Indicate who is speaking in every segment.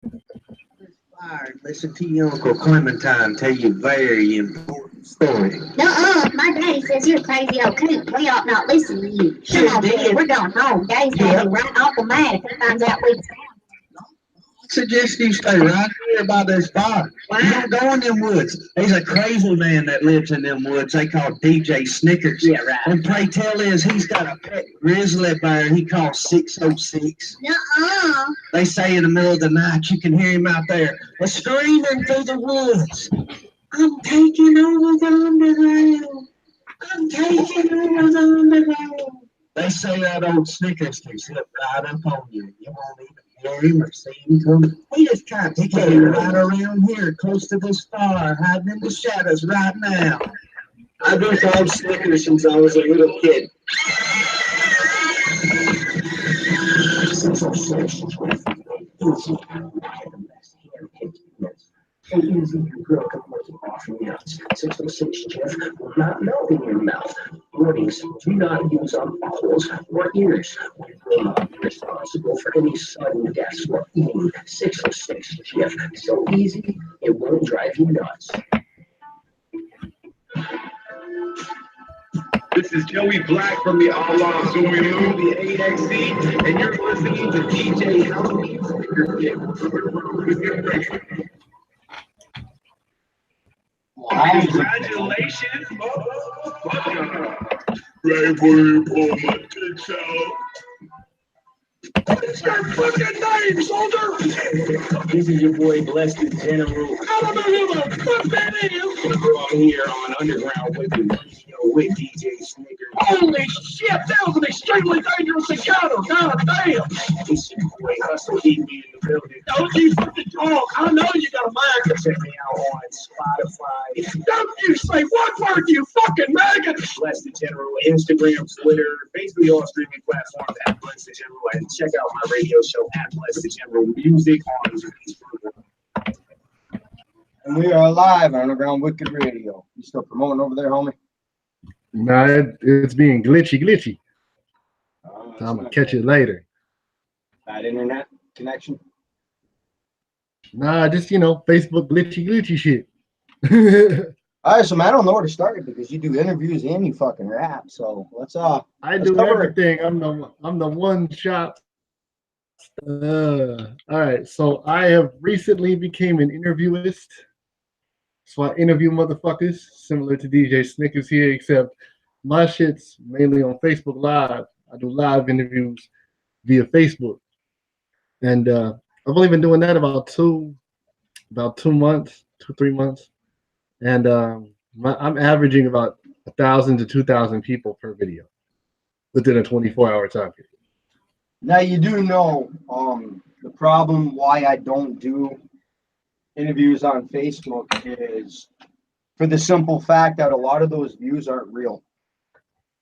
Speaker 1: Inspired. Listen to your Uncle Clementine tell you a very important story.
Speaker 2: No, my daddy says you're a crazy old coot. We ought not listen to you. Come on, Daddy, we're going home. Daddy's gonna be right awful mad if he finds out we
Speaker 1: I suggest you stay right here by this bar. You don't go in them woods. There's a crazy man that lives in them woods. They call DJ Snickers.
Speaker 2: Yeah, right.
Speaker 1: And pray tell is he's got a pet grizzly bear he calls 606.
Speaker 2: Nuh-uh.
Speaker 1: They say in the middle of the night you can hear him out there screaming through the woods. I'm taking over the underground. I'm taking over the underground. They say that old Snickers can slip right up on you. You won't even hear him or see him coming. He just kind of taking right around here, close to this fire, hiding in the shadows right now. I've been called Snickers since I was a little kid. So easy you broke up like you off nuts. 606 Jeff will not melt in your mouth. Warnings, do not use on bowels or ears. We will not be responsible for any sudden deaths while eating 606 Jeff. So easy, it won't drive you nuts.
Speaker 3: This is Joey Black from the Outlaw Zooey Lou, the AXC, and you're listening to DJ Halloween Sticker. Congratulations, motherfucker. Ready for you to pull my dicks out? What's your fucking name, soldier?
Speaker 4: This is your boy, Blessed the General.
Speaker 3: I don't know who the fuck that is.
Speaker 4: I'm here on Underground with DJ Snickers.
Speaker 3: Holy shit, that was an extremely dangerous encounter. God damn.
Speaker 4: It's your boy, Hustle Heat Me in the building.
Speaker 3: Don't you fucking talk. I know you got a mic.
Speaker 4: Check me out on Spotify.
Speaker 3: Don't you say one word, you fucking maggot.
Speaker 4: Bless the General, Instagram, Twitter, basically all streaming platforms at Bless the General. And check out my radio show at Bless the General Music on Facebook.
Speaker 5: And we are live on Underground Wicked Radio. You still promoting over there, homie?
Speaker 6: Nah, it's being glitchy. I'm gonna catch it later.
Speaker 5: Bad internet connection?
Speaker 6: Nah, just Facebook glitchy shit.
Speaker 5: All right, so man, I don't know where to start because you do interviews and you fucking rap. So let's
Speaker 6: I do
Speaker 5: cover
Speaker 6: everything. I'm the one shot. All right, so I have recently became an interviewist. So I interview motherfuckers, similar to DJ Snickers here, except my shit's mainly on Facebook Live. I do live interviews via Facebook, and I've only been doing that about 2 months, 3 months, and I'm averaging about 1,000 to 2,000 people per video within a 24-hour time period.
Speaker 5: Now you do know the problem why I don't do interviews on Facebook is for the simple fact that a lot of those views aren't real.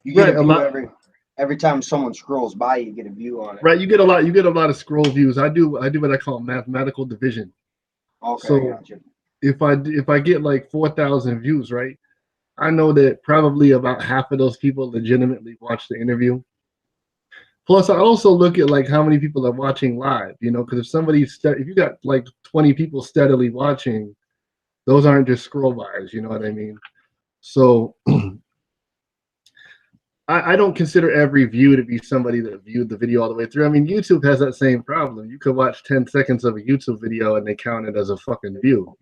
Speaker 5: You get a view every time someone scrolls by, you get a view on it.
Speaker 6: Right, you get a lot of scroll views. I do what I call mathematical division.
Speaker 5: Okay,
Speaker 6: so
Speaker 5: gotcha.
Speaker 6: if I get like 4,000 views, right, I know that probably about half of those people legitimately watch the interview. Plus, I also look at like how many people are watching live, because if you got like 20 people steadily watching, those aren't just scroll bars, you know what I mean? So I don't consider every view to be somebody that viewed the video all the way through. I mean, YouTube has that same problem. You could watch 10 seconds of a YouTube video and they count it as a fucking view,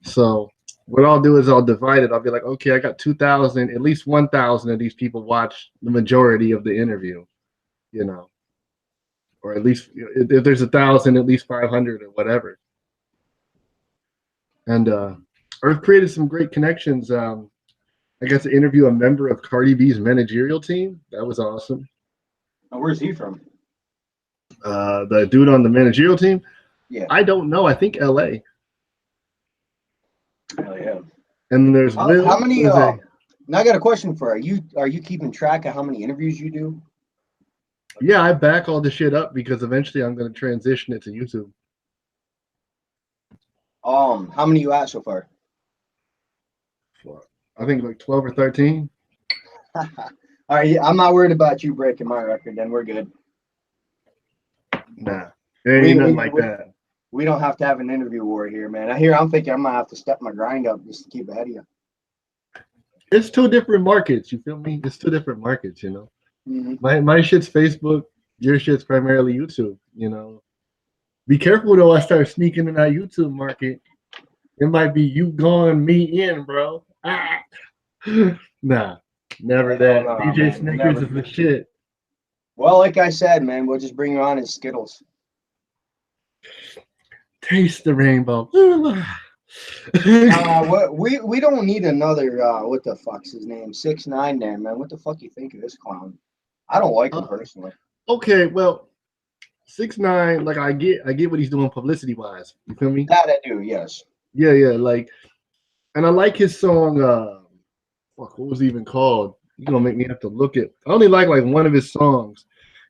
Speaker 6: So what I'll do is I'll divide it. I'll be like, okay, I got 2,000, at least 1,000 of these people watch the majority of the interview, or at least if there's 1,000, at least 500 or whatever. And I've created some great connections. I got to interview a member of Cardi B's managerial team. That was awesome.
Speaker 5: Now, where's he from?
Speaker 6: The dude on the managerial team?
Speaker 5: Yeah.
Speaker 6: I don't know. I think LA.
Speaker 5: Hell yeah.
Speaker 6: And there's Will.
Speaker 5: How many? Now I got a question for you. Are you keeping track of how many interviews you do?
Speaker 6: Yeah, I back all the shit up because eventually I'm going to transition it to YouTube.
Speaker 5: How many you at so far?
Speaker 6: I think like 12 or 13.
Speaker 5: All right, I'm not worried about you breaking my record. Then we're good.
Speaker 6: Nah. There ain't nothing like that.
Speaker 5: We don't have to have an interview war here, man. I'm thinking I'm gonna have to step my grind up just to keep ahead of you.
Speaker 6: It's two different markets. You feel me? It's two different markets. You know,
Speaker 5: Mm-hmm.
Speaker 6: my shit's Facebook. Your shit's primarily YouTube. You know, be careful though. I start sneaking in that YouTube market. It might be you going, me in, bro. Ah. Nah, never that.
Speaker 5: No,
Speaker 6: DJ
Speaker 5: man,
Speaker 6: Snickers is the shit.
Speaker 5: Well, like I said, man, we'll just bring you on as Skittles.
Speaker 6: Taste the rainbow.
Speaker 5: We don't need another what the fuck's his name? 6ix9ine there, man. What the fuck you think of this clown? I don't like him personally.
Speaker 6: Okay, well, 6ix9ine, like I get what he's doing publicity wise. You feel me?
Speaker 5: That I do, yes.
Speaker 6: Yeah, like, and I like his song. Fuck, what was it even called? You're gonna make me have to look it. I only like one of his songs.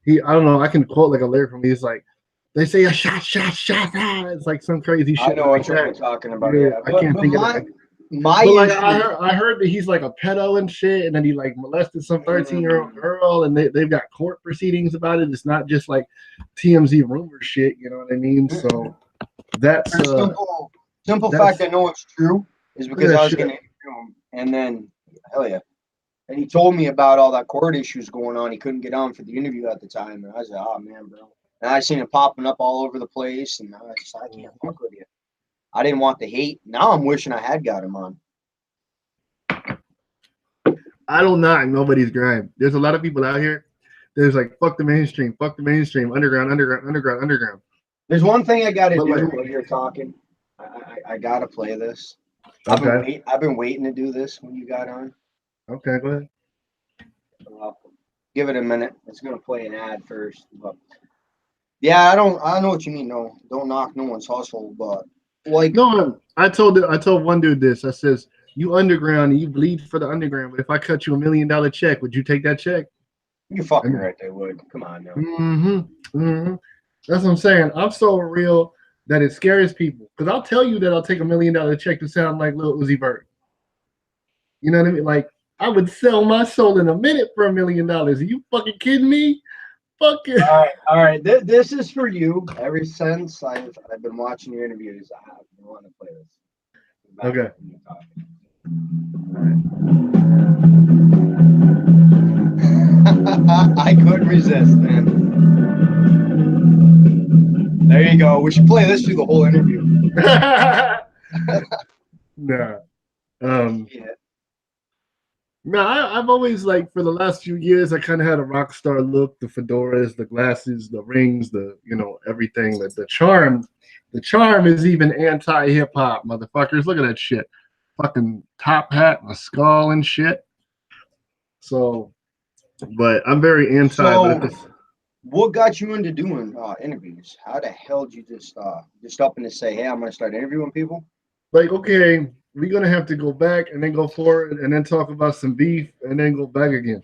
Speaker 6: I don't know. I can quote like a lyric from me. It's like they say a shot. It's like some crazy shit.
Speaker 5: I know
Speaker 6: like
Speaker 5: what you're talking about.
Speaker 6: Yeah,
Speaker 5: Yeah,
Speaker 6: I can't think of it.
Speaker 5: My
Speaker 6: But like I heard that he's like a pedo and shit, and then he like molested some 13-year-old girl, and they've got court proceedings about it. It's not just like TMZ rumor shit, you know what I mean? So that's
Speaker 5: simple fact I know it's true is because I was gonna interview him, and then hell yeah. And he told me about all that court issues going on. He couldn't get on for the interview at the time, and I was like, "Oh man, bro." And I seen it popping up all over the place, and I can't fuck with you. I didn't want the hate. Now I'm wishing I had got him on.
Speaker 6: I don't knock nobody's grind. There's a lot of people out here. There's like fuck the mainstream, underground.
Speaker 5: There's one thing I gotta do while you're talking. I gotta play this.
Speaker 6: Okay.
Speaker 5: I've been waiting to do this when you got on.
Speaker 6: Okay, go ahead.
Speaker 5: Give it a minute. It's gonna play an ad first, but yeah, I know what you mean. No, don't knock no one's hustle, but like
Speaker 6: no, I told one dude this. I says you underground and you bleed for the underground, but if I cut you $1 million check, would you take that check?
Speaker 5: You're fucking right, they would. Come on now.
Speaker 6: That's what I'm saying. I'm so real that it scares people because I'll tell you that I'll take $1 million check to sound like Lil Uzi Vert. You know what I mean? Like I would sell my soul in a minute for $1 million. Are you fucking kidding me? Fuck it.
Speaker 5: All right. This is for you. Ever since I've been watching your interviews, I want to play this.
Speaker 6: Okay.
Speaker 5: I couldn't resist, man. There you go. We should play this through the whole interview.
Speaker 6: Nah. No, I've always like for the last few years I kind of had a rock star look, the fedoras, the glasses, the rings, everything. The charm is even anti-hip hop, motherfuckers. Look at that shit. Fucking top hat and a skull and shit. So, but I'm very anti.
Speaker 5: So, what got you into doing interviews? How the hell did you just up and say, hey, I'm gonna start interviewing people?
Speaker 6: Like, okay, we're gonna have to go back and then go forward and then talk about some beef and then go back again.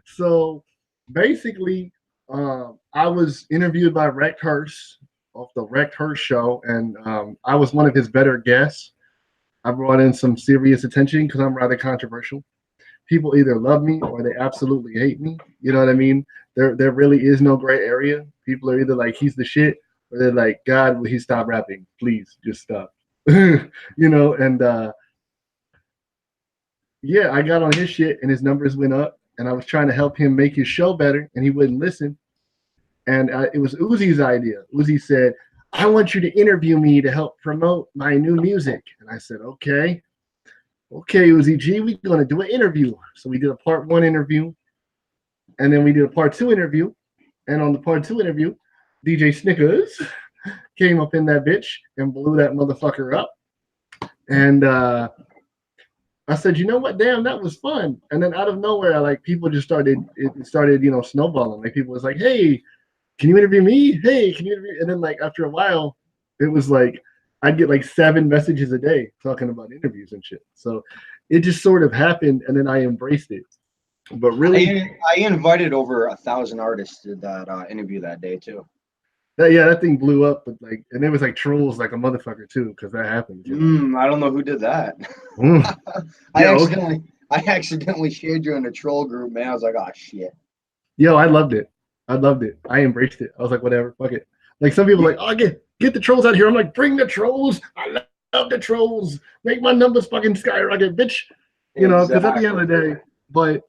Speaker 6: So basically, I was interviewed by Wrecked Hearst off the Wrecked Hearst show, and I was one of his better guests. I brought in some serious attention because I'm rather controversial. People either love me or they absolutely hate me. You know what I mean? There really is no gray area. People are either like, he's the shit, or they're like, God, will he stop rapping? Please, just stop. And yeah, I got on his shit and his numbers went up, and I was trying to help him make his show better, and he wouldn't listen. And it was Uzi's idea. Uzi said, I want you to interview me to help promote my new music. And I said, okay, Uzi G, we're going to do an interview. So we did a part 1 interview, and then we did a part 2 interview. And on the part 2 interview, DJ Snickers came up in that bitch and blew that motherfucker up. And I said, you know what? Damn, that was fun. And then out of nowhere, like people just started snowballing. Like people was like, hey, can you interview me? Hey, can you interview? And then like after a while, it was like I'd get like 7 messages a day talking about interviews and shit. So it just sort of happened, and then I embraced it. But really,
Speaker 5: I invited over 1,000 artists to that interview that day too.
Speaker 6: That thing blew up, but like, and it was like trolls like a motherfucker too, because that happened.
Speaker 5: I don't know who did that. I accidentally shared you in a troll group, man. I was like, oh shit.
Speaker 6: Yo, I loved it. I loved it. I embraced it. I was like, whatever, fuck it. Like some people are like, oh, get the trolls out of here. I'm like, bring the trolls. I love the trolls. Make my numbers fucking skyrocket, bitch. You know, because at the end of the day, but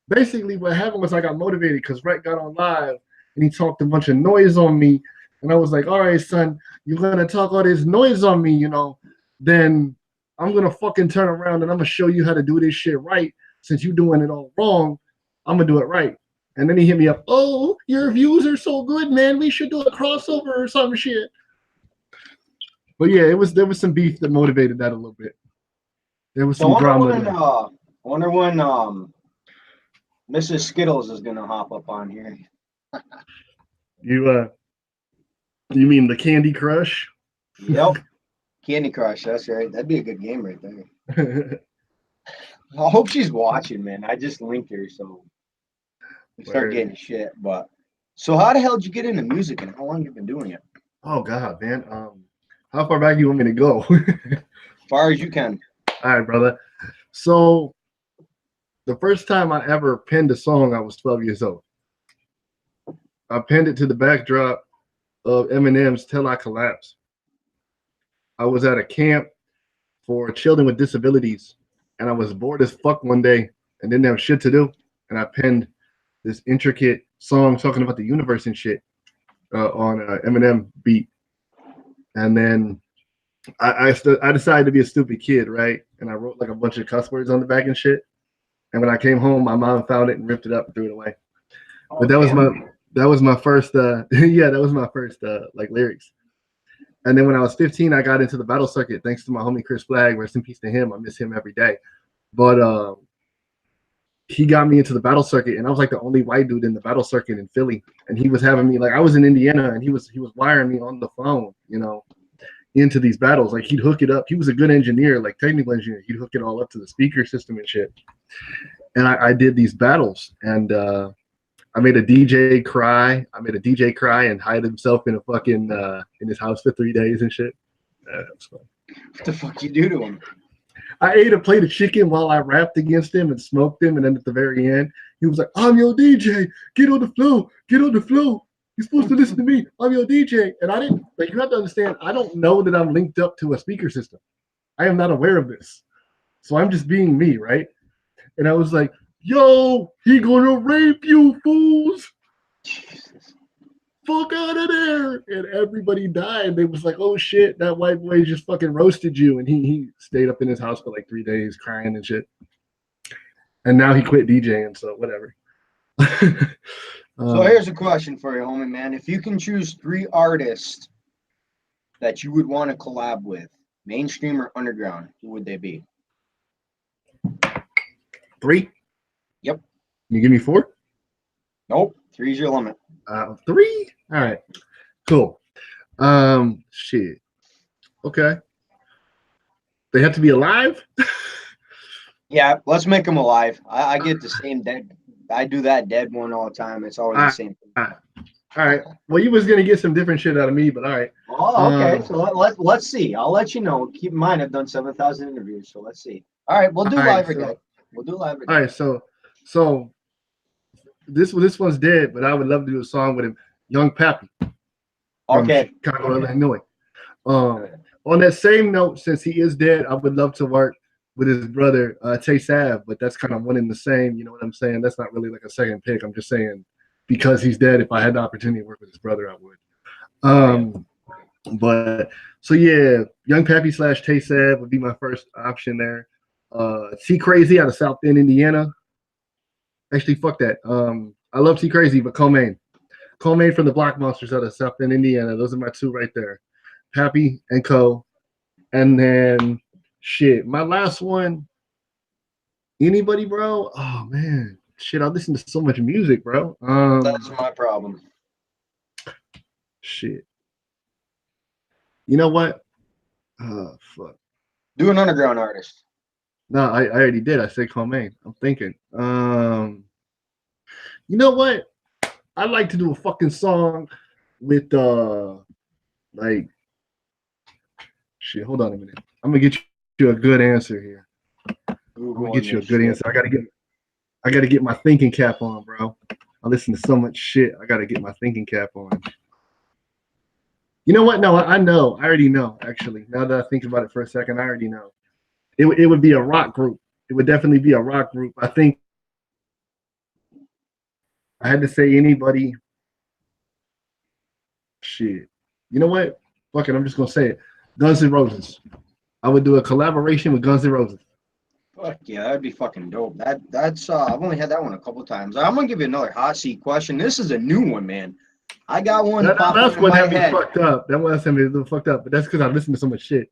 Speaker 6: basically what happened was I got motivated because Rhett got on live and he talked a bunch of noise on me. And I was like, all right, son, you're going to talk all this noise on me, you know, then I'm going to fucking turn around and I'm going to show you how to do this shit right. Since you're doing it all wrong, I'm going to do it right. And then he hit me up, oh, your views are so good, man. We should do a crossover or some shit. But yeah, there was some beef that motivated that a little bit. There was some drama.
Speaker 5: I wonder when Mrs. Skittles is gonna hop up on here.
Speaker 6: You mean the Candy Crush?
Speaker 5: Yep. Candy Crush, that's right. That'd be a good game right there. I hope she's watching, man. I just linked her, so we start getting shit. But so how the hell did you get into music and how long you been doing it?
Speaker 6: Oh God, man. How far back do you want me to go?
Speaker 5: As far as you can.
Speaker 6: All right, brother. So the first time I ever penned a song, I was 12 years old. I penned it to the backdrop of Eminem's Till I Collapse. I was at a camp for children with disabilities, and I was bored as fuck one day and didn't have shit to do. And I penned this intricate song talking about the universe and shit on an Eminem beat. And then I decided to be a stupid kid, right? And I wrote like a bunch of cuss words on the back and shit. And when I came home, my mom found it and ripped it up and threw it away. But that was my first yeah, that was my first like lyrics. And then when I was 15, I got into the battle circuit thanks to my homie Chris Flagg. Rest in peace to him. I miss him every day. But he got me into the battle circuit, and I was like the only white dude in the battle circuit in Philly. And he was having me like I was in Indiana, and he was wiring me on the phone, you know, into these battles. Like he'd hook it up. He was a good engineer, like technical engineer. He'd hook it all up to the speaker system and shit. And I did these battles, and I made a DJ cry. And hide himself in a fucking in his house for 3 days and shit. That was fun.
Speaker 5: What the fuck you do to him?
Speaker 6: I ate a plate of chicken while I rapped against him and smoked him. And then at the very end, he was like, I'm your DJ. Get on the floor. Get on the floor. You're supposed to listen to me. I'm your DJ. And I didn't, like, you have to understand, I don't know that I'm linked up to a speaker system. I am not aware of this. So I'm just being me, right? And I was like, yo, he gonna rape you, fools. Jesus. Fuck out of there. And everybody died. They was like, oh shit, that white boy just fucking roasted you. And he stayed up in his house for like 3 days crying and shit. And now he quit DJing, so whatever.
Speaker 5: So here's a question for you, homie, man. If you can choose 3 artists that you would want to collab with, mainstream or underground, who would they be?
Speaker 6: 3?
Speaker 5: Yep.
Speaker 6: Can you give me 4?
Speaker 5: Nope. 3's your limit.
Speaker 6: 3? All right. Cool. Shit. Okay. They have to be alive?
Speaker 5: Yeah, let's make them alive. I get the same dead. I do that dead one all the time. It's always the same thing.
Speaker 6: All right. Well, you was gonna get some different shit out of me, but all right.
Speaker 5: Oh, okay. So let's see. I'll let you know. Keep in mind, I've done 7,000 interviews, so let's see. All right, we'll do live again. We'll do live again.
Speaker 6: All right. So this one's dead, but I would love to do a song with him, Young Pappy.
Speaker 5: Okay.
Speaker 6: Chicago, Illinois. On that same note, since he is dead, I would love to work with his brother, Tay Sav, but that's kind of one in the same. You know what I'm saying? That's not really like a second pick. I'm just saying because he's dead, if I had the opportunity to work with his brother, I would. But so yeah, Young Pappy / Tay Sav would be my first option there. T Crazy out of South Bend, Indiana. Actually, fuck that. I love T Crazy, but Comaine from the Block Monsters out of South Bend, Indiana. Those are my 2 right there. Pappy and Co. And then shit, my last one. Anybody, bro? Oh man, shit! I listen to so much music, bro.
Speaker 5: That's my problem.
Speaker 6: Shit. You know what? Fuck.
Speaker 5: Do an underground artist.
Speaker 6: No, I already did. I said Comaine. I'm thinking. You know what? I'd like to do a fucking song with like shit. Hold on a minute. I'm gonna get you a good answer here. I'm gonna get you a good answer. I gotta get my thinking cap on, bro. I listen to so much shit. I gotta get my thinking cap on. You know what? No, I know. I already know. Actually, now that I think about it for a second, I already know. It would be a rock group. It would definitely be a rock group. I think I had to say anybody. Shit. You know what? Fuck it. I'm just gonna say it. Guns N' Roses. I would do a collaboration with Guns N' Roses.
Speaker 5: Fuck yeah, that'd be fucking dope. That's I've only had that one a couple times. I'm gonna give you another hot seat question. This is a new one, man. I got one popping
Speaker 6: That's
Speaker 5: in
Speaker 6: what
Speaker 5: my
Speaker 6: had me
Speaker 5: head.
Speaker 6: fucked up. That was had me a little fucked up. But that's because I listen to so much shit.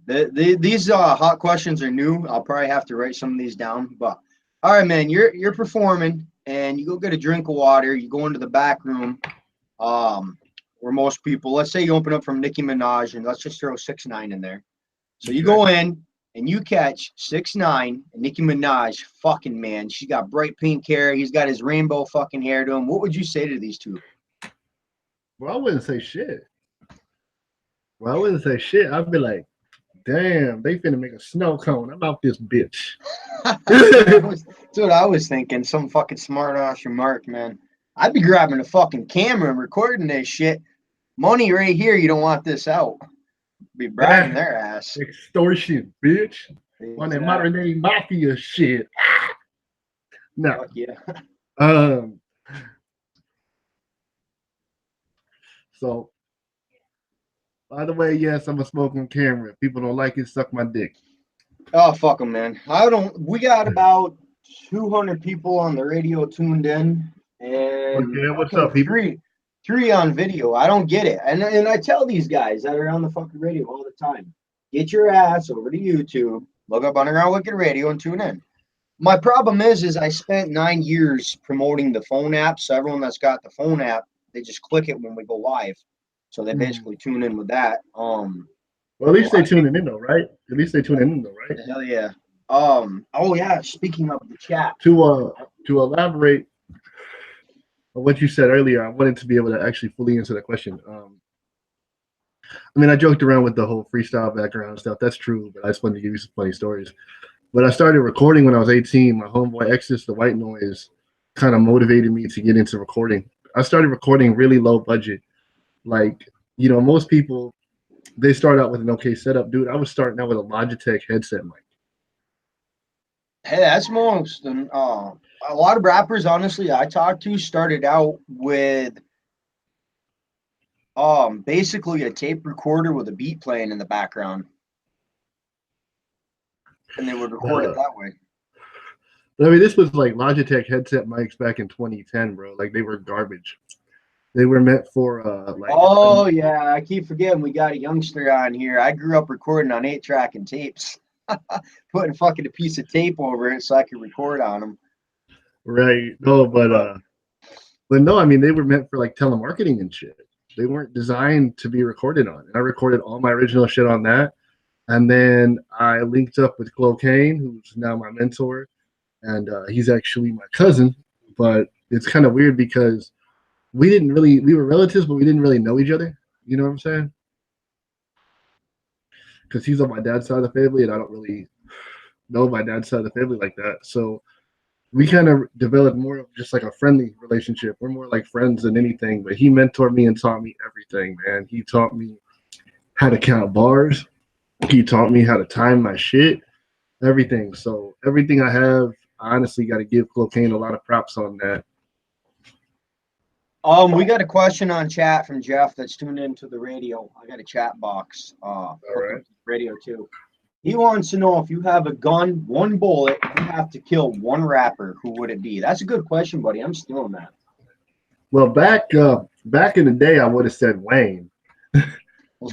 Speaker 5: These hot questions are new. I'll probably have to write some of these down. But all right, man, you're performing and you go get a drink of water. You go into the back room, where most people. Let's say you open up from Nicki Minaj, and let's just throw 6ix9ine in there. So you go in and you catch 6ix9ine and Nicki Minaj. Fucking man, she got bright pink hair. He's got his rainbow fucking hair to him. What would you say to these two?
Speaker 6: Well, I wouldn't say shit. Well, I wouldn't say shit. I'd be like, damn, they finna make a snow cone. I'm out this bitch.
Speaker 5: That's what I was thinking. Some fucking smart ass remark, man. I'd be grabbing a fucking camera and recording this shit. Money right here. You don't want this out. Be bragging their ass.
Speaker 6: Extortion, bitch. On that modern day mafia shit. No.
Speaker 5: Fuck yeah.
Speaker 6: So, by the way, yes, I'm a smoking camera. If people don't like it, suck my dick.
Speaker 5: Oh, fuck them, man. We got about 200 people on the radio tuned in. And
Speaker 6: Okay, what's up, people?
Speaker 5: Three on video. I don't get it. And I tell these guys that are on the fucking radio all the time, get your ass over to YouTube, look up Underground Wicked Radio and tune in. My problem is I spent 9 years promoting the phone app. So everyone that's got the phone app, they just click it when we go live. So they basically tune in with that.
Speaker 6: Well, at least they tuning in though, right? At least they tuning in though, right?
Speaker 5: Hell yeah. Oh yeah, speaking of the chat.
Speaker 6: To elaborate on what you said earlier, I wanted to be able to actually fully answer that question. I mean, I joked around with the whole freestyle background stuff. That's true, but I just wanted to give you some funny stories. But I started recording when I was 18. My homeboy Exodus, the White Noise, kind of motivated me to get into recording. I started recording really low budget. Like, you know, most people, they start out with an okay setup. Dude, I was starting out with a Logitech headset mic.
Speaker 5: Hey, that's most. A lot of rappers, honestly, I talked to started out with basically a tape recorder with a beat playing in the background. And they would record it that way.
Speaker 6: I mean, this was like Logitech headset mics back in 2010, bro. Like, they were garbage. They were meant for like.
Speaker 5: Oh yeah, I keep forgetting we got a youngster on here. I grew up recording on 8-track and tapes, putting fucking a piece of tape over it so I could record on them.
Speaker 6: Right. No, but no, I mean, they were meant for like telemarketing and shit. They weren't designed to be recorded on. And I recorded all my original shit on that. And then I linked up with Clocaine, who's now my mentor. And he's actually my cousin. But it's kind of weird because we were relatives, but we didn't really know each other. You know what I'm saying? Because he's on my dad's side of the family, and I don't really know my dad's side of the family like that. So we kind of developed more of just like a friendly relationship. We're more like friends than anything, but he mentored me and taught me everything, man. He taught me how to count bars. He taught me how to time my shit, everything. So everything I have, I honestly got to give Clocaine a lot of props on that.
Speaker 5: We got a question on chat from Jeff that's tuned into the radio. I got a chat box.
Speaker 6: All right.
Speaker 5: Radio too. He wants to know if you have a gun, one bullet, you have to kill one rapper. Who would it be? That's a good question, buddy. I'm stealing that.
Speaker 6: Well, back in the day, I would have said Wayne,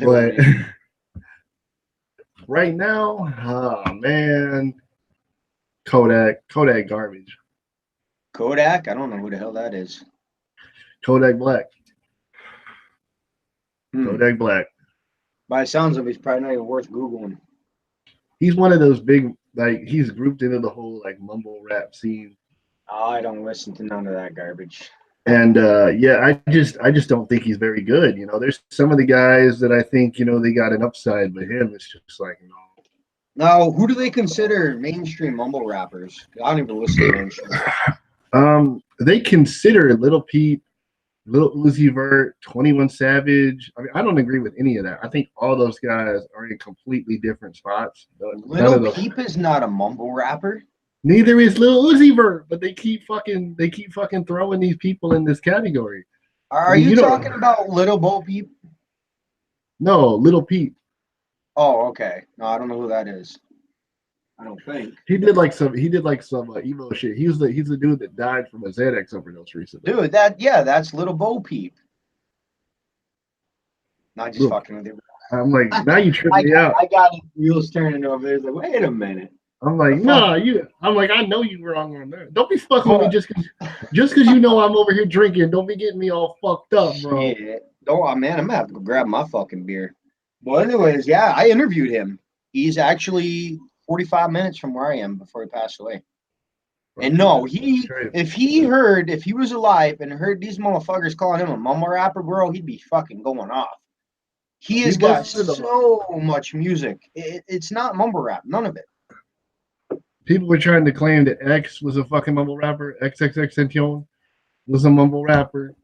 Speaker 6: but right now, oh man, Kodak garbage.
Speaker 5: Kodak? I don't know who the hell that is.
Speaker 6: Kodak Black. Kodak Black.
Speaker 5: By the sounds of it, he's probably not even worth Googling.
Speaker 6: He's one of those big, like, he's grouped into the whole like mumble rap scene.
Speaker 5: I don't listen to none of that garbage.
Speaker 6: And yeah, I just don't think he's very good. You know, there's some of the guys that I think, you know, they got an upside, but him, it's just like, no.
Speaker 5: Now, who do they consider mainstream mumble rappers? I don't even listen to mainstream.
Speaker 6: They consider Little Peep, Lil Uzi Vert, 21 Savage. I mean, I don't agree with any of that. I think all those guys are in completely different spots. None of
Speaker 5: Little
Speaker 6: those.
Speaker 5: Peep is not a mumble rapper.
Speaker 6: Neither is Lil Uzi Vert, but they keep fucking throwing these people in this category. I
Speaker 5: Are
Speaker 6: mean,
Speaker 5: you
Speaker 6: you
Speaker 5: talking
Speaker 6: don't
Speaker 5: about Little Bo Peep?
Speaker 6: no Little Peep.
Speaker 5: Oh, okay. No, I don't know who that is. I don't think.
Speaker 6: He did like some emo shit. He's the dude that died from a Xanax overdose recently.
Speaker 5: Dude, that's Little Bo Peep. Not just
Speaker 6: Look,
Speaker 5: fucking with you.
Speaker 6: I'm like, now you trip me out.
Speaker 5: I got wheels turning over there. It's like, wait a minute.
Speaker 6: I'm like,
Speaker 5: The
Speaker 6: no,
Speaker 5: fuck?
Speaker 6: I'm like, I know you wrong on that. Don't be fucking with me
Speaker 5: But
Speaker 6: just cause you know I'm over here drinking. Don't be getting me all fucked up, bro.
Speaker 5: shit. Oh man, I'm gonna have to go grab my fucking beer. Well, anyways, yeah, I interviewed him. He's actually 45 minutes from where I am before he passed away. And no, if he was alive and heard these motherfuckers calling him a mumble rapper, bro, he'd be fucking going off. He has got so much music. It's not mumble rap, none of it.
Speaker 6: People were trying to claim that X was a fucking mumble rapper. XXXTentacion was a mumble rapper.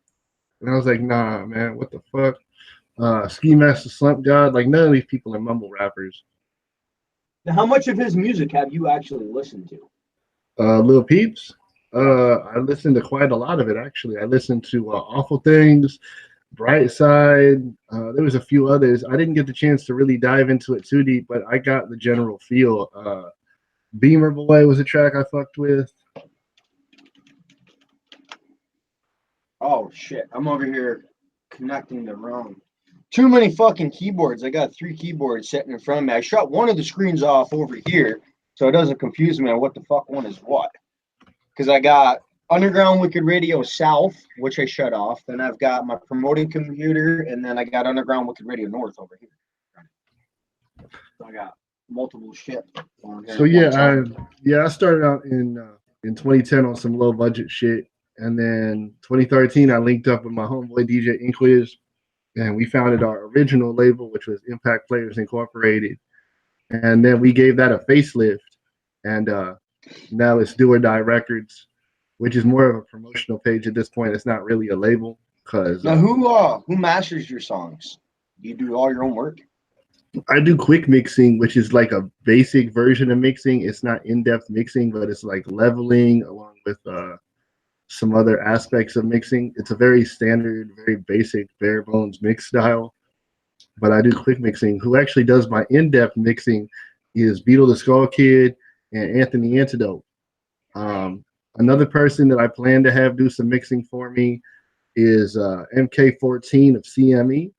Speaker 6: And I was like, nah, man, what the fuck? Ski Master Slump God, like none of these people are mumble rappers.
Speaker 5: Now, how much of his music have you actually listened to?
Speaker 6: Lil Peeps. I listened to quite a lot of it actually. I listened to Awful Things, Bright Side. There was a few others. I didn't get the chance to really dive into it too deep, but I got the general feel. Beamer Boy was a track I fucked with.
Speaker 5: Oh shit! I'm over here connecting the wrong. Too many fucking keyboards. I got 3 keyboards sitting in front of me. I shut one of the screens off over here so it doesn't confuse me on what the fuck one is what. Because I got Underground Wicked Radio South, which I shut off. Then I've got my promoting computer, and then I got Underground Wicked Radio North over here. So I got multiple shit on here.
Speaker 6: So I started out in 2010 on some low budget shit, and then 2013 I linked up with my homeboy DJ Inquiz, and we founded our original label, which was Impact Players Incorporated, and then we gave that a facelift, and now it's Do or Die Records, which is more of a promotional page at this point. It's not really a label because
Speaker 5: now who masters your songs? Do you do all your own work?
Speaker 6: I do quick mixing, which is like a basic version of mixing. It's not in-depth mixing, but it's like leveling along with some other aspects of mixing. It's a very standard, very basic, bare bones mix style. But I do quick mixing. Who actually does my in-depth mixing is Beetle the Skull Kid and Anthony Antidote. Another person that I plan to have do some mixing for me is MK14 of CME.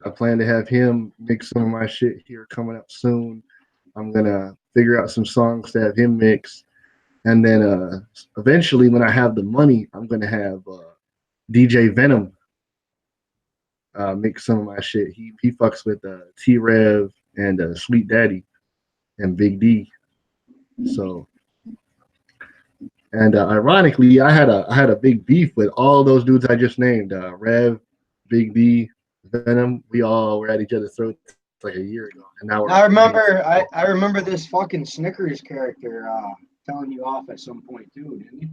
Speaker 6: I plan to have him mix some of my shit here coming up soon. I'm gonna figure out some songs to have him mix, and then eventually, when I have the money, I'm gonna have DJ Venom mix some of my shit. He fucks with T Rev and Sweet Daddy and Big D. So, and ironically, I had a big beef with all those dudes I just named. Rev, Big D, Venom. We all were at each other's throats like a year ago, and now we're.
Speaker 5: I remember this fucking Snickers character telling you off at some point too, didn't he?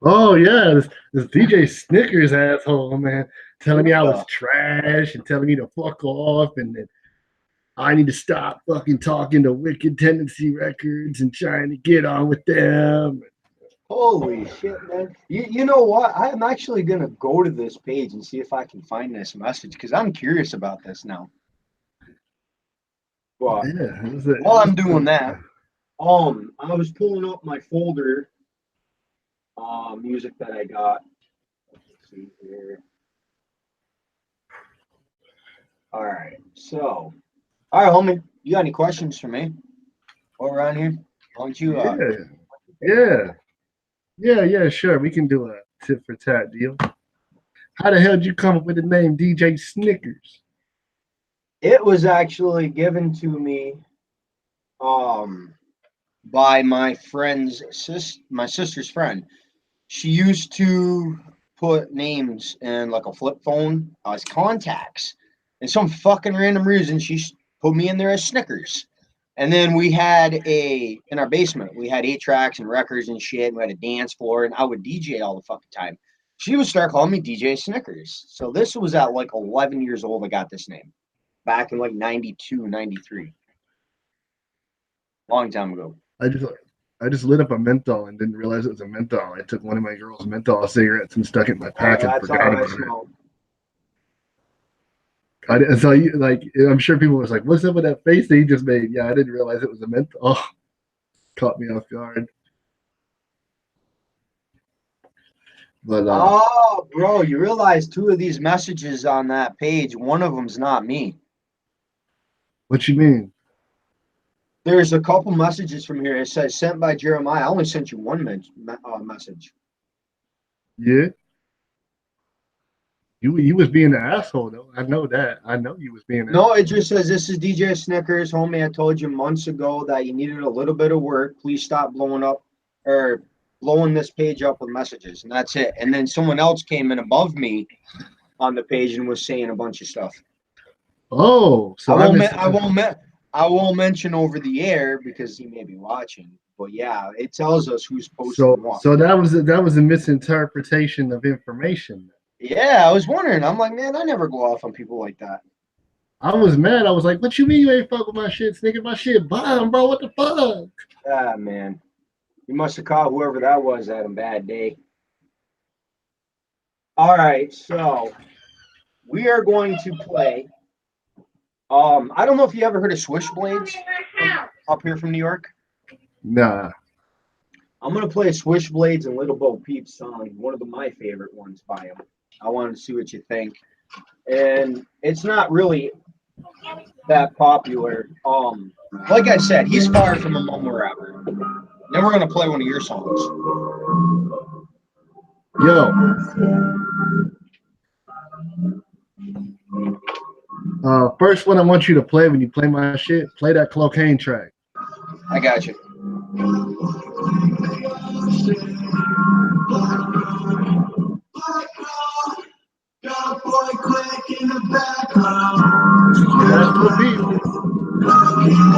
Speaker 6: Oh yeah, this DJ Snickers asshole, man, telling me I was trash and telling me to fuck off and that I need to stop fucking talking to Wicked Tendency Records and trying to get on with them.
Speaker 5: Holy shit, man. You know what? I'm actually going to go to this page and see if I can find this message because I'm curious about this now. Well, while I'm doing that, I was pulling up my folder music that I got. Let's see here. All right. So, all right, homie. You got any questions for me? While we're on here? Why don't you?
Speaker 6: Yeah, sure. We can do a tit for tat deal. How the hell did you come up with the name DJ Snickers?
Speaker 5: It was actually given to me by my sister's friend. She used to put names in like a flip phone as contacts. And some fucking random reason she put me in there as Snickers. And then we had in our basement, we had 8-tracks and records and shit. We had a dance floor, and I would DJ all the fucking time. She would start calling me DJ Snickers. So this was at like 11 years old. I got this name back in like 92, 93. Long time ago.
Speaker 6: I just lit up a menthol and didn't realize it was a menthol. I took one of my girl's menthol cigarettes and stuck it in my pack and
Speaker 5: That's
Speaker 6: forgot
Speaker 5: all I
Speaker 6: about it.
Speaker 5: smoke.
Speaker 6: I didn't, so you, like, I'm sure people was like, "What's up with that face that he just made?" Yeah, I didn't realize it was a menthol. Oh, caught me off guard. But
Speaker 5: Oh, bro, you realize 2 of these messages on that page, one of them's not me.
Speaker 6: what you mean?
Speaker 5: There's a couple messages from here. It says sent by Jeremiah. I only sent you one message.
Speaker 6: Yeah, you was being an asshole though. I know that. I know you was being.
Speaker 5: No, it just says this is DJ Snickers, homie. I told you months ago that you needed a little bit of work. Please stop blowing this page up with messages, and that's it. And then someone else came in above me on the page and was saying a bunch of stuff.
Speaker 6: Oh, so
Speaker 5: I won't mention over the air because he may be watching. But yeah, it tells us who's posting what.
Speaker 6: So that was a misinterpretation of information.
Speaker 5: Yeah, I was wondering. I'm like, man, I never go off on people like that.
Speaker 6: I was mad. I was like, "What you mean you ain't fuck with my shit, Snicker? My shit bomb, bro. What the fuck?"
Speaker 5: Ah, man, you must have caught whoever that was at a bad day. All right, so we are going to play. I don't know if you ever heard of Swishblades up here from New York.
Speaker 6: Nah.
Speaker 5: I'm gonna play Swishblades and Little Bo Peep's song, one of my favorite ones by him. I wanted to see what you think, and it's not really that popular. Like I said, he's far from a mumble rapper. Then we're gonna play one of your songs.
Speaker 6: Yo. First one I want you to play when you play my shit, play that cocaine track.
Speaker 5: I got you.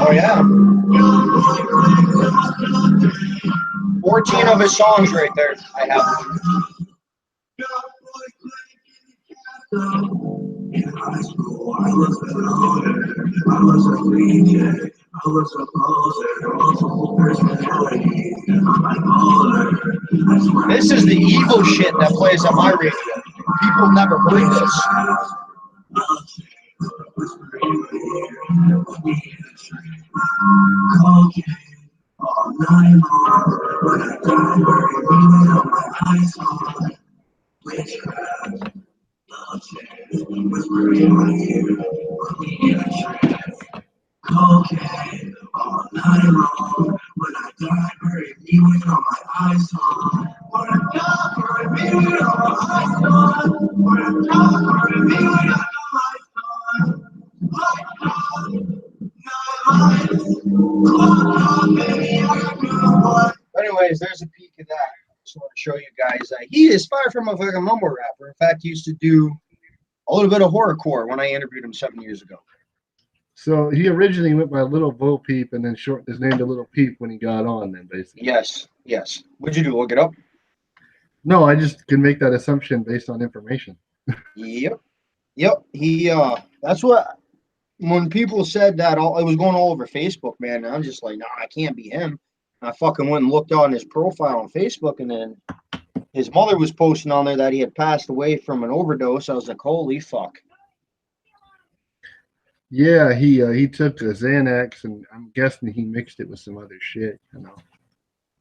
Speaker 5: Oh yeah. 14 of his songs right there. I have. In high school, I was a loner. I was a DJ. I was a poser. Multiple personality. I'm bipolar. This is the evil shit that plays on my radio. People never heard this. All night long, when I die, bury me on my eyes on witchcraft. Whispering in my ear, me in a trance. Cocaine all night long. When I die, bury me with all my eyes on. When I die, bury me with all my eyes on. When I die, bury me with all my eyes on. Anyways, there's a peek of that. Just want to show you guys. He is far from a fucking mumble rapper. In fact, he used to do a little bit of horrorcore when I interviewed him 7 years ago.
Speaker 6: So he originally went by Little Bo Peep and then shortened his name to Little Peep when he got on. Then basically.
Speaker 5: Yes. What'd you do? Look it up?
Speaker 6: No, I just can make that assumption based on information.
Speaker 5: Yep. He. That's what. When people said that, it was going all over Facebook, man. And I'm just like, nah, I can't be him. I fucking went and looked on his profile on Facebook, and then his mother was posting on there that he had passed away from an overdose. I was like, holy fuck.
Speaker 6: Yeah, he took a Xanax, and I'm guessing he mixed it with some other shit. You know.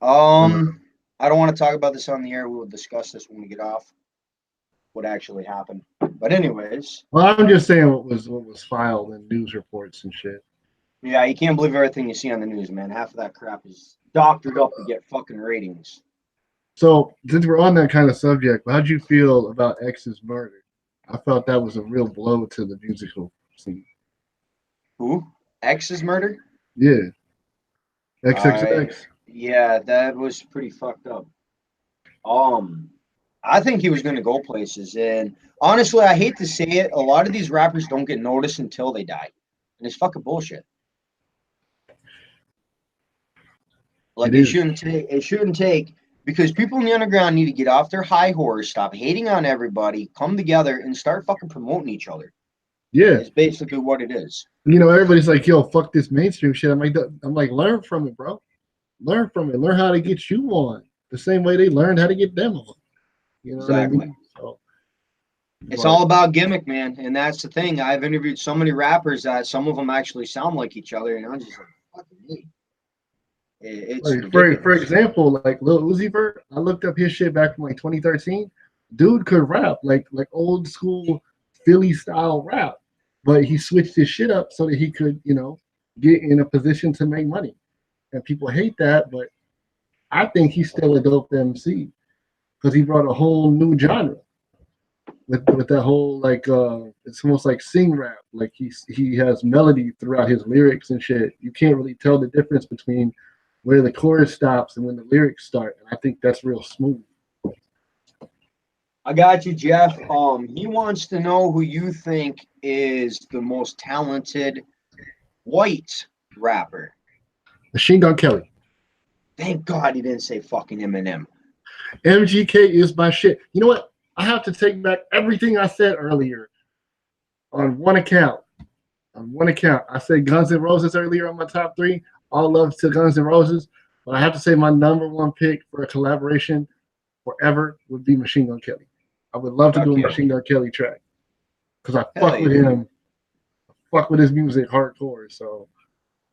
Speaker 5: I don't want to talk about this on the air. We will discuss this when we get off. What actually happened. But anyways.
Speaker 6: Well, I'm just saying what was filed in news reports and shit.
Speaker 5: Yeah, you can't believe everything you see on the news, man. Half of that crap is doctored up to get fucking ratings.
Speaker 6: So, since we're on that kind of subject, how'd you feel about X's murder? I felt that was a real blow to the musical scene.
Speaker 5: Who? X's murder?
Speaker 6: Yeah. XXX.
Speaker 5: Yeah, that was pretty fucked up. I think he was going to go places, and honestly, I hate to say it, a lot of these rappers don't get noticed until they die, and it's fucking bullshit. Like
Speaker 6: It
Speaker 5: it shouldn't take because people in the underground need to get off their high horse, stop hating on everybody, come together and start fucking promoting each other.
Speaker 6: Yeah.
Speaker 5: It's basically what it is.
Speaker 6: You know, everybody's like, yo, fuck this mainstream shit. I'm like, learn from it, bro. Learn from it. Learn how to get you on. The same way they learned how to get them on. You know
Speaker 5: Exactly.
Speaker 6: what I mean? So,
Speaker 5: it's all about gimmick, man. And that's the thing. I've interviewed so many rappers that some of them actually sound like each other, and I'm just like, fucking me. It's
Speaker 6: like,
Speaker 5: ridiculous.
Speaker 6: for example, like Lil Uzi Vert, I looked up his shit back from like 2013. Dude could rap like old school Philly style rap, but he switched his shit up so that he could, you know, get in a position to make money. And people hate that, but I think he's still a dope MC because he brought a whole new genre with that whole like it's almost like sing rap. Like he has melody throughout his lyrics and shit. You can't really tell the difference between where the chorus stops and when the lyrics start. And I think that's real smooth.
Speaker 5: I got you, Jeff. He wants to know who you think is the most talented white rapper.
Speaker 6: Machine Gun Kelly.
Speaker 5: Thank God he didn't say fucking Eminem.
Speaker 6: MGK is my shit. You know what? I have to take back everything I said earlier on one account. On one account. I said Guns N' Roses earlier on my top 3. All love to Guns N' Roses. But I have to say my number 1 pick for a collaboration forever would be Machine Gun Kelly. I would love to do a Machine Gun Kelly track. Because I fuck with him. I fuck with his music hardcore. So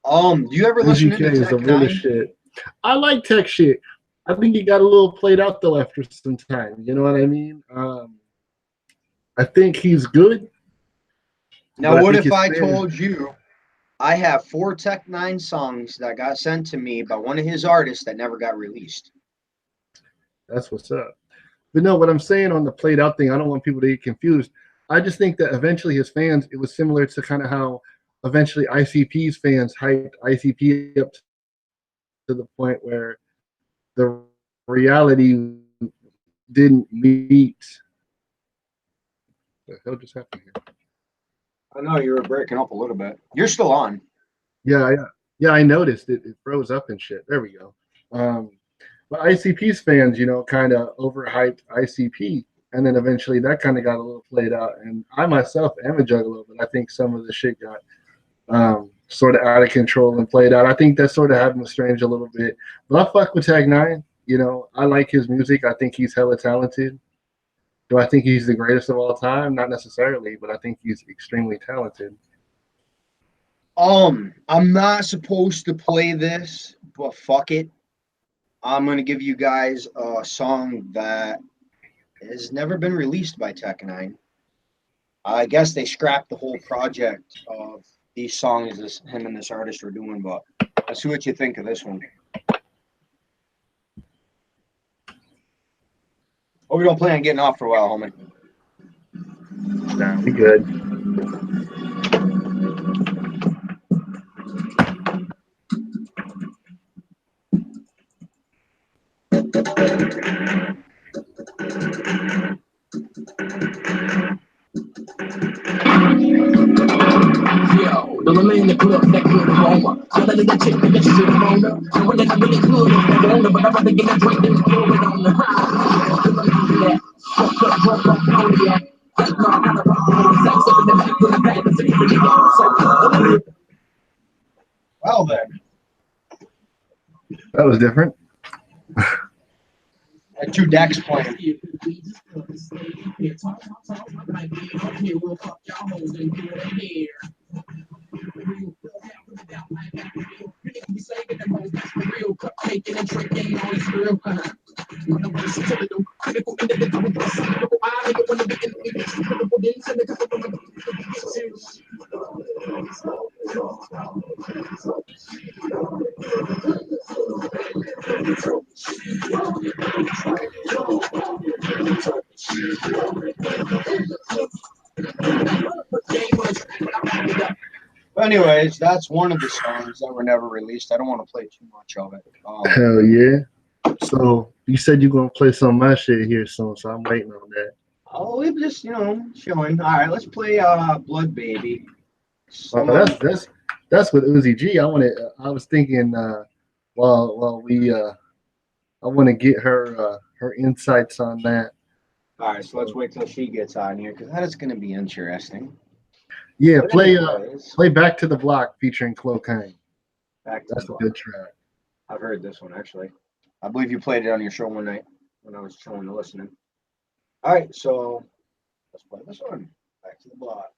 Speaker 5: do you ever listen to
Speaker 6: MGK is the realest shit. I like tech shit. I think he got a little played out though after some time. You know what I mean? I think he's good.
Speaker 5: Now, what if I told you I have 4 Tech 9 songs that got sent to me by one of his artists that never got released?
Speaker 6: That's what's up. But no, what I'm saying on the played out thing, I don't want people to get confused. I just think that eventually his fans, it was similar to kind of how eventually ICP's fans hyped ICP up to the point where the reality didn't meet. What the hell just happened here?
Speaker 5: I know you were breaking up a little bit. You're still on.
Speaker 6: Yeah. I noticed it froze up and shit. There we go. But ICP's fans, you know, kind of overhyped ICP, and then eventually that kind of got a little played out. And I myself am a juggalo, but I think some of the shit got sort of out of control and played out. I think that sort of happened with Strange a little bit. But I fuck with Tag 9. You know, I like his music. I think he's hella talented. Do I think he's the greatest of all time? Not necessarily, but I think he's extremely talented.
Speaker 5: I'm not supposed to play this, but fuck it. I'm going to give you guys a song that has never been released by Tech 9. I guess they scrapped the whole project of these songs him and this artist were doing, but let's see what you think of this one. Oh, we don't plan on getting off for a while, homie.
Speaker 6: Nah, we good.
Speaker 3: Yo, the remain the club that good aroma. I let that chick that shit on her. I really got really good on her, but I'd rather get a drink than throw it on the high.
Speaker 5: Well then.
Speaker 6: That was different.
Speaker 5: Had 2 decks playing. But anyways, that's one of the songs that were never released. I don't want to play too much of it.
Speaker 6: Hell yeah. So you said you're gonna play some of my shit here soon, so I'm waiting on that.
Speaker 5: Oh, we're just, chilling. All right, let's play Blood Baby.
Speaker 6: That's with Uzi G. I was thinking Well, I want to get her insights on that.
Speaker 5: All right, so let's wait till she gets on here because that is going to be interesting.
Speaker 6: Yeah,
Speaker 5: But
Speaker 6: play
Speaker 5: anyways,
Speaker 6: play Back to the Block featuring Clocaine.
Speaker 5: back to
Speaker 6: That's
Speaker 5: the
Speaker 6: a
Speaker 5: block.
Speaker 6: good track.
Speaker 5: I've heard this one actually. I believe you played it on your show one night when I was chilling and listening. All right, so let's play this one. Back to the block.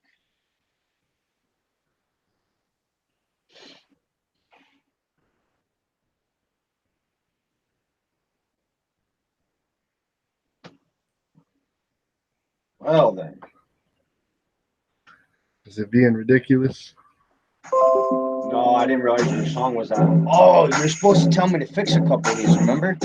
Speaker 5: Well then.
Speaker 6: Is it being ridiculous?
Speaker 5: No, I didn't realize your song was on. Oh, you're supposed to tell me to fix a couple of these, remember?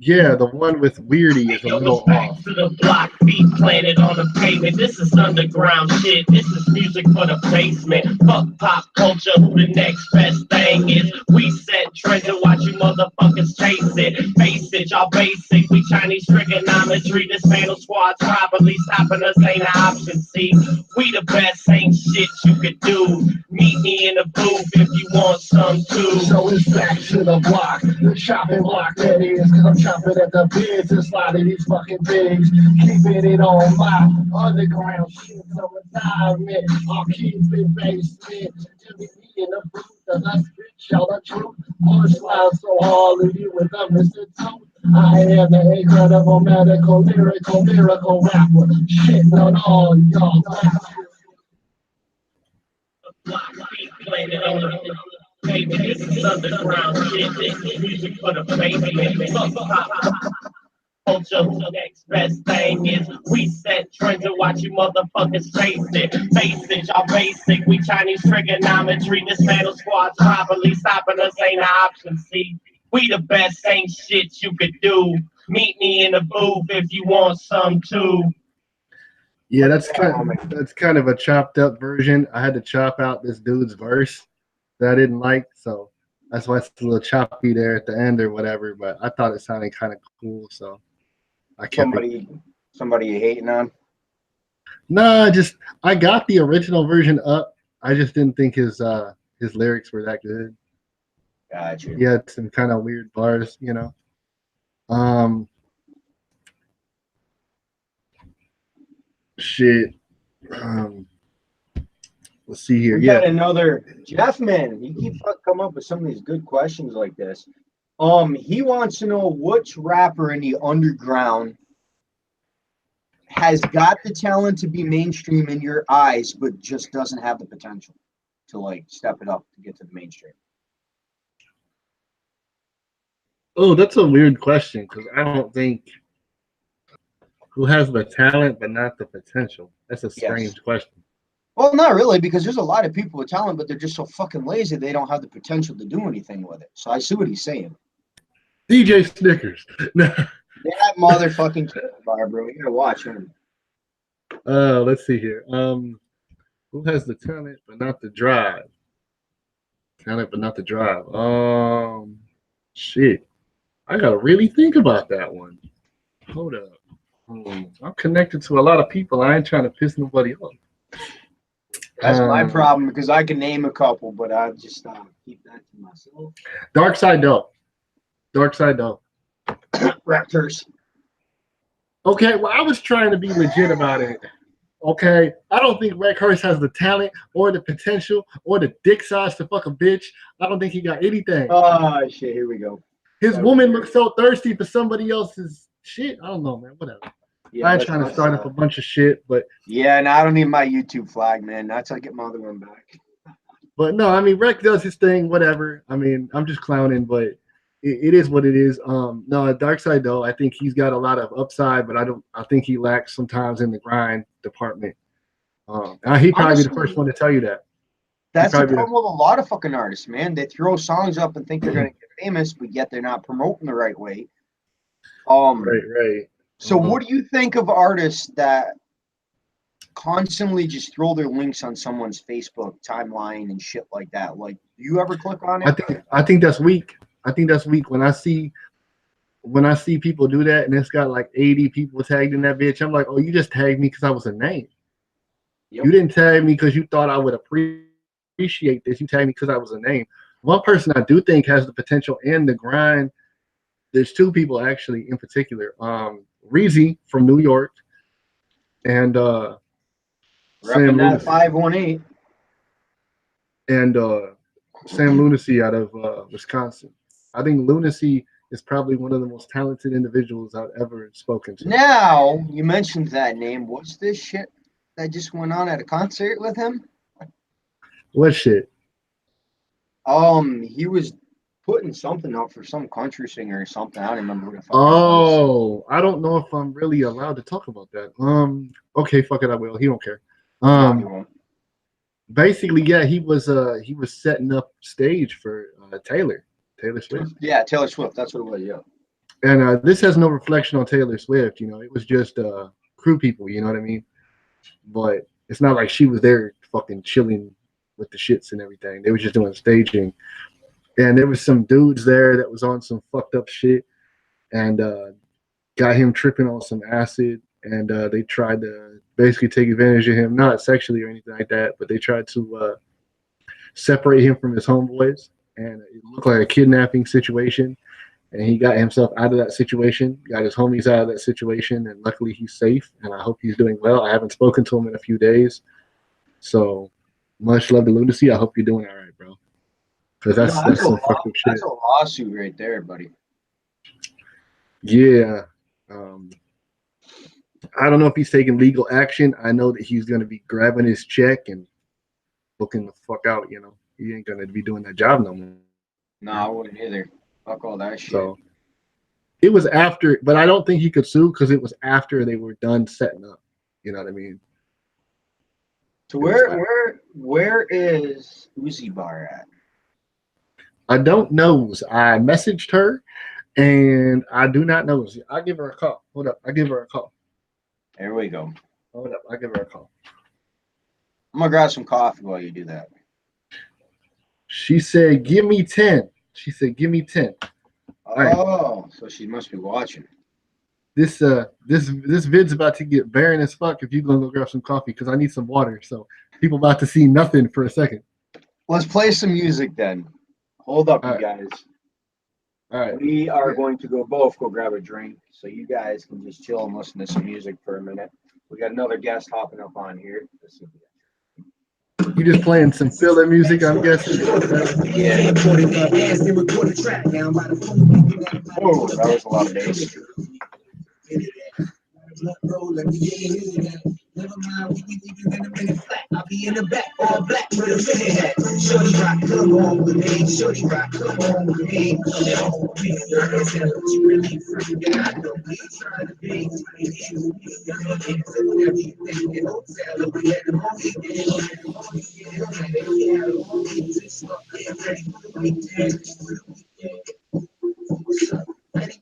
Speaker 6: Yeah, the one with Weirdy is a
Speaker 3: Yo,
Speaker 6: little
Speaker 3: it's back
Speaker 6: off.
Speaker 3: to the block, feet planted on the pavement. This is underground shit. This is music for the basement. Fuck pop culture, who the next best thing is. We set trends and watch you motherfuckers chase it. Face it, y'all basic. We Chinese trigonometry. This Dismantle squad's probably stopping us ain't an option. See, we the best, ain't shit you could do. Meet me in the booth if you want some too.
Speaker 7: So it's back to the block, the chopping block that is, cause I'm chopping at the beds and sliding these fucking things, keeping it on my underground shit, so retirement, I'll keep it basement, till we be in the booth, cause I spit y'all the truth, punchline so hard, leave you with a Mr. Tooth. I am the incredible medical lyrical miracle rapper, shitting on all y'all.
Speaker 3: Baby, this is underground shit. This is music for the basement. Fuck pop culture, who the next best thing is. We set trends and watch you motherfuckers chase it. Face it, y'all basic. We Chinese trigonometry. This metal squad's probably stopping us ain't an option. See, we the best, ain't shit you could do. Meet me in the booth if you want some too.
Speaker 6: Yeah, that's kind of a chopped up version. I had to chop out this dude's verse that I didn't like, so that's why it's a little choppy there at the end or whatever. But I thought it sounded kind of cool, so I kept it.
Speaker 5: Somebody you hating on?
Speaker 6: Nah, just I got the original version up. I just didn't think his lyrics were that good.
Speaker 5: Gotcha.
Speaker 6: He had some kind of weird bars, you know. Um, shit. Let's see here.
Speaker 5: We
Speaker 6: Yeah,
Speaker 5: got another Jeff, man. He keeps coming up with some of these good questions like this. He wants to know which rapper in the underground has got the talent to be mainstream in your eyes, but just doesn't have the potential to like step it up to get to the mainstream.
Speaker 6: Oh, that's a weird question because I don't think who has the talent but not the potential. That's a strange question.
Speaker 5: Well, not really, because there's a lot of people with talent, but they're just so fucking lazy they don't have the potential to do anything with it. So I see what he's saying.
Speaker 6: DJ Snickers.
Speaker 5: That motherfucking kid, Barbara. You gotta watch him.
Speaker 6: Let's see here. Who has the talent but not the drive? Talent but not the drive. Shit. I gotta really think about that one. Hold up. I'm connected to a lot of people. I ain't trying to piss nobody off.
Speaker 5: That's my problem because I can name a couple, but I just keep that to myself.
Speaker 6: Dark Side Doe.
Speaker 5: Raptors.
Speaker 6: Okay, well, I was trying to be legit about it. Okay, I don't think Reckhurst has the talent or the potential or the dick size to fuck a bitch. I don't think he got anything.
Speaker 5: Oh shit! Here we go.
Speaker 6: His woman looks so thirsty for somebody else's shit. I don't know, man. Whatever.
Speaker 5: Yeah,
Speaker 6: I ain't trying to start up a bunch of shit, but
Speaker 5: yeah, and I don't need my YouTube flag, man. That's how I get my other one back.
Speaker 6: But no, I mean, Rec does his thing, whatever. I mean, I'm just clowning, but it is what it is. No, Dark Side though, I think he's got a lot of upside, but I think he lacks sometimes in the grind department. He'd probably be the first one to tell you that.
Speaker 5: That's the problem with a lot of fucking artists, man. They throw songs up and think they're gonna get famous, but yet they're not promoting the right way.
Speaker 6: Right.
Speaker 5: So what do you think of artists that constantly just throw their links on someone's Facebook timeline and shit like that? Like, do you ever click on it?
Speaker 6: I think that's weak. I think that's weak. When I see people do that and it's got like 80 people tagged in that bitch, I'm like, oh, you just tagged me because I was a name. Yep. You didn't tag me because you thought I would appreciate this. You tagged me because I was a name. one person I do think has the potential and the grind. There's two people actually in particular. Reezy from New York and Sam
Speaker 5: Repping that
Speaker 6: Lunacy
Speaker 5: 518.
Speaker 6: and Sam Lunacy out of Wisconsin. I think Lunacy is probably one of the most talented individuals I've ever spoken to.
Speaker 5: Now, you mentioned that name. What's this shit that just went on at a concert with him?
Speaker 6: What shit?
Speaker 5: He was putting something up for some country singer or something. I don't remember what the fuck it was.
Speaker 6: Oh, I don't know if I'm really allowed to talk about that. Okay, fuck it, I will. He don't care.
Speaker 5: No, he won't.
Speaker 6: Basically, yeah, he was setting up stage for Taylor Swift.
Speaker 5: Yeah, Taylor Swift. That's what it was. Yeah.
Speaker 6: And this has no reflection on Taylor Swift. You know, it was just crew people. You know what I mean? But it's not like she was there fucking chilling with the shits and everything. They were just doing staging. And there was some dudes there that was on some fucked up shit and got him tripping on some acid. And they tried to basically take advantage of him, not sexually or anything like that, but they tried to separate him from his homeboys. And it looked like a kidnapping situation. And he got himself out of that situation, got his homies out of that situation. And luckily he's safe. And I hope he's doing well. I haven't spoken to him in a few days. So much love to Lunacy. I hope you're doing all right, bro. Because that's some fucked up shit.
Speaker 5: That's a lawsuit right there, buddy.
Speaker 6: Yeah. I don't know if he's taking legal action. I know that he's going to be grabbing his check and looking the fuck out, you know. He ain't going to be doing that job no more.
Speaker 5: No, I wouldn't either. Fuck all that shit.
Speaker 6: So it was after, but I don't think he could sue because it was after they were done setting up. You know what I mean?
Speaker 5: So where is Uzi Bar at?
Speaker 6: I don't know. I messaged her and I do not know. I'll give her a call. Hold up. I'll give her a call.
Speaker 5: There we go.
Speaker 6: Hold up. I'll give her a call.
Speaker 5: I'm going to grab some coffee while you do that.
Speaker 6: She said, give me 10. She said, give me 10.
Speaker 5: Oh,
Speaker 6: right.
Speaker 5: So she must be watching.
Speaker 6: This vid's about to get barren as fuck if you're going to go grab some coffee because I need some water. So people about to see nothing for a second.
Speaker 5: Let's play some music then. Hold up, you guys.
Speaker 6: All right.
Speaker 5: We are going to both go grab a drink so you guys can just chill and listen to some music for a minute. We got another guest hopping up on here. Let's see.
Speaker 6: You just playing some filler music, I'm guessing.
Speaker 5: Yeah. Oh, that was a lot of bass.
Speaker 1: Never mind, we be leaving in a minute flat. I'll be in the back, all black with a minute hat. Shorty rock, come on with me. Shorty rock, come on with me. Come on with me. I can tell what you really free. I know we trying to be. You're looking for whatever you think. In hotel, we had the movie. We had the movie. Just start getting ready for the weekend. What's up, ready?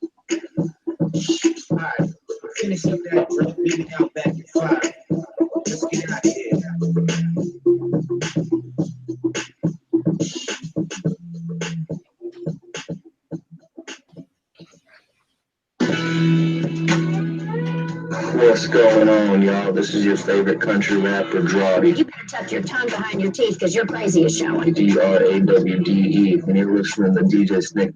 Speaker 1: Alright, finish up that drink, leave it out back at 5. Let's get out of here.
Speaker 8: What's going on, y'all? This is your favorite country rapper, Drawdy.
Speaker 2: You better tuck your tongue behind your teeth because your crazy is showing.
Speaker 8: DRAWDE, and you're listening to DJ Snake.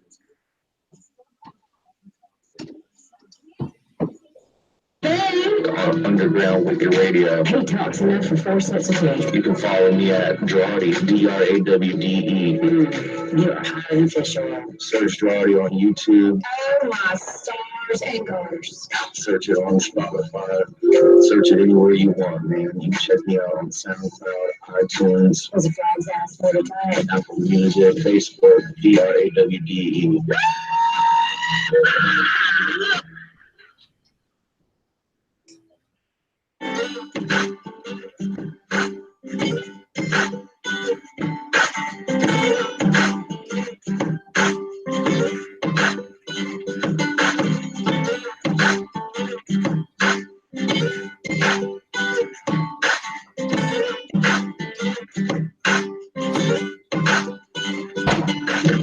Speaker 8: On Underground Wicked Radio.
Speaker 2: He talks enough for 4 sets of teeth.
Speaker 8: You can follow me at Drawdy, DRAWDE.
Speaker 2: You are highly official.
Speaker 8: Search Drawdy on YouTube.
Speaker 2: Oh my stars and garters.
Speaker 8: Search it on Spotify. Search it anywhere you want, man. You can check me out on SoundCloud, iTunes.
Speaker 2: Was a frog's ass for the time.
Speaker 8: Apple Music, Facebook, DRAWDE.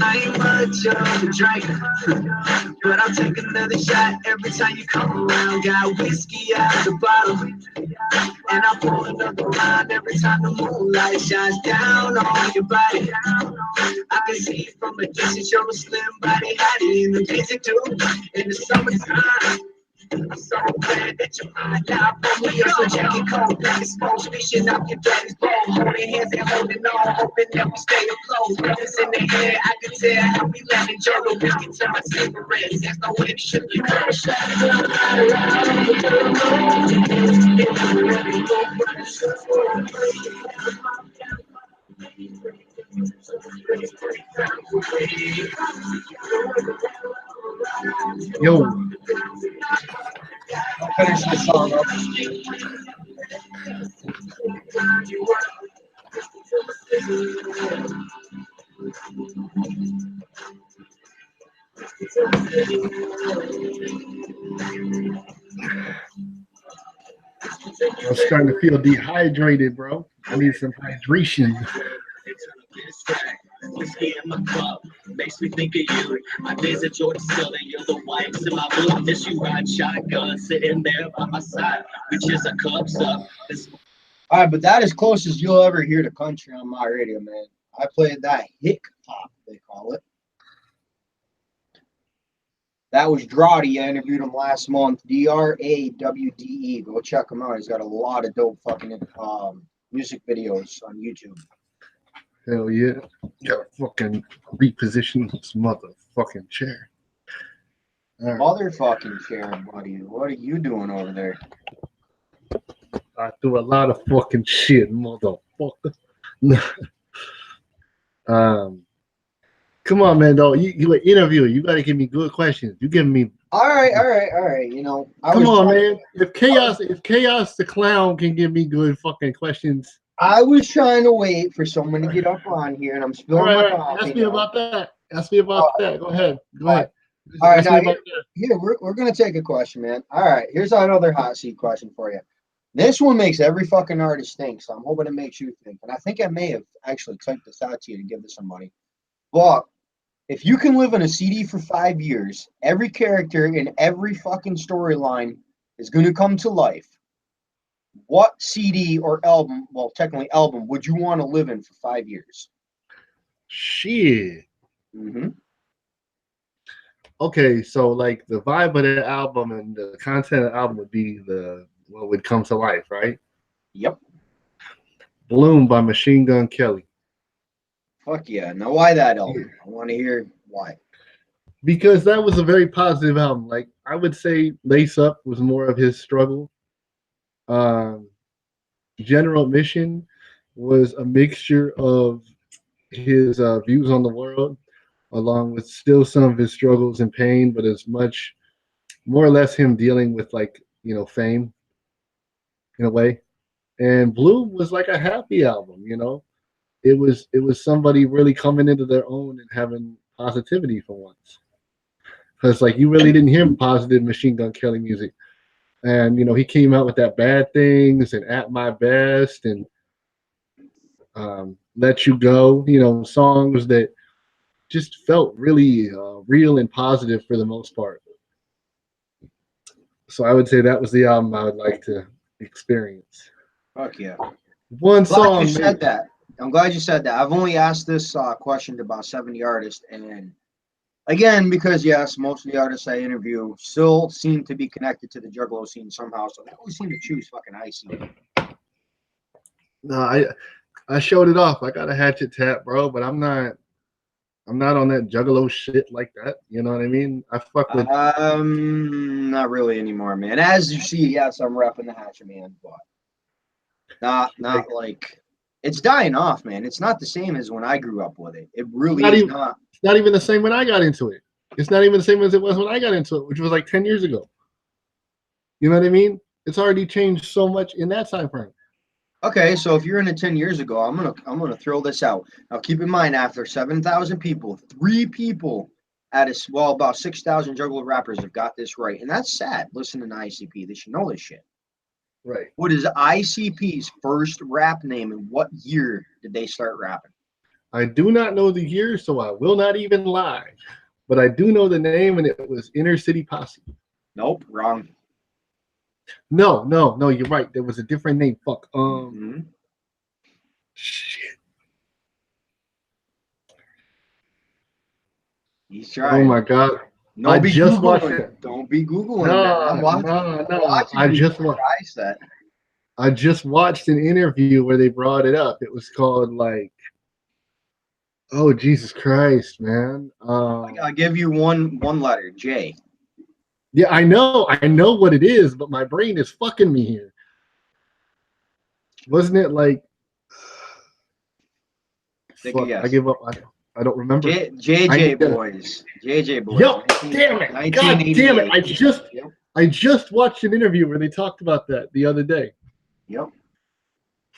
Speaker 1: I ain't much of a drinker, but I'll take another shot every time you come around. Got whiskey out the bottle, and I'll for another round every time the moonlight shines down on your body. I can see from a distance you're a slim body, hiding in the music too. In the summertime, I'm so glad that you're mine. Now for me, you're so jacket cold, black exposed, fishing up your daddy's bowl, holding hands and holding on, hoping that we stay afloat. Brothers in the air, I can tell how we let it juggle. We can turn cigarettes, that's no way it should be.
Speaker 6: Yo,
Speaker 5: I'll finish this song up.
Speaker 6: I'm starting to feel dehydrated, bro. I need some hydration.
Speaker 1: Whiskey in my cup makes me think of you. My days at Georgia Southern, you're the whites in my blood. Miss you ride shotgun, sitting there by my side. We just a cups up.
Speaker 5: All right, but that is close as you'll ever hear to country on my radio, man. I played that hick hop, they call it. That was Drawdy. I interviewed him last month. DRAWDE. Go check him out. He's got a lot of dope fucking music videos on YouTube.
Speaker 6: Hell yeah. Gotta fucking reposition this motherfucking chair. All right.
Speaker 5: Motherfucking chair, buddy. What are you doing over there?
Speaker 6: I do a lot of fucking shit, motherfucker. Come on, man, though. You an interviewer. You gotta give me good questions. You giving me
Speaker 5: All right. You know,
Speaker 6: come on, man. If Chaos the clown can give me good fucking questions.
Speaker 5: I was trying to wait for someone to get up on here, and I'm spilling my coffee.
Speaker 6: Ask me about that. Ask me about that. Go ahead.
Speaker 5: All right, now here we're gonna take a question, man. All right, here's another hot seat question for you. This one makes every fucking artist think, so I'm hoping it makes you think. And I think I may have actually typed this out to you to give to somebody. But if you can live in a CD for 5 years, every character in every fucking storyline is going to come to life. What CD or album, well, technically album, would you want to live in for 5 years?
Speaker 6: Shit.
Speaker 5: Mm-hmm.
Speaker 6: Okay, so like the vibe of the album and the content of the album would be what would come to life, right?
Speaker 5: Yep.
Speaker 6: Bloom by Machine Gun Kelly.
Speaker 5: Fuck yeah. Now, why that album? I want to hear why.
Speaker 6: Because that was a very positive album. Like, I would say Lace Up was more of his struggle. General Admission was a mixture of his views on the world, along with still some of his struggles and pain, but as much, more or less him dealing with, like, you know, fame in a way. And Bloom was like a happy album, you know. It was somebody really coming into their own and having positivity for once. Because like you really didn't hear positive Machine Gun Kelly music. And you know, he came out with that Bad Things and At My Best and Let You Go, you know, songs that just felt really real and positive for the most part. So I would say that was the album I would like to experience.
Speaker 5: Fuck yeah.
Speaker 6: One song.
Speaker 5: You said that. I'm glad you said that. I've only asked this question to about 70 artists, and again, because yes, most of the artists I interview still seem to be connected to the Juggalo scene somehow, so they always seem to choose fucking Icy.
Speaker 6: No, I showed it off. I got a hatchet tap, bro, but I'm not on that Juggalo shit like that. You know what I mean? I fuck with
Speaker 5: not really anymore, man. As you see, yes, I'm repping the hatchet, man, but not like. It's dying off, man. It's not the same as when I grew up with it. It really is not.
Speaker 6: It's not even the same when I got into it. It's not even the same as it was when I got into it, which was like 10 years ago. You know what I mean? It's already changed so much in that time frame.
Speaker 5: Okay, so if you're in it 10 years ago, I'm gonna throw this out. Now keep in mind, after 7,000 people, 3 people about 6,000 Juggalo rappers have got this right, and that's sad. Listen to ICP. They should know this shit.
Speaker 6: Right.
Speaker 5: What is ICP's first rap name, and what year did they start rapping?
Speaker 6: I do not know the year, so I will not even lie. But I do know the name, and it was Inner City Posse.
Speaker 5: Nope, wrong.
Speaker 6: No, you're right. There was a different name. Fuck.
Speaker 5: Mhm.
Speaker 6: Shit.
Speaker 5: He's
Speaker 6: Oh
Speaker 5: trying.
Speaker 6: my god.
Speaker 5: No,
Speaker 6: I
Speaker 5: be
Speaker 6: just watched
Speaker 5: Googling.
Speaker 6: it.
Speaker 5: Don't be Googling that. I'm watching
Speaker 6: I
Speaker 5: you
Speaker 6: just
Speaker 5: for
Speaker 6: watched.
Speaker 5: I said.
Speaker 6: I just watched an interview where they brought it up. It was called like, oh Jesus Christ, man.
Speaker 5: I'll give you one letter, J.
Speaker 6: Yeah, I know what it is, but my brain is fucking me here. Wasn't it like?
Speaker 5: Take a
Speaker 6: Fuck,
Speaker 5: guess.
Speaker 6: I give up. I don't remember.
Speaker 5: JJ Boys. JJ Boys.
Speaker 6: Yep. Damn it. God damn it.
Speaker 5: 1988.
Speaker 6: I just watched an interview where they talked about that the other day.
Speaker 5: Yep.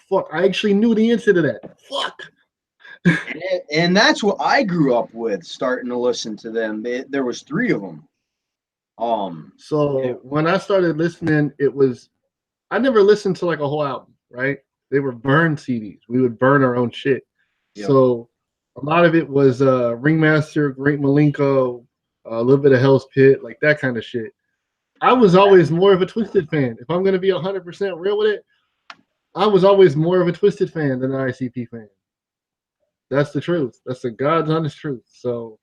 Speaker 6: Fuck, I actually knew the answer to that. Fuck.
Speaker 5: And that's what I grew up with, starting to listen to them. There was 3 of them.
Speaker 6: So when I started listening, I never listened to like a whole album, right? They were burn CDs. We would burn our own shit.
Speaker 5: Yep.
Speaker 6: So a lot of it was Ringmaster, Great Malenko, a little bit of Hell's Pit, like that kind of shit. I was always more of a Twisted fan. If I'm gonna be 100% real with it, I was always more of a Twisted fan than an ICP fan. That's the truth. That's the God's honest truth. So,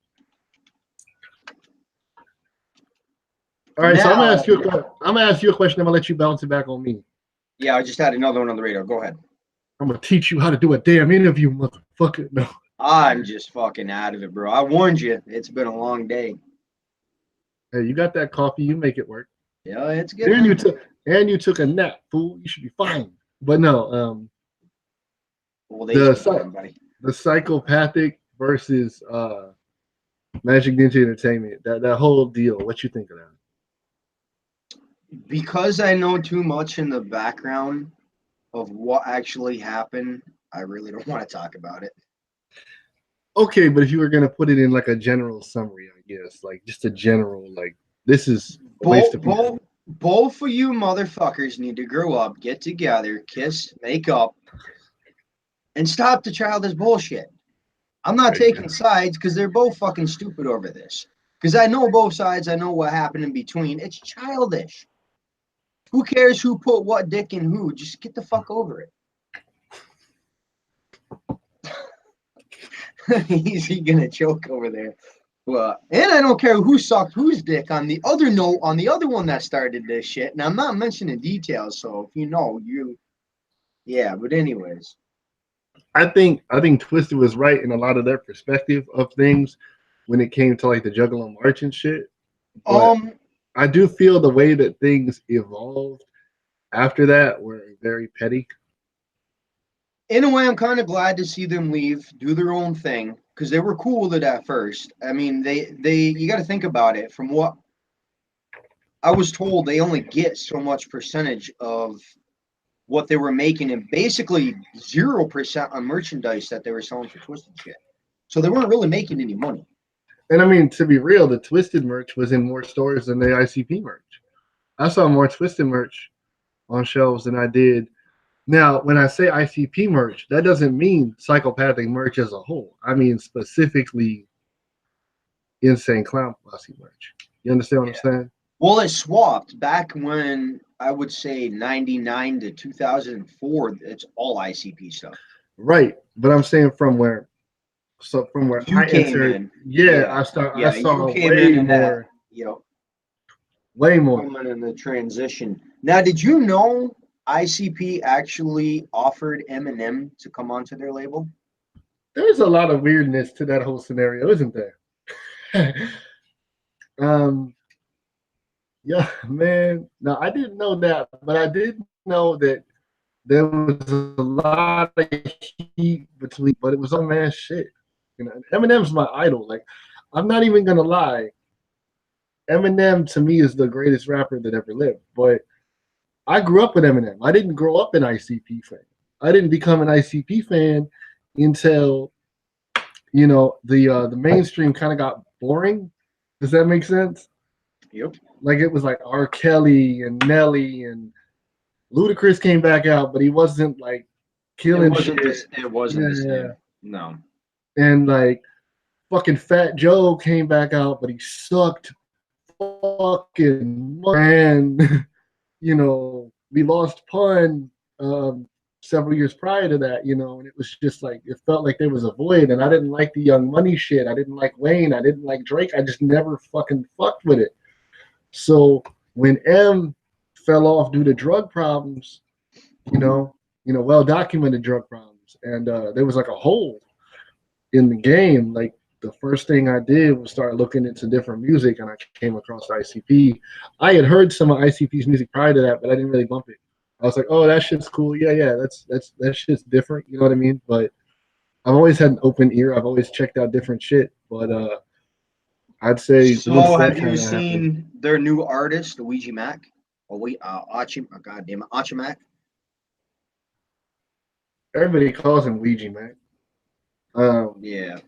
Speaker 6: all right. So I'm gonna ask you. I'm gonna ask you a question. I'm gonna let you bounce it back on me.
Speaker 5: Yeah, I just had another one on the radar. Go ahead.
Speaker 6: I'm gonna teach you how to do a damn interview, motherfucker. No.
Speaker 5: I'm just fucking out of it, bro. I warned you. It's been a long day.
Speaker 6: Hey, you got that coffee. You make it work.
Speaker 5: Yeah, it's good.
Speaker 6: And you took a nap, fool. You should be fine. But no. The psychopathic versus Magic Ninja Entertainment. That whole deal. What you think of that?
Speaker 5: Because I know too much in the background of what actually happened, I really don't want to talk about it.
Speaker 6: Okay, but if you were gonna put it in like a general summary, I guess, like just a general, like this is a waste of people.
Speaker 5: Both of you motherfuckers need to grow up, get together, kiss, make up, and stop the childish bullshit. I'm not taking sides because they're both fucking stupid over this. Because I know both sides, I know what happened in between. It's childish. Who cares who put what dick in who? Just get the fuck over it. He's gonna choke over there. Well, and I don't care who sucked whose dick on the other note, on the other one that started this shit. And I'm not mentioning details, so if you know, yeah, but anyways.
Speaker 6: I think Twisted was right in a lot of their perspective of things when it came to like the Juggalo March and shit. But I do feel the way that things evolved after that were very petty.
Speaker 5: In a way, I'm kind of glad to see them leave, do their own thing, because they were cool with it at first. I mean, you got to think about it. From what I was told, they only get so much percentage of what they were making, and basically 0% on merchandise that they were selling for Twisted shit. So they weren't really making any money.
Speaker 6: And I mean, to be real, the Twisted merch was in more stores than the ICP merch. I saw more Twisted merch on shelves than I did. Now, when I say ICP merch, that doesn't mean psychopathic merch as a whole. I mean specifically Insane Clown Posse merch. You understand what I'm saying?
Speaker 5: Well, it swapped back when I would say 99 to 2004. It's all ICP stuff.
Speaker 6: Right, but I'm saying from where
Speaker 5: you
Speaker 6: I entered,
Speaker 5: in.
Speaker 6: I saw way more. Way more.
Speaker 5: In the transition. Now, did you know ICP actually offered Eminem to come onto their label?
Speaker 6: There's a lot of weirdness to that whole scenario, isn't there? Yeah, man. No, I didn't know that, but I did know that there was a lot of heat between, but it was all man shit. You know, Eminem's my idol. Like, I'm not even gonna lie. Eminem to me is the greatest rapper that ever lived. But I grew up with Eminem. I didn't grow up an ICP fan. I didn't become an ICP fan until the mainstream kind of got boring. Does that make sense?
Speaker 5: Yep.
Speaker 6: Like it was like R. Kelly and Nelly and Ludacris came back out, but he wasn't like killing shit.
Speaker 5: It wasn't the same. No.
Speaker 6: And like fucking Fat Joe came back out, but he sucked fucking man. you know, we lost Pun several years prior to that, you know, and it was just like it felt like there was a void, and I didn't like the Young Money shit. I didn't like Wayne. I didn't like Drake. I just never fucking fucked with it. So when M fell off due to drug problems, well documented drug problems, and there was like a hole in the game. Like the first thing I did was start looking into different music, and I came across ICP. I had heard some of ICP's music prior to that, but I didn't really bump it. I was like, oh, that shit's cool. Yeah, that shit's different. You know what I mean? But I've always had an open ear. I've always checked out different shit. But I'd say.
Speaker 5: So have you seen their new artist, Luigi Mac? Achimac.
Speaker 6: Everybody calls him Ouija, man.
Speaker 5: Yeah.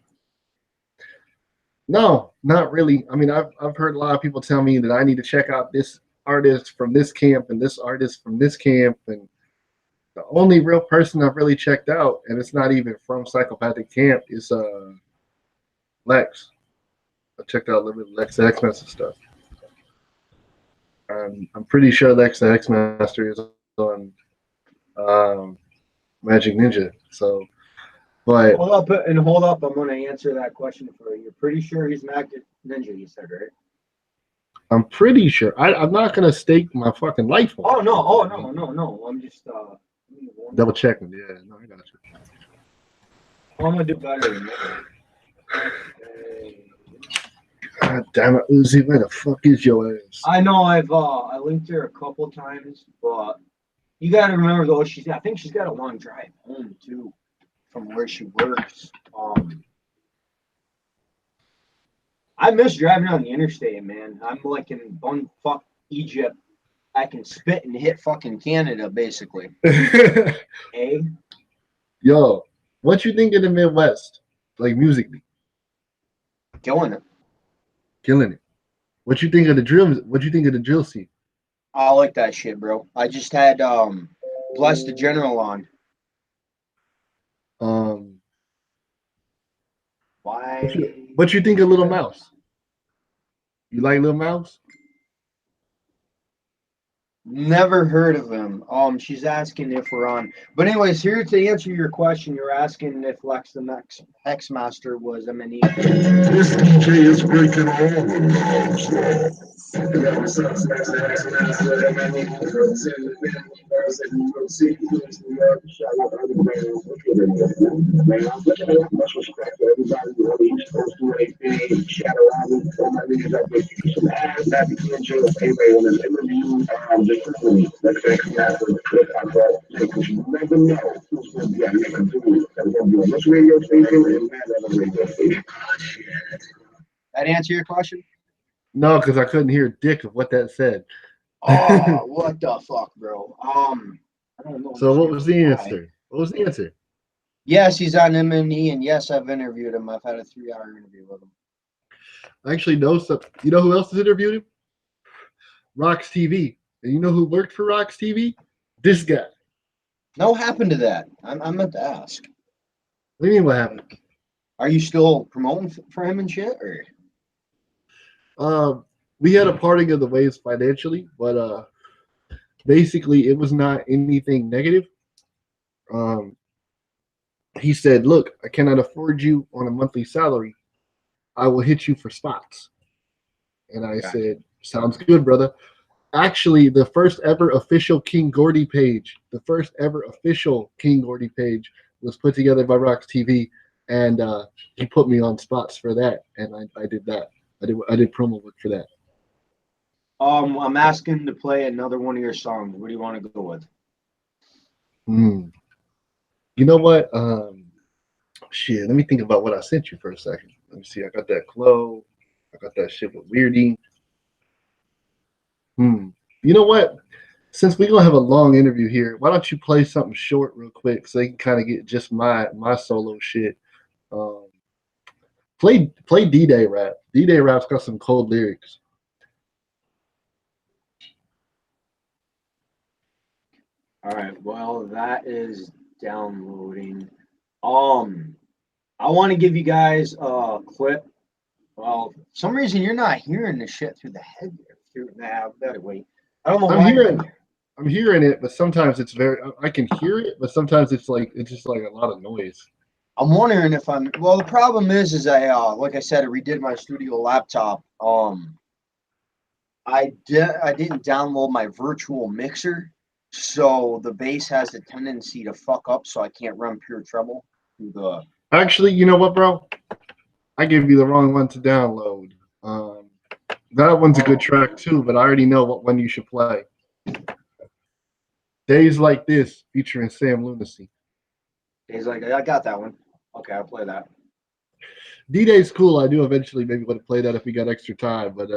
Speaker 6: No, not really. I mean, I've heard a lot of people tell me that I need to check out this artist from this camp and this artist from this camp, and the only real person I've really checked out, and it's not even from Psychopathic Camp, is Lex. I checked out a little bit of Lex the X Master stuff. I'm pretty sure Lex the X Master is on Magic Ninja. So, but
Speaker 5: hold up. I'm going to answer that question for you. You're pretty sure he's Magic Ninja, you said, right?
Speaker 6: I'm pretty sure. I'm not going to stake my fucking life on.
Speaker 5: No. I'm just
Speaker 6: double checking. Yeah, no, I got you.
Speaker 5: I'm going to do better than that.
Speaker 6: God damn it, Uzi, where the fuck is your ass?
Speaker 5: I know I linked her a couple times, but you got to remember though, I think she's got a long drive home too, from where she works. I miss driving on the interstate, man. I'm like in bumfuck Egypt. I can spit and hit fucking Canada, basically. Hey,
Speaker 6: yo, what you think of the Midwest, like musically?
Speaker 5: killing it.
Speaker 6: Killing it. What you think of the drill? What you think of the drill scene?
Speaker 5: I like that shit, bro. I just had Bless the General on. Why?
Speaker 6: What you think of Little Mouse? You like Little Mouse?
Speaker 5: Never heard of him. She's asking if we're on. But anyways, here to answer your question, you're asking if Lex the X Master was M&E.
Speaker 8: This DJ is breaking all the laws. Yeah, what's up, Smash the X Master, M&E, girls in the band, girls in New York City, girls in New York, shout out to underground. Look at it, man. Look at it. Much respect to everybody on the East Coast doing anything. Shout out to all my niggas out there. Some ass, happy to enjoy anybody on this interview. Let's X Master, Cliff, I brought, because you never know who's going to be on your computer. That's going to be on this radio station and that other radio station.
Speaker 5: That answer your question?
Speaker 6: No, because I couldn't hear a dick of what that said.
Speaker 5: Oh, what the fuck, bro? I don't know.
Speaker 6: So what was the answer? What was the answer?
Speaker 5: Yes, he's on M&E, and yes, I've interviewed him. I've had a 3-hour interview with him.
Speaker 6: I actually know some. You know who else has interviewed him? Rox TV. And you know who worked for Rox TV? This guy.
Speaker 5: No, happened to that. I meant to ask.
Speaker 6: What do you mean what happened?
Speaker 5: Are you still promoting for him and shit, or?
Speaker 6: We had a parting of the ways financially, but basically it was not anything negative. He said, "Look, I cannot afford you on a monthly salary. I will hit you for spots." And I said, "Sounds good, brother." Actually, the first ever official King Gordy page, was put together by Rox TV, and he put me on spots for that, and I did that. I did promo work for that.
Speaker 5: I'm asking to play another one of your songs. What do you want to go with?
Speaker 6: You know what? Shit, let me think about what I sent you for a second. Let me see. I got that Glow. I got that shit with Weirdy. You know what? Since we're gonna have a long interview here, why don't you play something short real quick so they can kind of get just my solo shit. Play D-Day rap. D-Day rap's got some cold lyrics.
Speaker 5: All right. Well, that is downloading. I want to give you guys a clip. Well, for some reason you're not hearing the shit through the head. Wait. I don't know why.
Speaker 6: I'm hearing it, but sometimes it's very. I can hear it, but sometimes it's just like a lot of noise.
Speaker 5: I'm wondering if I'm. Well, the problem is I like I said, I redid my studio laptop. I didn't download my virtual mixer, so the bass has a tendency to fuck up, so I can't run pure treble through the.
Speaker 6: Actually, you know what, bro? I gave you the wrong one to download. That one's a good track too, but I already know what one you should play. Days Like This, featuring Sam Lunacy.
Speaker 5: He's like, I got that one. Okay, I'll play that.
Speaker 6: D-Day's cool. I do eventually maybe want to play that if we got extra time, but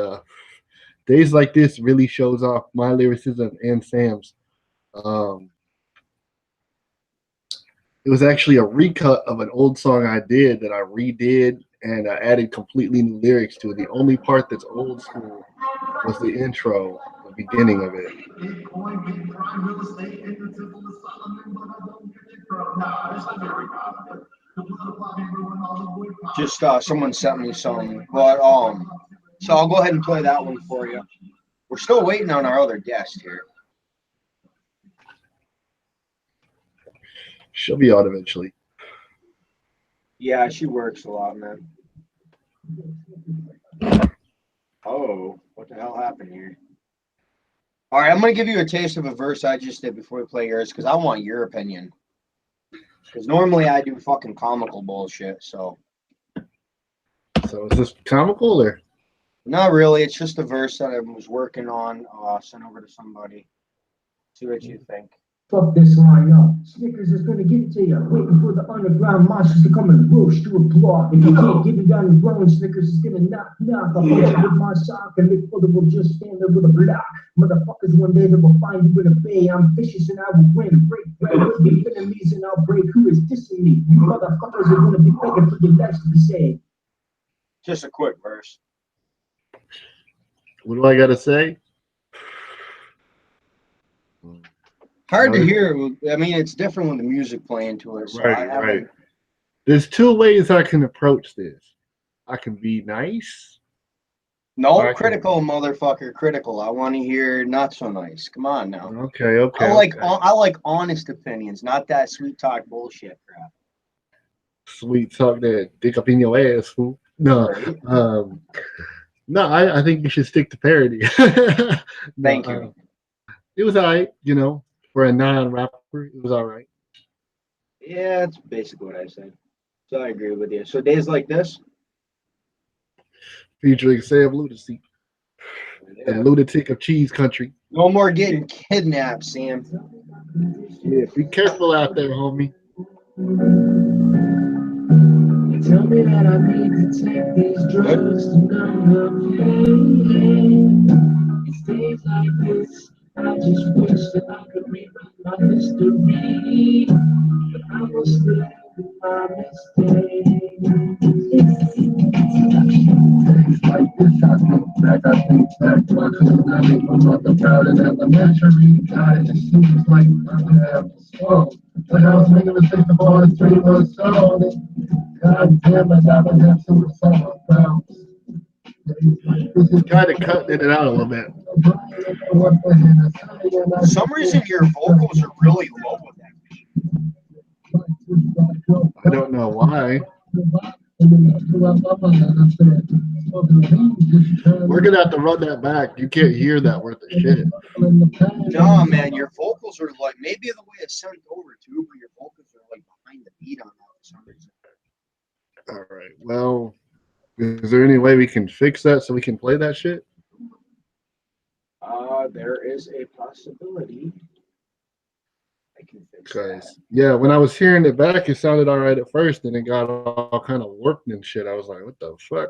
Speaker 6: Days Like This really shows off my lyricism and Sam's. It was actually a recut of an old song I did that I redid and I added completely new lyrics to it. The only part that's old school was the intro, the beginning of it.
Speaker 5: Just someone sent me some, but so I'll go ahead and play that one for you. We're still waiting on our other guest here.
Speaker 6: She'll be out eventually.
Speaker 5: Yeah, she works a lot, man. Oh, what the hell happened here? All right, I'm going to give you a taste of a verse I just did before we play yours because I want your opinion. Because normally I do fucking comical bullshit, so.
Speaker 6: So is this comical or?
Speaker 5: Not really. It's just a verse that I was working on. Sent over to somebody. See what you think.
Speaker 9: Fuck this line up. Snickers is gonna give it to you. Waiting for the underground monsters to come and rush to a block. If you can't get it down the road, Snickers is gonna knock. I'll punch you with my sock and Nick Fuller will just stand there with a block. Motherfuckers, one day they will find you in a bay. I'm vicious and I will win. Break bread with me, enemies, and I'll break who is dissing me. You motherfuckers are gonna be begging for your lives to be saved.
Speaker 5: Just a quick verse.
Speaker 6: What do I gotta say?
Speaker 5: Hard to hear. I mean, it's different when the music playing to it. So
Speaker 6: Right. There's two ways I can approach this. I can be nice.
Speaker 5: No, critical, motherfucker, critical. I want to hear not so nice. Come on now.
Speaker 6: Okay.
Speaker 5: I like honest opinions, not that sweet talk bullshit crap.
Speaker 6: Sweet talk that dick up in your ass, fool. No, no. I think you should stick to parody.
Speaker 5: Thank you.
Speaker 6: It was all right, for a non-rapper. It was all right.
Speaker 5: Yeah, that's basically what I said. So I agree with you. So Days Like This,
Speaker 6: featuring Sam Lunacy, the lunatic of cheese country.
Speaker 5: No more getting kidnapped, Sam.
Speaker 6: Yeah, be careful out there, homie.
Speaker 9: Tell me that I need to take these drugs to numb the pain. It's days like this, I just wish that I could rewrite my history, but I was left with my mistake. Days like this, I think back, watching I think I'm not the proud and elementary. God, it just seems like nothing happens slow. When I was making mistakes before I was 3 months old, God damn it, I would have to solve problems.
Speaker 6: Kind of cutting it out a little bit.
Speaker 5: For some reason, your vocals are really low with that.
Speaker 6: I don't know why. We're gonna have to run that back. You can't hear that worth of shit.
Speaker 5: No, man, your vocals are like maybe the way it's sent over too, but your vocals are like behind the beat on that for some reason.
Speaker 6: All right. Well, is there any way we can fix that so we can play that shit?
Speaker 5: There is a possibility. I can fix that.
Speaker 6: Yeah, when I was hearing it back, it sounded all right at first, and it got all kind of warped and shit. I was like, what the fuck?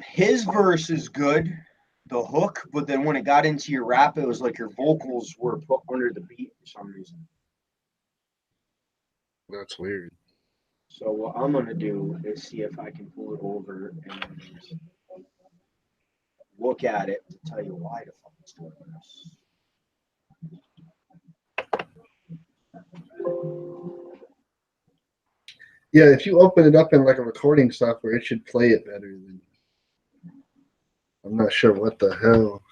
Speaker 5: His verse is good, the hook, but then when it got into your rap, it was like your vocals were put under the beat for some reason.
Speaker 6: That's weird.
Speaker 5: So what I'm gonna do is see if I can pull it over and look at it to tell you why the fuck it's doing this.
Speaker 6: Yeah, if you open it up in like a recording software, it should play it better than. I'm not sure what the hell.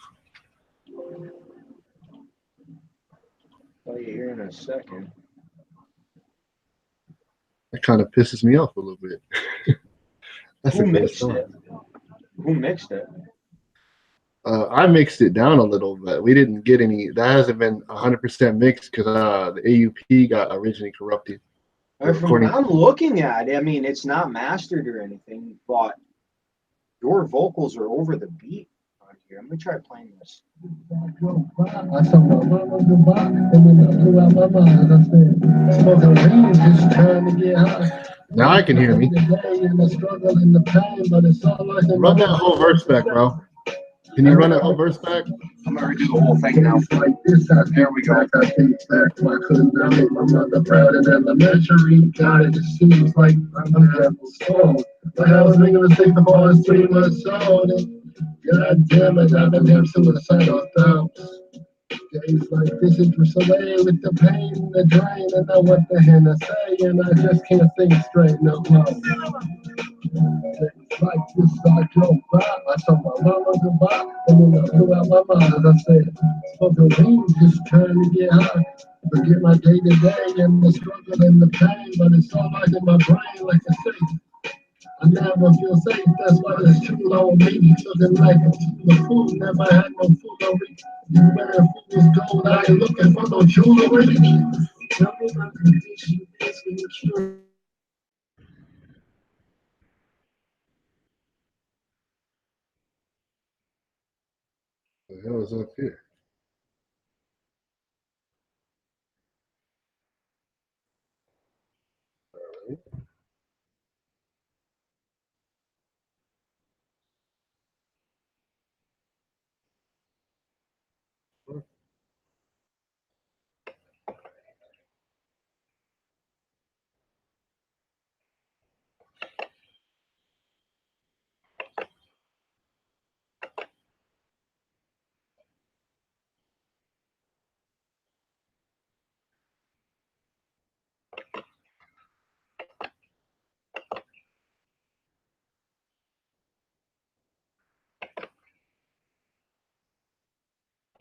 Speaker 5: second.
Speaker 6: That kind of pisses me off a little bit. That's
Speaker 5: Who
Speaker 6: a good
Speaker 5: mixed
Speaker 6: song.
Speaker 5: it? Who mixed it?
Speaker 6: I mixed it down a little, but we didn't get any. That hasn't been 100% mixed because the AUP got originally corrupted.
Speaker 5: I'm looking at it. I mean, it's not mastered or anything, but your vocals are over the beat on here. I'm gonna try playing this.
Speaker 7: I saw my mama goodbye, and then I blew out my mind. I said, smoking weed, just trying to get high.
Speaker 6: Now I can hear me.
Speaker 7: And the struggle and the pain, but it's all like
Speaker 6: Run that whole verse back, bro. Can you run that whole verse back?
Speaker 5: I'm gonna redo the whole thing now.
Speaker 7: Like this, there we go. I think back, I couldn't make my mother proud in elementary. God, it just seems like I'm having soul. But I was making a mistake the past 3 months old. God damn it, I've been having suicidal thoughts. Days like this interest away with the pain and the drain, and I what the hell to say, and I just can't think straight no more. Days like this I drove by, I saw my mama goodbye, and then I blew out my mind. I said, smoking weed, just trying to get high. Forget my day to day and the struggle and the pain, but it's all like in my brain, like I say. I never feel safe, that's why it's too low me. Looking like a team of food, never had no foolery. You better fool's gold, I ain't looking for no jewelry. Tell me my condition is incurable.
Speaker 6: What the hell is up here?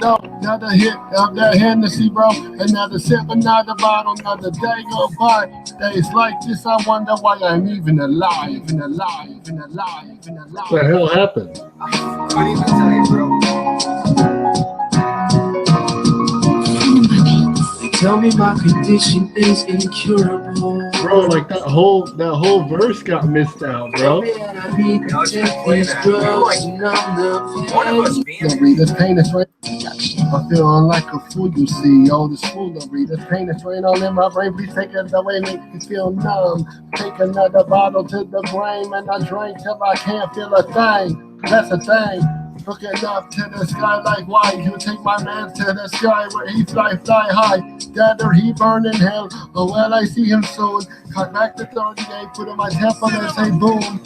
Speaker 7: No, another hit of that Hennessy, bro. Another sip, another bottle, another day go by. Days like this, I wonder why I'm even alive, and alive, and alive, and alive.
Speaker 6: What the hell happened?
Speaker 5: What do you tell you, bro?
Speaker 10: Tell me my condition is incurable.
Speaker 6: Bro, like that whole verse got missed out, bro.
Speaker 10: Man, I need to take these drugs and numb the
Speaker 5: One of us
Speaker 10: pain.
Speaker 5: being
Speaker 7: This pain is right. I'm feeling like a fool, you see. All this foolery, this pain is right all in my brain. Please take it away, make me feel numb. Take another bottle to the brain, and I drink till I can't feel a thing. That's a thing. Looking up to the sky like why you take my man to the sky where he fly high. Gather he burn in hell. Oh well, I see him soon. Cut back the 38, put in my temple and say boom.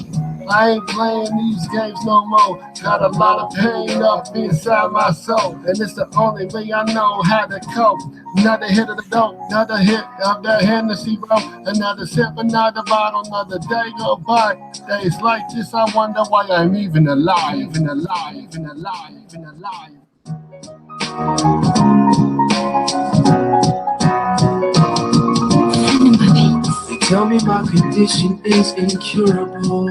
Speaker 7: I ain't playing these games no more. Got a lot of pain up inside my soul, and it's the only way I know how to cope. Another hit of the dope, another hit of that Hennessy, bro. Another sip, another bottle, another day go by. Days like this, I wonder why I'm even alive, and alive, and alive, and alive.
Speaker 10: Tell me my condition is incurable.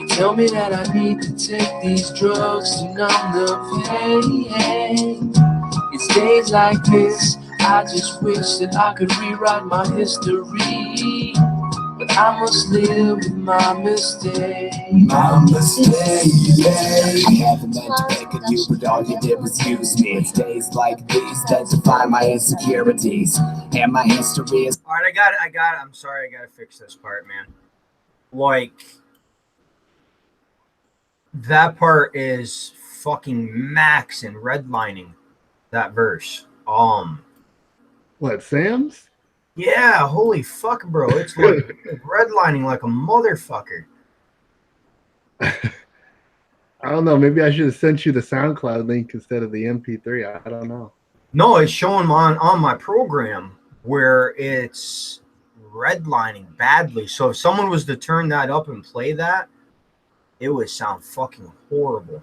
Speaker 10: Tell me that I need to take these drugs to numb the pain. It's days like this, I just wish that I could rewrite my history. But I must live with my mistake.
Speaker 11: My mistake, I haven't meant to pick on you, but all you did was use me. It's days like these that define my insecurities. And my history is.
Speaker 12: Alright, I got it. I'm sorry, I gotta fix this part, man. Like, that part is fucking max and redlining that verse.
Speaker 6: What, Sam's?
Speaker 12: Yeah, holy fuck, bro. It's like redlining like a motherfucker.
Speaker 6: I don't know. Maybe I should have sent you the SoundCloud link instead of the MP3. I don't know.
Speaker 12: No, it's showing on my program where it's redlining badly. So if someone was to turn that up and play that, it would sound fucking horrible.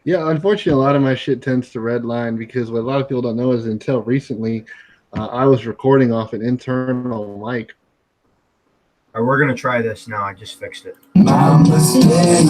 Speaker 6: Yeah, unfortunately, a lot of my shit tends to redline because what a lot of people don't know is until recently, I was recording off an internal mic.
Speaker 12: All right, we're gonna try this now. I just fixed it.
Speaker 11: My mistake,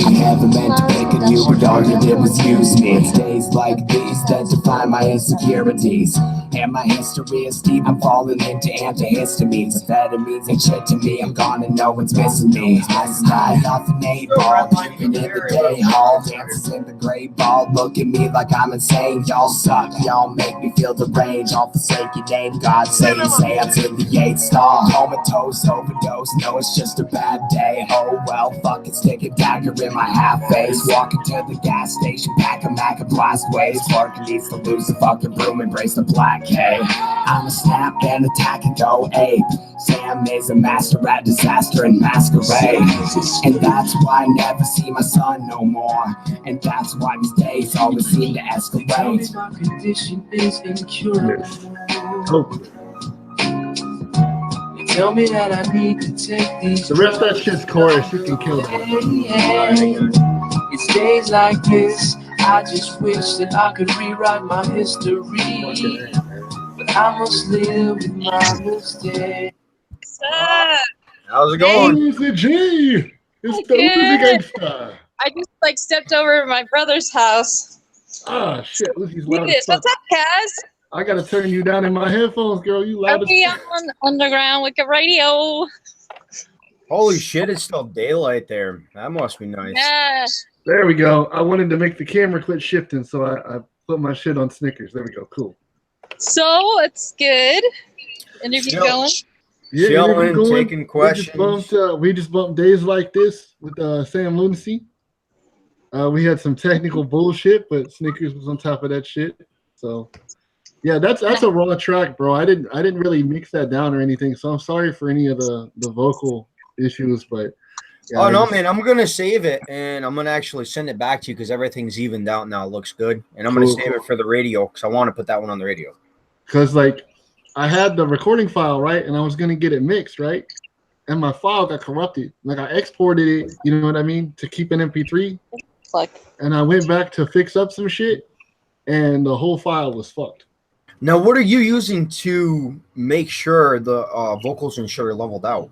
Speaker 11: never meant to pick on you, but all you did was use me. It's days like these that define my insecurities. And my history is deep, I'm falling into antihistamines. Amphetamines ain't shit to me, I'm gonna know what's missing me. I slide off an 8-ball, drinking in the day hall, dances in the gray ball. Look at me like I'm insane, y'all suck, y'all make me feel deranged. I'll forsake your name, God save me, say I'm in the 8th stall. Comatose, overdose, no it's just a bad day. Oh well, fucking stick a dagger in my half face. Walking to the gas station, pack a Mac and blast waves. Clark needs to lose the fucking broom, embrace the black K. I'm a snap and attack and go ape. Sam is a master at disaster and masquerade. And that's why I never see my son no more. And that's why these days always seem to escalate. My condition is incurable.
Speaker 6: Hopefully.
Speaker 11: Tell me that I need to take these.
Speaker 6: The rest of that shit's chorus. You can kill that.
Speaker 11: It's days like this. I just wish that I could rewrite my history. But I must live with my mistakes.
Speaker 12: How's it going?
Speaker 6: Uzi G. It's the Uzi Gangsta.
Speaker 13: I just like stepped over to my brother's house.
Speaker 6: Ah, shit. Uzi's loud as
Speaker 13: What's
Speaker 6: fuck.
Speaker 13: up, Kaz?
Speaker 6: I gotta turn you down in my headphones, girl. You loud as fuck.
Speaker 13: On Underground Wicked Radio.
Speaker 12: Holy shit, it's still daylight there. That must be nice.
Speaker 13: Yeah.
Speaker 6: There we go. I wanted to make the camera quit shifting, so I put my shit on Snickers. There we go. Cool.
Speaker 13: So it's good. Interview going.
Speaker 6: Yeah,
Speaker 12: chilling, taking questions.
Speaker 6: We just bumped Days Like This with Sam Lunacy. We had some technical bullshit, but Snickers was on top of that shit. So yeah, that's a raw track, bro. I didn't really mix that down or anything, so I'm sorry for any of the vocal issues, but yeah,
Speaker 12: oh no, man, I'm gonna save it and I'm gonna actually send it back to you because everything's evened out now. It looks good, and I'm gonna save it for the radio because I want to put that one on the radio.
Speaker 6: Because like I had the recording file, right, and I was gonna get it mixed, right, and my file got corrupted. Like I exported it, you know what I mean, to keep an MP3, and I went back to fix up some shit, and the whole file was fucked.
Speaker 12: Now, what are you using to make sure the vocals and shit are leveled out?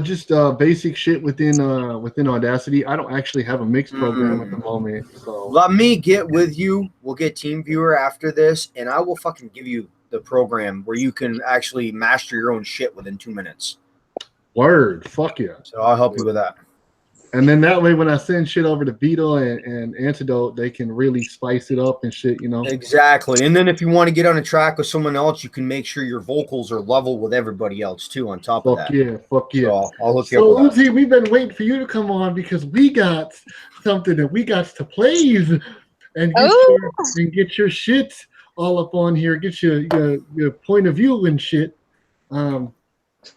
Speaker 6: Just basic shit within Audacity. I don't actually have a mix program at the moment. So
Speaker 12: let me get with you. We'll get TeamViewer after this, and I will fucking give you the program where you can actually master your own shit within 2 minutes.
Speaker 6: Word, fuck yeah.
Speaker 12: So I'll help you with that.
Speaker 6: And then that way, when I send shit over to Beetle and Antidote, they can really spice it up and shit, you know?
Speaker 12: Exactly. And then if you want to get on a track with someone else, you can make sure your vocals are level with everybody else, too, on top of that.
Speaker 6: Fuck yeah.
Speaker 12: So I'll hook you up with
Speaker 6: Uzi, we've been waiting for you to come on because we got something that we got to plays and get your shit all up on here, get your point of view and shit.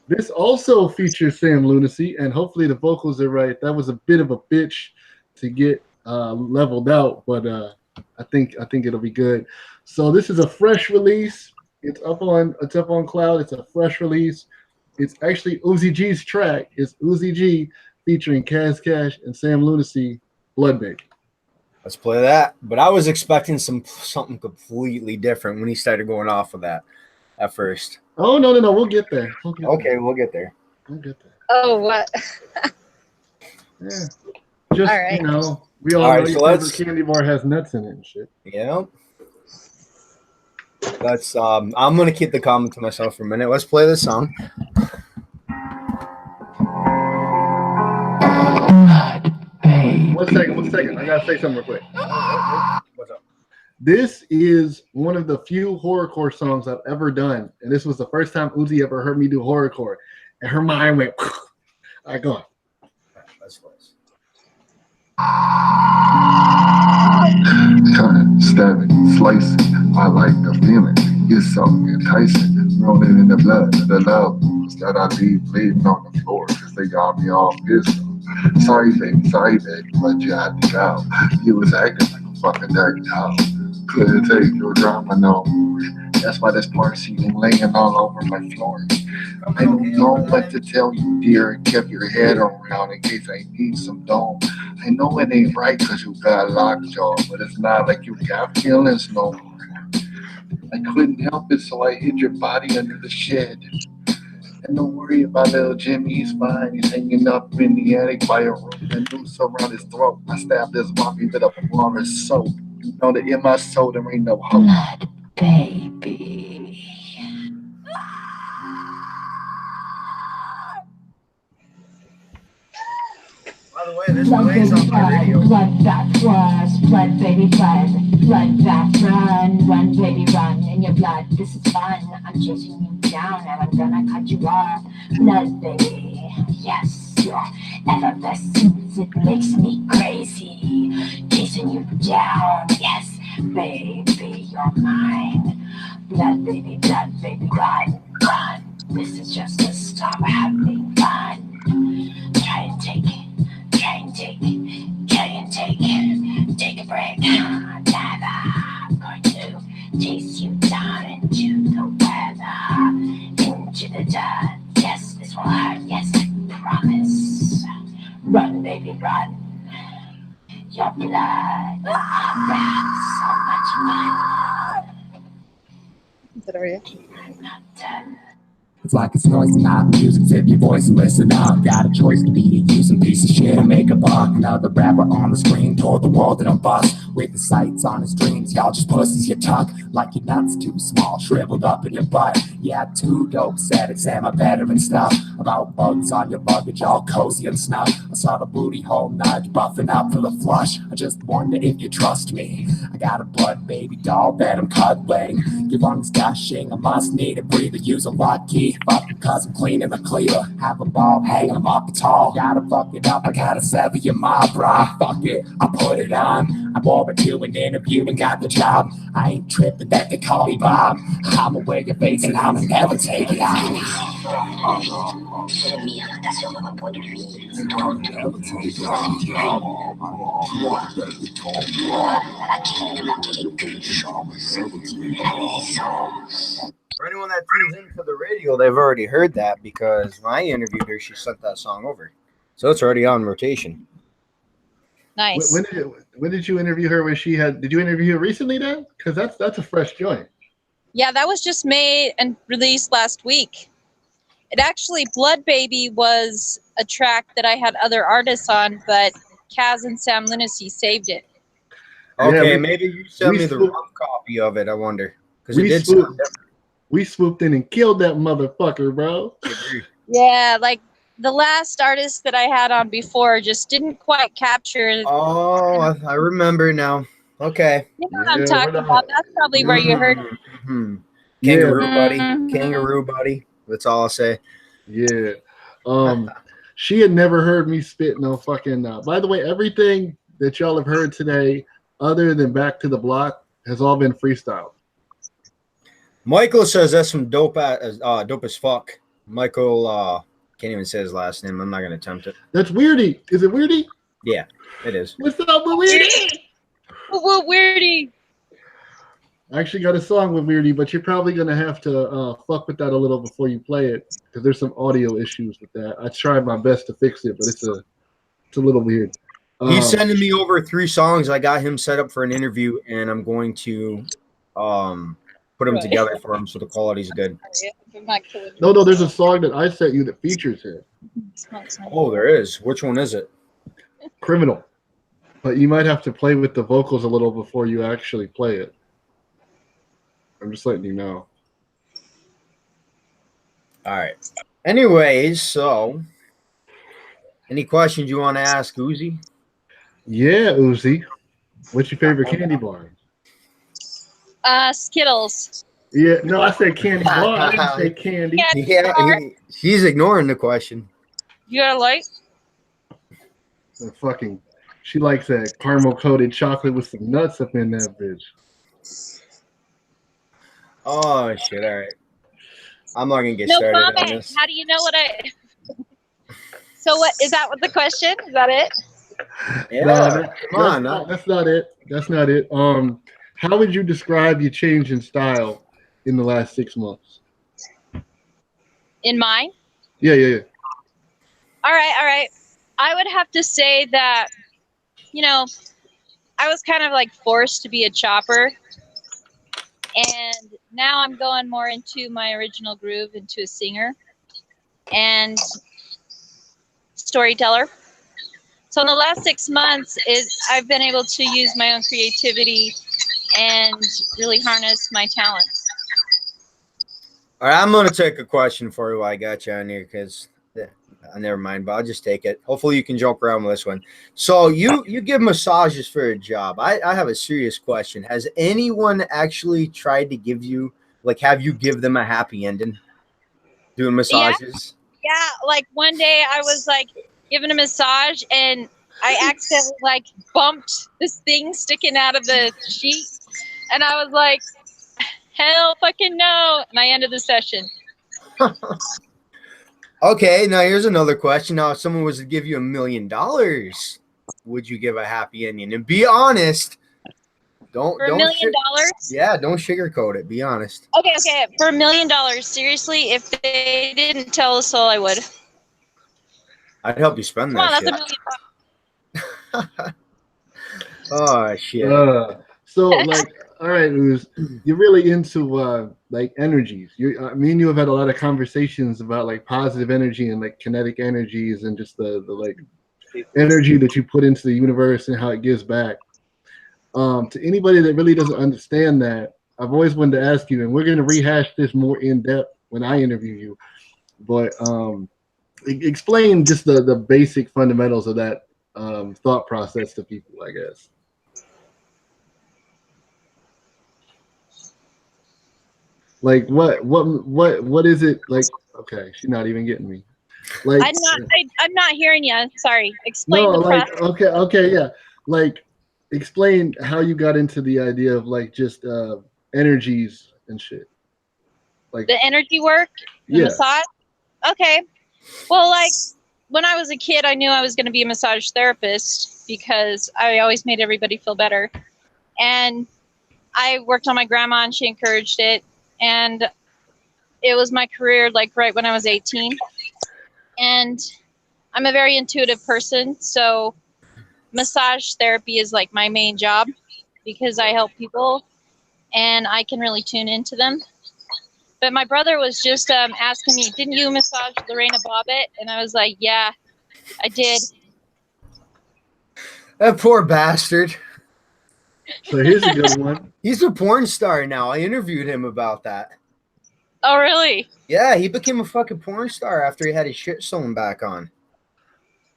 Speaker 6: This also features Sam Lunacy, and hopefully the vocals are right. That was a bit of a bitch to get leveled out, but I think it'll be good. So this is a fresh release. It's up on Cloud. It's a fresh release. It's actually Uzi G's track. It's Uzi G featuring Kaz Kash and Sam Lunacy, Blood Bank.
Speaker 12: Let's play that. But I was expecting something completely different when he started going off of that at first.
Speaker 6: Oh, no. We'll get there.
Speaker 12: We'll get there.
Speaker 13: Oh, what?
Speaker 6: Yeah. Just,
Speaker 13: all right.
Speaker 6: You know, we all know your favorite candy bar has nuts in it and shit.
Speaker 12: Yeah. That's I'm going to keep the comment to myself for a minute. Let's play this song.
Speaker 6: One second. I got to say something real quick. What's up? This is one of the few horrorcore songs I've ever done, and this was the first time Uzi ever heard me do horrorcore, and her mind went. I go.
Speaker 12: That's close.
Speaker 8: Cutting, stabbing, slicing. I like the feeling. It's so enticing. Rolling in the blood of the love that I leave bleeding on the floor because they got me all pissed off. Sorry, baby, but you had to go. You was acting like a fucking dirty hoe. Couldn't take your drama no more. That's why there's porcelain laying all over my floor. I don't know what to tell you, dear. Kept your head around in case I need some dough. I know it ain't right cause you got lockjaw, but it's not like you got feelings no more. I couldn't help it, so I hid your body under the shed. And don't worry about little Jimmy, he's fine. He's hanging up in the attic by a rope and noose around his throat. I stabbed his mommy with a bar of soap. You know that in my soul there ain't no hope.
Speaker 11: Blood, baby.
Speaker 12: By the way, this plays on my radio.
Speaker 11: Blood that was, blood baby blood, blood that run baby run in your blood. This is fun. I'm chasing you down and I'm gonna cut you off. Blood baby, yes, your effervescence, it makes me crazy. Chasing you down, yes, baby, you're mine. Blood baby, run, run. This is just the start of having fun. Try and take it. Try and take a break. Never going to chase you down into the weather, into the dirt. Yes, this will hurt. Yes, I promise. Run, baby, run. Your blood. That's so much fun.
Speaker 13: Is that already?
Speaker 11: I'm not done.
Speaker 14: It's like it's noise and not music. Tip your voice and listen up. Got a choice to be a using piece of shit and make a buck. Another rapper on the screen told the world that I'm bust. With the sights on his dreams, y'all just pussies you tuck. Like your nuts too small, shriveled up in your butt. Yeah, too dope said it's my veteran stuff. About bugs on your luggage, all cozy and snug. I saw the booty hole nudge, buffing up for the flush. I just wonder if you trust me. I got a blood baby doll that I'm cuddling. Your lungs gushing, I must need a breather. Use a lock key. Fuck cause I'm cleaning the cleaver. Have a ball, hang 'em up tall. Gotta fuck it up, I gotta sever your mob, brah. Fuck it, I put it on. I wore it to an interview and got the job. I ain't tripping that they call me Bob. I'ma wear your face and I'ma never take it off.
Speaker 11: L'ennemi à l'intention de reproduire. Donc,
Speaker 12: For anyone that tunes into the radio, they've already heard that because when I interviewed her, she sent that song over. So it's already on rotation.
Speaker 13: Nice.
Speaker 6: When did you interview her? Did you interview her recently then? Because that's a fresh joint.
Speaker 13: Yeah, that was just made and released last week. It actually, Blood Baby was a track that I had other artists on, but Kaz and Sam Lunacy saved it.
Speaker 12: Okay,
Speaker 6: Yeah,
Speaker 12: maybe you sent me the rough copy of it, I wonder. Because it did
Speaker 6: we swooped in and killed that motherfucker, bro.
Speaker 13: Yeah, like the last artist that I had on before just didn't quite capture.
Speaker 12: Oh, I remember now. Okay.
Speaker 13: You know what I'm talking about. That's probably where you heard it.
Speaker 12: Mm-hmm. Kangaroo buddy.
Speaker 13: Mhm.
Speaker 12: Kangaroo buddy. That's all I'll say.
Speaker 6: Yeah. She had never heard me spit no fucking. By the way, everything that y'all have heard today, other than Back to the Block, has all been freestyle.
Speaker 12: Michael says that's some dope as fuck. Michael can't even say his last name. I'm not gonna attempt it.
Speaker 6: That's Weirdy. Is it Weirdy?
Speaker 12: Yeah, it is.
Speaker 6: What's up with Weirdy?
Speaker 13: Weirdy.
Speaker 6: I actually got a song with Weirdy, but you're probably gonna have to fuck with that a little before you play it because there's some audio issues with that. I tried my best to fix it, but it's a little weird.
Speaker 12: He's sending me over 3 songs. I got him set up for an interview, and I'm going to put them together for him so the quality's good.
Speaker 6: No, there's a song that I sent you that features it.
Speaker 12: Oh, there is. Which one is it?
Speaker 6: Criminal. But you might have to play with the vocals a little before you actually play it. I'm just letting you know.
Speaker 12: All right. Anyways, so any questions you want to ask Uzi?
Speaker 6: Yeah, Uzi. What's your favorite candy bar?
Speaker 13: Skittles.
Speaker 6: Yeah, no, I said candy bar. I didn't say candy.
Speaker 12: Yeah, he's ignoring the question.
Speaker 13: You got a light?
Speaker 6: She likes that caramel coated chocolate with some nuts up in that bitch.
Speaker 12: Oh shit! All right, I'm not gonna get started on this.
Speaker 13: How do you know what I? So what is that? What the question? Is that it?
Speaker 12: Yeah,
Speaker 6: no,
Speaker 12: come on.
Speaker 6: That's not it. That's not it. How would you describe your change in style in the last 6 months?
Speaker 13: In mine?
Speaker 6: Yeah.
Speaker 13: All right. I would have to say that, I was kind of like forced to be a chopper. And now I'm going more into my original groove, into a singer and storyteller. So in the last 6 months, I've been able to use my own creativity and really harness my talents.
Speaker 12: All right, I'm gonna take a question for you while I got you on here because never mind, but I'll just take it. Hopefully you can joke around with this one. So you give massages for a job. I have a serious question. Has anyone actually tried to have you give them a happy ending doing massages?
Speaker 13: Yeah, like one day I was like giving a massage and I accidentally like bumped this thing sticking out of the sheet, and I was like, hell fucking no, and I ended the session.
Speaker 12: Okay, now here's another question. Now, if someone was to give you $1 million, would you give a happy ending? And be honest. Don't
Speaker 13: $1 million?
Speaker 12: Yeah, don't sugarcoat it. Be honest.
Speaker 13: Okay. For $1 million, seriously, if they didn't tell us all, I would.
Speaker 12: I'd help you spend
Speaker 13: Come on,
Speaker 12: that
Speaker 13: that's
Speaker 12: shit.
Speaker 13: $1 million.
Speaker 12: Oh shit.
Speaker 6: So like, all right, Luz, you're really into like energies. Me and you have had a lot of conversations about like positive energy and like kinetic energies and just the like energy that you put into the universe and how it gives back. To anybody that really doesn't understand that, I've always wanted to ask you, and we're going to rehash this more in depth when I interview you. But explain just the basic fundamentals of that thought process to people, I guess. Like what is it like? Okay, she's not even getting me. Like
Speaker 13: I'm not hearing you. Sorry. Explain the process.
Speaker 6: Okay, yeah. Like explain how you got into the idea of like just energies and shit. Like
Speaker 13: the energy work, the massage. Okay. Well, like when I was a kid, I knew I was going to be a massage therapist because I always made everybody feel better. And I worked on my grandma and she encouraged it. And it was my career like right when I was 18. And I'm a very intuitive person. So massage therapy is like my main job because I help people and I can really tune into them. But my brother was just asking me, didn't you massage Lorena Bobbitt? And I was like, yeah, I did.
Speaker 12: That poor bastard.
Speaker 6: So here's a good one.
Speaker 12: He's a porn star now. I interviewed him about that.
Speaker 13: Oh, really?
Speaker 12: Yeah, he became a fucking porn star after he had his shit sewn back on.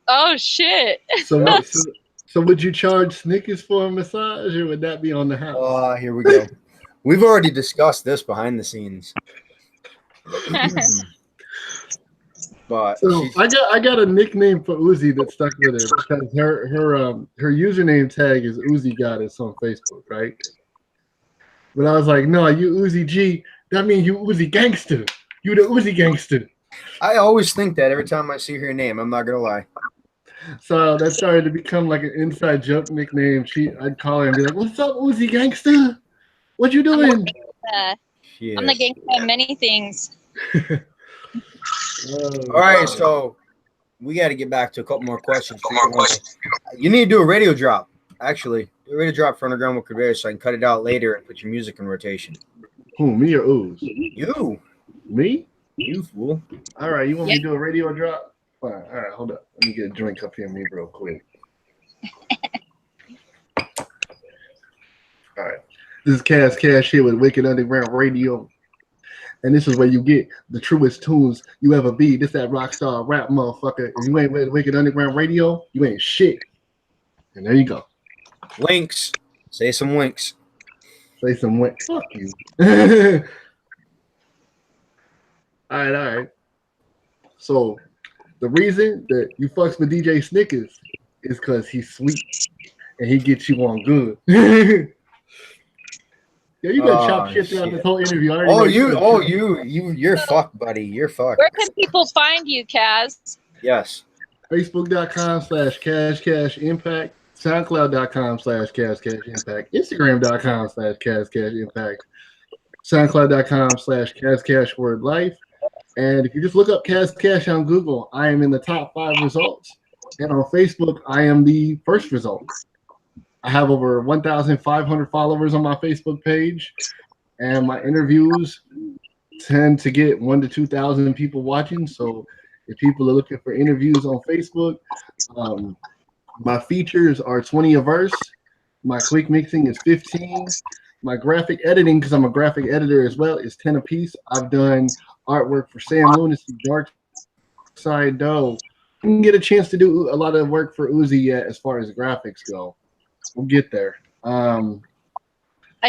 Speaker 13: Oh, shit.
Speaker 6: So would you charge Snickers for a massage, or would that be on the house?
Speaker 12: Oh, here we go. We've already discussed this behind the scenes. But
Speaker 6: so I got a nickname for Uzi that stuck with her because her username tag is Uzi Goddess on Facebook, right? But I was like, no, you Uzi G, that means you Uzi Gangster. You the Uzi Gangster.
Speaker 12: I always think that every time I see her name. I'm not gonna lie.
Speaker 6: So that started to become like an inside joke nickname. I'd call her and be like, "What's up, Uzi Gangster? What you doing?"
Speaker 13: I'm the gangster of many things.
Speaker 12: All right, so we got to get back to a couple more questions. You need to do a radio drop. Actually, do a radio drop for Underground with Conveyor so I can cut it out later and put your music in rotation.
Speaker 6: Who, me or Ooze?
Speaker 12: You.
Speaker 6: Me?
Speaker 12: You fool.
Speaker 6: All right, you want me to do a radio drop? Fine. All right, hold up. Let me get a drink up here, me real quick. All right. This is Kaz Kash here with Wicked Underground Radio. And this is where you get the truest tunes you ever be. This that rock star rap motherfucker. If you ain't with Wicked Underground Radio, you ain't shit. And there you go.
Speaker 12: Winks. Say some winks.
Speaker 6: Say some winks. Fuck you. All right. So the reason that you fucks with DJ Snickers is because he's sweet and he gets you on good. Yeah, you better chop shit throughout this whole interview.
Speaker 12: You're fucked, buddy. You're fucked.
Speaker 13: Where can people find you, Kaz?
Speaker 12: Yes.
Speaker 6: Facebook.com/CashCashImpact, SoundCloud.com/CashCashImpact, Instagram.com/CashCashImpact, SoundCloud.com/KazCashWordLife. And if you just look up Kaz Kash on Google, I am in the top 5 results. And on Facebook, I am the first result. I have over 1,500 followers on my Facebook page, and my interviews tend to get 1,000 to 2,000 people watching. So if people are looking for interviews on Facebook, my features are 20 a verse. My quick mixing is 15. My graphic editing, because I'm a graphic editor as well, is 10 a piece. I've done artwork for Sam Lunacy, Dark Side Doe. I didn't get a chance to do a lot of work for Uzi yet as far as graphics go. We'll get there.
Speaker 13: I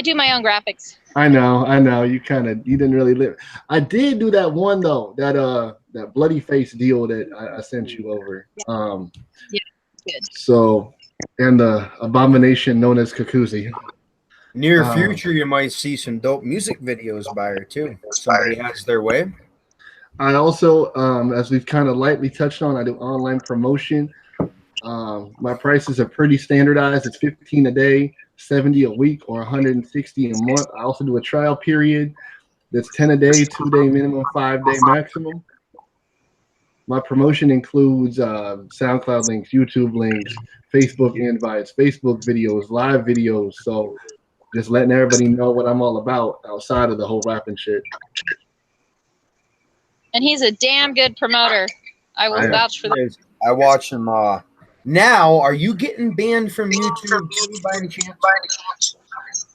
Speaker 13: do my own graphics.
Speaker 6: I know. You didn't really live. I did do that one though, that bloody face deal that I sent you over.
Speaker 13: Yeah, good.
Speaker 6: So, and the abomination known as Kakuzi.
Speaker 12: Near future, you might see some dope music videos by her too. Somebody has their way.
Speaker 6: I also, as we've kind of lightly touched on, I do online promotion. My prices are pretty standardized. It's 15 a day, 70 a week, or 160 a month. I also do a trial period that's 10 a day, 2-day minimum, 5-day maximum. My promotion includes SoundCloud links, YouTube links, Facebook invites, Facebook videos, live videos. So just letting everybody know what I'm all about outside of the whole rapping shit.
Speaker 13: And he's a damn good promoter. I will vouch for that.
Speaker 12: I watch him. Now, are you getting banned from YouTube too, by any chance?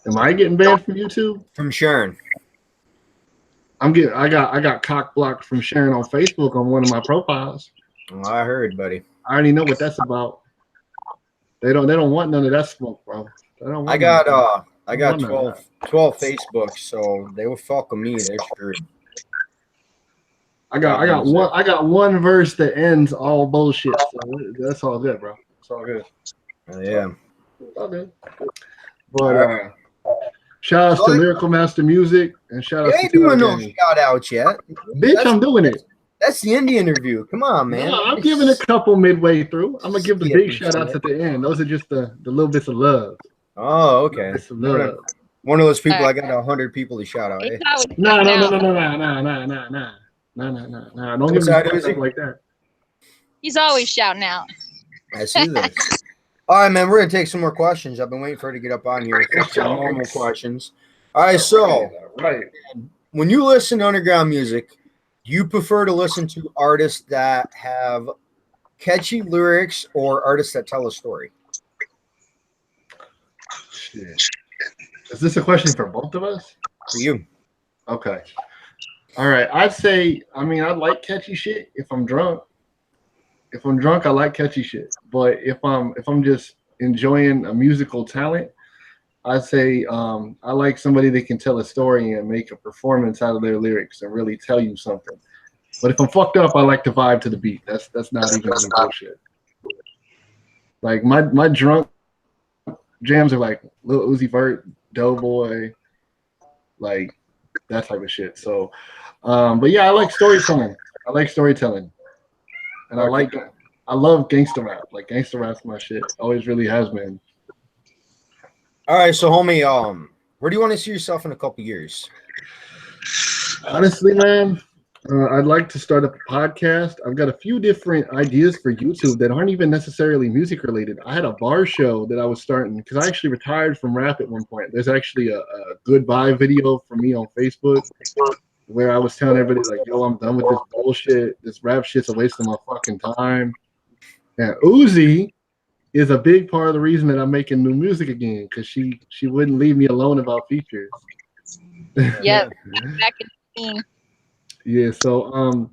Speaker 6: Am I getting banned from YouTube?
Speaker 12: From Sharon.
Speaker 6: I got cock blocked from sharing on Facebook on one of my profiles.
Speaker 12: Well, I heard, buddy.
Speaker 6: I already know what that's about. They don't want none of that smoke, bro.
Speaker 12: I got 12 Facebooks, so they will fuck with me. They're screwed.
Speaker 6: I got one verse that ends all bullshit. So that's all good, bro. It's all good.
Speaker 12: Yeah.
Speaker 6: It's all good. But shout outs to Lyrical Master Music and shout outs to
Speaker 12: doing no shout outs yet.
Speaker 6: Bitch, I'm doing it.
Speaker 12: That's the indie interview. Come on, man.
Speaker 6: No, I'm giving a couple midway through. I'm gonna give the big shout outs at the end. Those are just the little bits of love.
Speaker 12: Oh, okay.
Speaker 6: Bits of love.
Speaker 12: One of those people. I got 100 people to shout out.
Speaker 6: No. Don't give me something like that.
Speaker 13: He's always shouting out.
Speaker 12: I see this. All right, man. We're gonna take some more questions. I've been waiting for her to get up on here. Some normal questions. All right. So, when you listen to underground music, do you prefer to listen to artists that have catchy lyrics or artists that tell a story?
Speaker 6: Shit. Is this a question for both of us?
Speaker 12: For you.
Speaker 6: Okay. All right. I'd say, I like catchy shit if I'm drunk. If I'm drunk, I like catchy shit. But if I'm just enjoying a musical talent, I'd say I like somebody that can tell a story and make a performance out of their lyrics and really tell you something. But if I'm fucked up, I like to vibe to the beat. That's not even any bullshit. Like my drunk jams are like Lil Uzi Vert, Doughboy, like that type of shit. So, but yeah, I like storytelling. And I love gangster rap. Like gangster rap's my shit. Always really has been.
Speaker 12: All right, so homie, where do you want to see yourself in a couple years?
Speaker 6: Honestly, man, I'd like to start up a podcast. I've got a few different ideas for YouTube that aren't even necessarily music related. I had a bar show that I was starting because I actually retired from rap at one point. There's actually a goodbye video for me on Facebook where I was telling everybody like, yo, I'm done with this bullshit. This rap shit's a waste of my fucking time. And Uzi is a big part of the reason that I'm making new music again, because she wouldn't leave me alone about features.
Speaker 13: Yep. Back in the scene.
Speaker 6: Yeah, so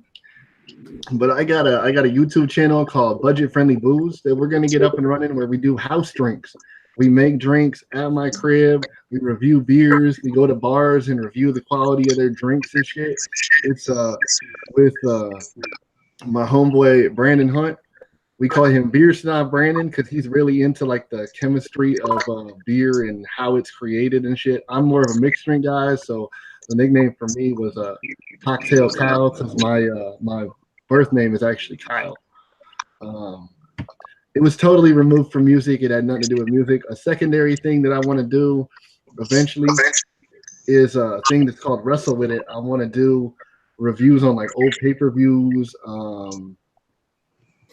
Speaker 6: but I got a YouTube channel called Budget Friendly Booze that we're gonna get up and running, where we do house drinks. We make drinks at my crib. We review beers. We go to bars and review the quality of their drinks and shit. It's with my homeboy Brandon Hunt. We call him Beer Snob Brandon because he's really into like the chemistry of beer and how it's created and shit. I'm more of a mixed drink guy, so the nickname for me was Cocktail Kyle because my birth name is actually Kyle. It was totally removed from music. It had nothing to do with music. A secondary thing that I want to do eventually is a thing that's called Wrestle With It. I want to do reviews on like old pay-per-views,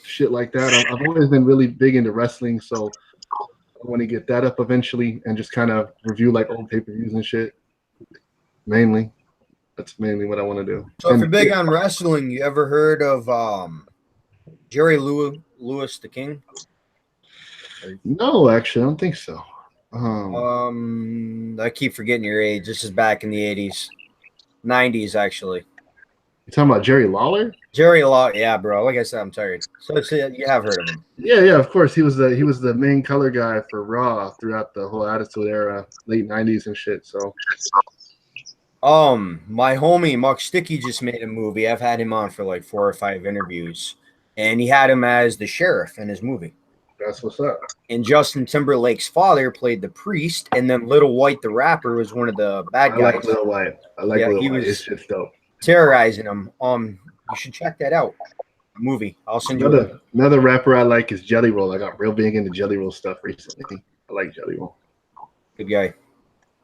Speaker 6: shit like that. I've always been really big into wrestling, so I want to get that up eventually and just kind of review like old pay-per-views and shit. Mainly, that's mainly what I want to do.
Speaker 12: So if you're big on wrestling, you ever heard of Jerry Lewis the King?
Speaker 6: No, actually, I don't think so.
Speaker 12: I keep forgetting your age. This is back in the 80s, 90s, actually.
Speaker 6: You talking about Jerry Lawler?
Speaker 12: Jerry Lawler, yeah, bro. Like I said, I'm tired. So you have heard of him?
Speaker 6: Yeah, of course. He was the main color guy for Raw throughout the whole Attitude Era, late '90s and shit. So,
Speaker 12: my homie Muck Sticky just made a movie. I've had him on for like 4 or 5 interviews, and he had him as the sheriff in his movie.
Speaker 6: That's what's up.
Speaker 12: And Justin Timberlake's father played the priest, and then Little White the rapper was one of the bad guys.
Speaker 6: I like Little White.
Speaker 12: He was
Speaker 6: It's just dope.
Speaker 12: Terrorizing him. You should check that out. Movie. I'll send you
Speaker 6: another rapper I like is Jelly Roll. I got real big into Jelly Roll stuff recently. I like Jelly Roll.
Speaker 12: Good guy.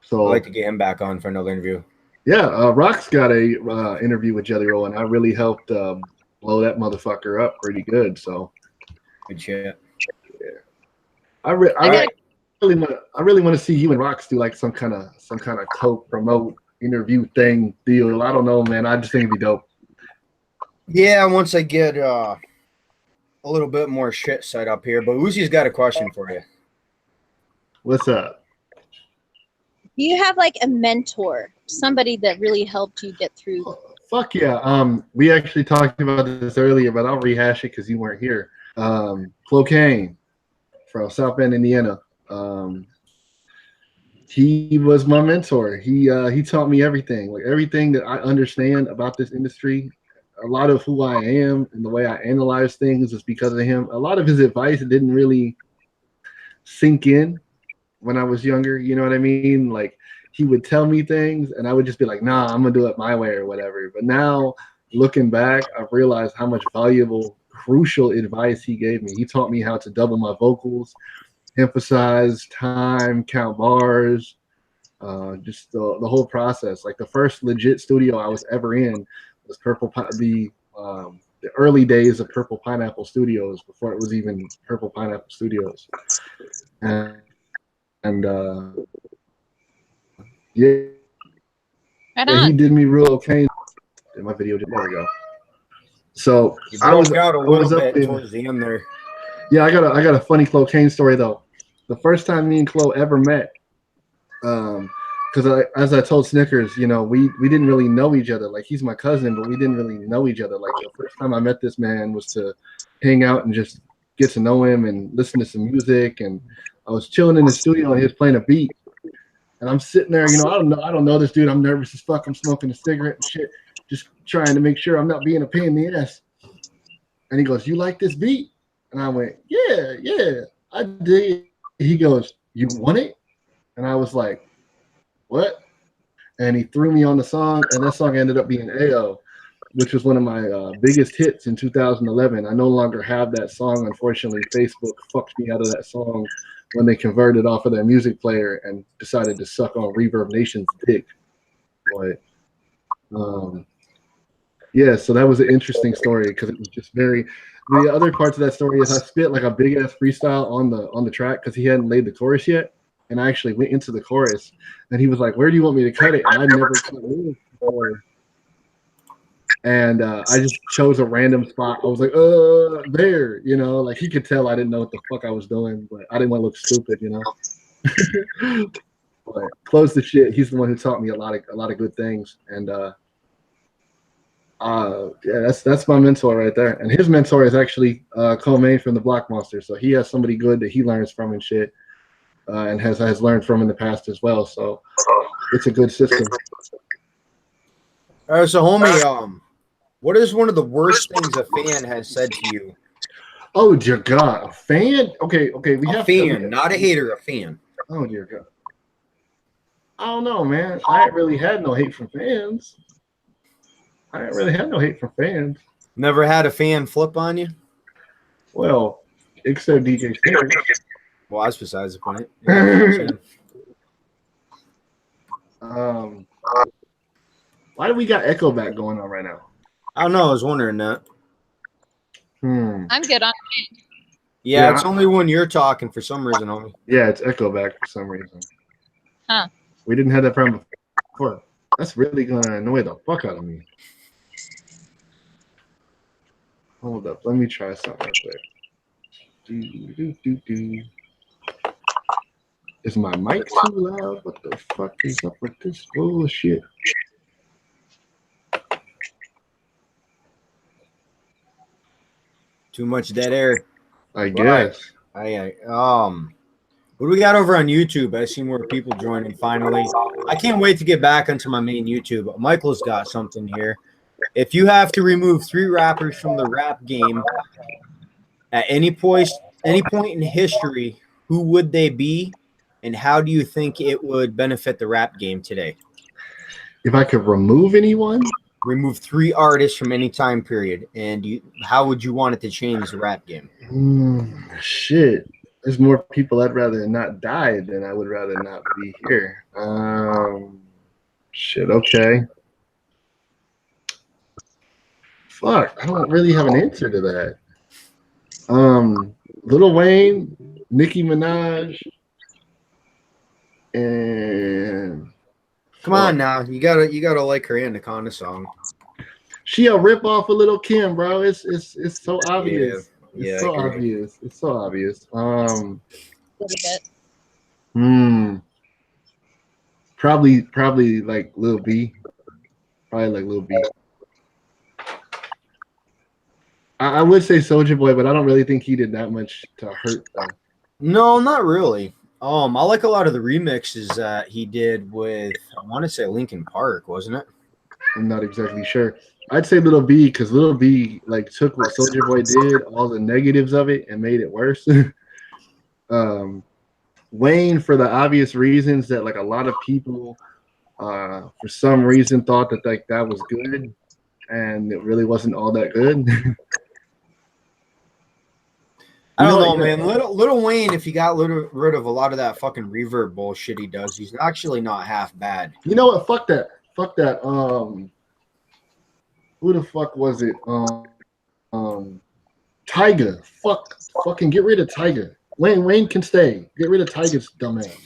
Speaker 12: So I'd like to get him back on for another interview.
Speaker 6: Yeah, Rock's got a interview with Jelly Roll, and I really helped blow that motherfucker up pretty good. So
Speaker 12: good shit.
Speaker 6: Yeah, I really want to see you and Rocks do like some kind of co-promote interview thing deal. I don't know, man. I just think it'd be dope.
Speaker 12: Yeah, once I get a little bit more shit set up here. But Uzi's got a question for you.
Speaker 6: What's up?
Speaker 13: Do you have like a mentor, somebody that really helped you get through?
Speaker 6: Fuck yeah. We actually talked about this earlier, but I'll rehash it because you weren't here. Clocaine from South Bend, Indiana. He was my mentor. He taught me everything, like everything that I understand about this industry. A lot of who I am and the way I analyze things is because of him. A lot of his advice didn't really sink in when I was younger. You know what I mean? Like he would tell me things and I would just be like, nah, I'm gonna do it my way or whatever. But now looking back, I've realized how much valuable, crucial advice he gave me. He taught me how to double my vocals, emphasize time, count bars, just the whole process. Like the first legit studio I was ever in was the early days of Purple Pineapple Studios before it was even Purple Pineapple Studios, and yeah, he did me real okay. My video, there we go. So
Speaker 12: I was out a little bit towards the end there.
Speaker 6: Yeah, I got a funny Clocaine story though. The first time me and Chloe ever met, because as I told Snickers, you know, we didn't really know each other. Like he's my cousin, but we didn't really know each other. Like the first time I met this man was to hang out and just get to know him and listen to some music. And I was chilling in the studio and he was playing a beat. And I'm sitting there, you know, I don't know this dude. I'm nervous as fuck. I'm smoking a cigarette and shit, just trying to make sure I'm not being a pain in the ass. And he goes, "You like this beat?" And I went, "Yeah, I did." He goes, "You want it?" And I was like, "What?" And he threw me on the song, and that song ended up being AO, which was one of my biggest hits in 2011. I no longer have that song. Unfortunately, Facebook fucked me out of that song when they converted off of their music player and decided to suck on Reverb Nation's dick. But yeah, so that was an interesting story because it was just very. The other parts of that story is I spit like a big ass freestyle on the track because he hadn't laid the chorus yet, and I actually went into the chorus, and he was like, "Where do you want me to cut it?" And I never cut it before, and I just chose a random spot. I was like, there," you know, like he could tell I didn't know what the fuck I was doing, but I didn't want to look stupid, you know. But close the shit. He's the one who taught me a lot of good things, and yeah, that's my mentor right there. And his mentor is actually Comaine from the Block Monster, so he has somebody good that he learns from and shit, and has learned from in the past as well. So it's a good system.
Speaker 12: All right, so homie, what is one of the worst things a fan has said to you?
Speaker 6: Oh dear God, a fan? Okay, we have
Speaker 12: a fan, not a hater, a fan.
Speaker 6: Oh dear God. I don't know, man. I ain't really had no hate from fans. I ain't really had no hate from fans.
Speaker 12: Never had a fan flip on you?
Speaker 6: Well, except DJ Stairs.
Speaker 12: Well, that's besides the point. Yeah,
Speaker 6: Why do we got echo back going on right now?
Speaker 12: I don't know. I was wondering that.
Speaker 13: I'm good on it.
Speaker 12: Yeah, it's only when you're talking for some reason, homie.
Speaker 6: Yeah, it's echo back for some reason.
Speaker 13: Huh.
Speaker 6: We didn't have that problem before. That's really gonna annoy the fuck out of me. Hold up, let me try something real quick. Is my mic too loud? What the fuck is up with this bullshit?
Speaker 12: Too much dead air.
Speaker 6: I guess.
Speaker 12: What do we got over on YouTube? I see more people joining finally. I can't wait to get back onto my main YouTube. Michael's got something here. If you have to remove 3 rappers from the rap game at any point in history, who would they be, and how do you think it would benefit the rap game today?
Speaker 6: If I could remove anyone?
Speaker 12: Remove 3 artists from any time period, and how would you want it to change the rap game?
Speaker 6: Shit. There's more people I'd rather not die than I would rather not be here. Shit, okay. Fuck, I don't really have an answer to that. Lil Wayne, Nicki Minaj, and
Speaker 12: come on now, you gotta like her Anaconda song.
Speaker 6: She a rip off of Lil Kim, bro. It's so obvious.
Speaker 12: Yeah,
Speaker 6: it's so obvious. It's so obvious.
Speaker 13: A little bit.
Speaker 6: Probably like Lil B. Probably like Lil B. I would say Soulja Boy, but I don't really think he did that much to hurt them.
Speaker 12: No, not really. I like a lot of the remixes that he did with, I want to say Linkin Park, wasn't it?
Speaker 6: I'm not exactly sure. I'd say Lil B, because Lil B like took what Soulja Boy did, all the negatives of it, and made it worse. Wayne, for the obvious reasons that like a lot of people, for some reason, thought that like that was good, and it really wasn't all that good.
Speaker 12: I don't know, man. Lil Wayne, if he got rid of a lot of that fucking reverb bullshit he does, he's actually not half bad.
Speaker 6: You know what? Fuck that. Fuck that. Who the fuck was it? Tyga. Fucking get rid of Tyga. Wayne can stay. Get rid of Tyga's dumbass.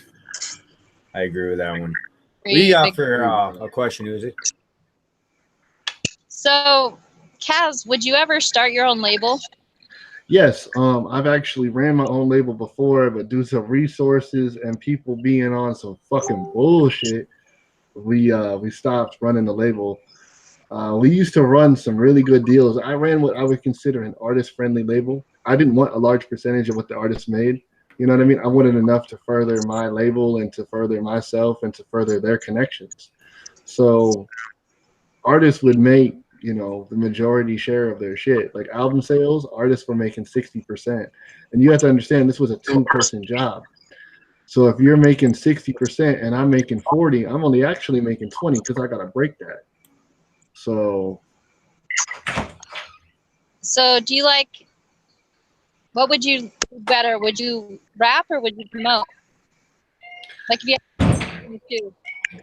Speaker 12: I agree with that one. What do you got for a question, Uzi?
Speaker 13: So, Kaz, would you ever start your own label?
Speaker 6: Yes, I've actually ran my own label before, but due to resources and people being on some fucking bullshit, we stopped running the label. We used to run some really good deals. I ran what I would consider an artist-friendly label. I didn't want a large percentage of what the artists made. You know what I mean? I wanted enough to further my label and to further myself and to further their connections. So artists would make, you know, the majority share of their shit. Like album sales, artists were making 60%. And you have to understand this was a 2-person job. So if you're making 60% and I'm making 40, I'm only actually making 20 because I got to break that. So
Speaker 13: do you like, what would you do better? Would you rap or would you promote? Like if you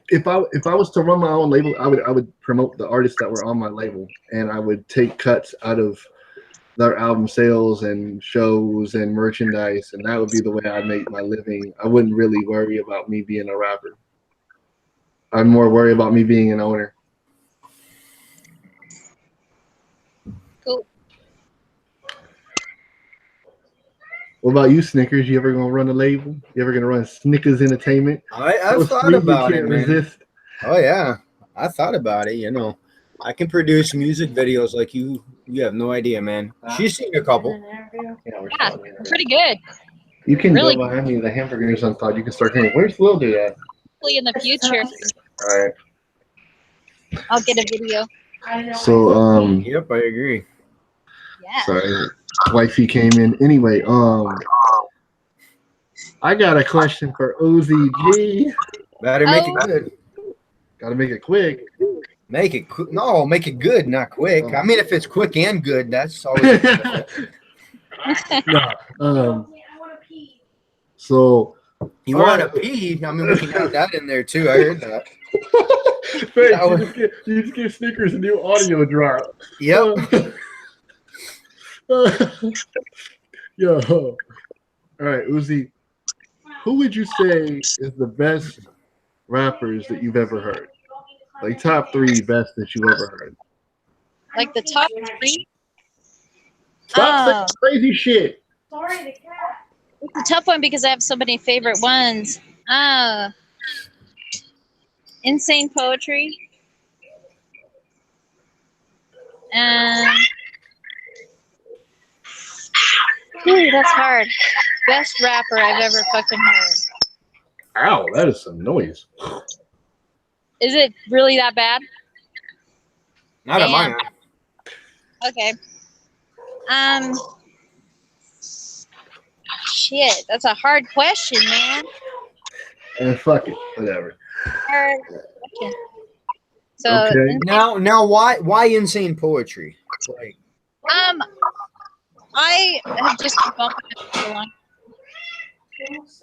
Speaker 6: if I was to run my own label, I would promote the artists that were on my label, and I would take cuts out of their album sales and shows and merchandise, and that would be the way I'd make my living. I wouldn't really worry about me being a rapper. I'd more worry about me being an owner.
Speaker 13: Cool.
Speaker 6: What about you, Snickers? You ever gonna run a label? You ever gonna run Snickers Entertainment?
Speaker 12: I've thought about it, man. Resist. Oh yeah, I thought about it. You know, I can produce music videos like you. You have no idea, man. She's seen a couple.
Speaker 13: Yeah, pretty good.
Speaker 6: You can
Speaker 13: really
Speaker 6: go behind me. The hamburgers unthawed. You can start hearing. Where's Lil do that?
Speaker 13: Hopefully in the future,
Speaker 6: All right.
Speaker 13: I'll get a video.
Speaker 6: So
Speaker 12: Yep, I agree.
Speaker 13: Yeah.
Speaker 6: Sorry, wifey came in. Anyway, I got a question for Uzi G.
Speaker 12: Better make it good.
Speaker 6: Gotta make it quick.
Speaker 12: Make it quick. No, make it good, not quick. I mean, if it's quick and good, that's always.
Speaker 6: No, so
Speaker 12: you want to pee? I mean, we can add that in there too. I heard that.
Speaker 6: Thanks. You just give Snickers a new audio drop.
Speaker 12: Yep.
Speaker 6: Yo. All right, Uzi. Who would you say is the best rappers that you've ever heard? Like top 3 best that you've ever heard.
Speaker 13: Like the top 3?
Speaker 6: Stop saying crazy shit.
Speaker 13: It's a tough one because I have so many favorite ones. Insane Poetry. And ooh, that's hard. Best rapper I've ever fucking heard.
Speaker 6: Ow, that is some noise.
Speaker 13: Is it really that bad?
Speaker 12: Not at my end.
Speaker 13: Okay. Shit, that's a hard question, man.
Speaker 6: And fuck it, whatever.
Speaker 13: Hard question. So
Speaker 6: okay.
Speaker 12: Now, why Insane Poetry? Like,
Speaker 13: I have just been bumping it for a long time.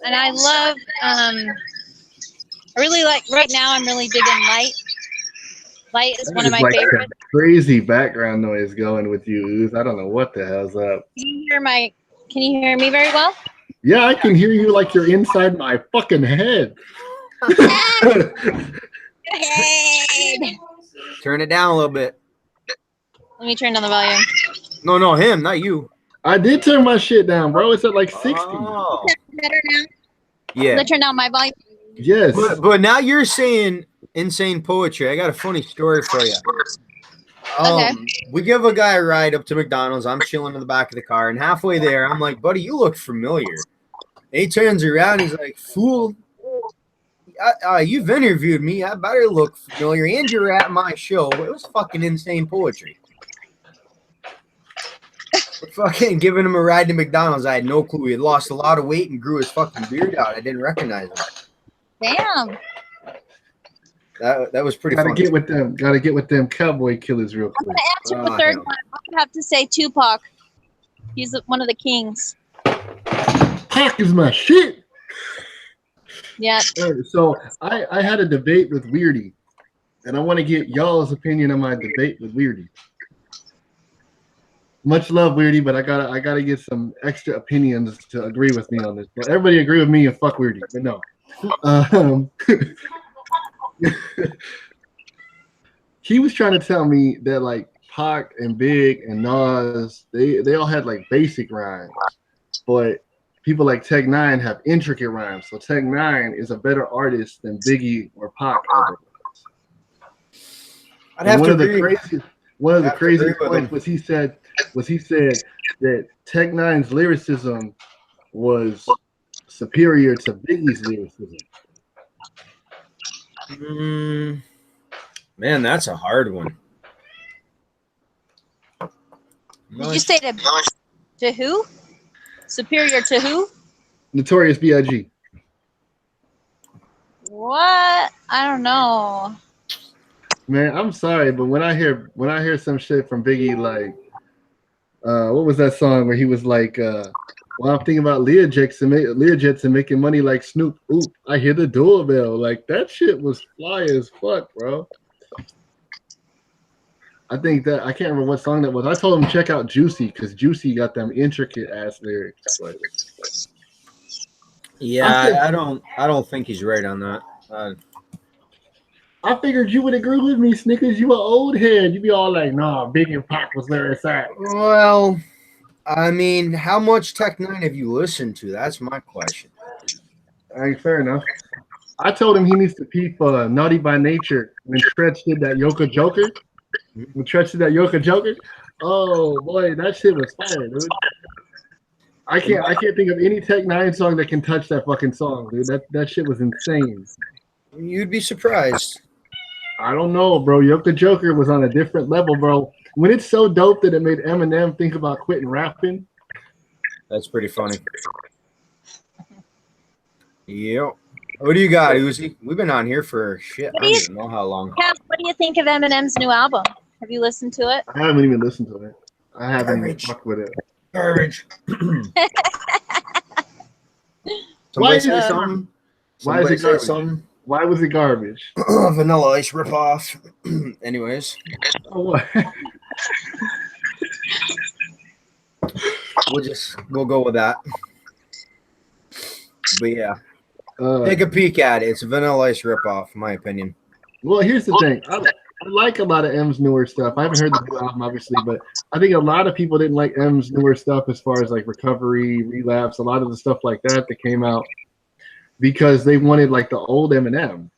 Speaker 13: And I love I really like right now I'm really digging Light. Light is one of my favorites.
Speaker 6: Crazy background noise going with you. I don't know what the hell's up.
Speaker 13: Can you hear me very well?
Speaker 6: Yeah, I can hear you like you're inside my fucking head.
Speaker 12: Turn it down a little bit.
Speaker 13: Let me turn down the volume.
Speaker 12: No, him, not you.
Speaker 6: I did turn my shit down, bro. It's at like 60.
Speaker 12: Oh.
Speaker 13: Better now?
Speaker 12: Yeah.
Speaker 13: Let's turn down my volume.
Speaker 6: Yes.
Speaker 12: But now you're saying Insane Poetry. I got a funny story for you.
Speaker 13: Okay.
Speaker 12: We give a guy a ride up to McDonald's. I'm chilling in the back of the car, and halfway there, I'm like, buddy, you look familiar. And he turns around, he's like, fool, you've interviewed me. I better look familiar. And you're at my show. It was fucking Insane Poetry. We're fucking giving him a ride to McDonald's. I had no clue. He had lost a lot of weight and grew his fucking beard out. I didn't recognize him.
Speaker 13: Damn.
Speaker 12: That was pretty
Speaker 6: Gotta
Speaker 12: funny.
Speaker 6: Gotta get with them cowboy killers real quick.
Speaker 13: I'm gonna answer the third one. I would have to say Tupac. He's one of the kings.
Speaker 6: Pac is my shit.
Speaker 13: Yeah.
Speaker 6: So I had a debate with Weirdy, and I want to get y'all's opinion on my debate with Weirdy. Much love, Weirdy, but I gotta get some extra opinions to agree with me on this. But everybody agree with me and fuck Weirdy, but no. He was trying to tell me that like Pac and Big and Nas, they all had like basic rhymes, but people like Tech Nine have intricate rhymes. So Tech Nine is a better artist than Biggie or Pac ever was.
Speaker 12: I'd have
Speaker 6: one
Speaker 12: to
Speaker 6: of the
Speaker 12: agree.
Speaker 6: One of the crazy points was he said that Tech Nine's lyricism was superior to Biggie's lyricism.
Speaker 12: Man, that's a hard one.
Speaker 13: Did you say to who? Superior to who?
Speaker 6: Notorious B.I.G.
Speaker 13: What? I don't know.
Speaker 6: Man, I'm sorry, but when I hear some shit from Biggie, like, what was that song where he was like, well, I'm thinking about Learjets and making money like Snoop. Oop, I hear the doorbell. Like, that shit was fly as fuck, bro. I think that, I can't remember what song that was. I told him check out Juicy, because Juicy got them intricate ass lyrics. But
Speaker 12: yeah, I don't think he's right on that.
Speaker 6: I figured you would agree with me, Snickers. You an old head. You be all like, nah, Biggie and Pac was where it's at.
Speaker 12: Well, I mean, how much Tech Nine have you listened to? That's my question.
Speaker 6: All right, fair enough. I told him he needs to peep Naughty by Nature when Tretch did that Yoka Joker. When Tretch did that Yoka Joker. Oh boy, that shit was fire, dude. I can't think of any Tech Nine song that can touch that fucking song, dude. That shit was insane.
Speaker 12: You'd be surprised.
Speaker 6: I don't know, bro. Yoka Joker was on a different level, bro. When it's so dope that it made Eminem think about quitting rapping.
Speaker 12: That's pretty funny. Yep. What do you got, Uzi? We've been on here for shit. I don't even know how long.
Speaker 13: Kat, what do you think of Eminem's new album? Have you listened to it?
Speaker 6: I haven't even listened to it. I haven't fucked with it.
Speaker 12: Garbage.
Speaker 6: Why is it garbage?
Speaker 12: Somebody say something.
Speaker 6: Why was it garbage?
Speaker 12: Vanilla Ice ripoff. Anyways,
Speaker 6: Oh, what?
Speaker 12: we'll go with that. But yeah,
Speaker 6: Uh,
Speaker 12: take a peek at it. It's a Vanilla Ice ripoff, in my opinion.
Speaker 6: Well, here's the thing. I like a lot of M's newer stuff. I haven't heard the new album, obviously, but I think a lot of people didn't like M's newer stuff as far as like recovery, relapse, a lot of the stuff like that came out because they wanted like the old Eminem.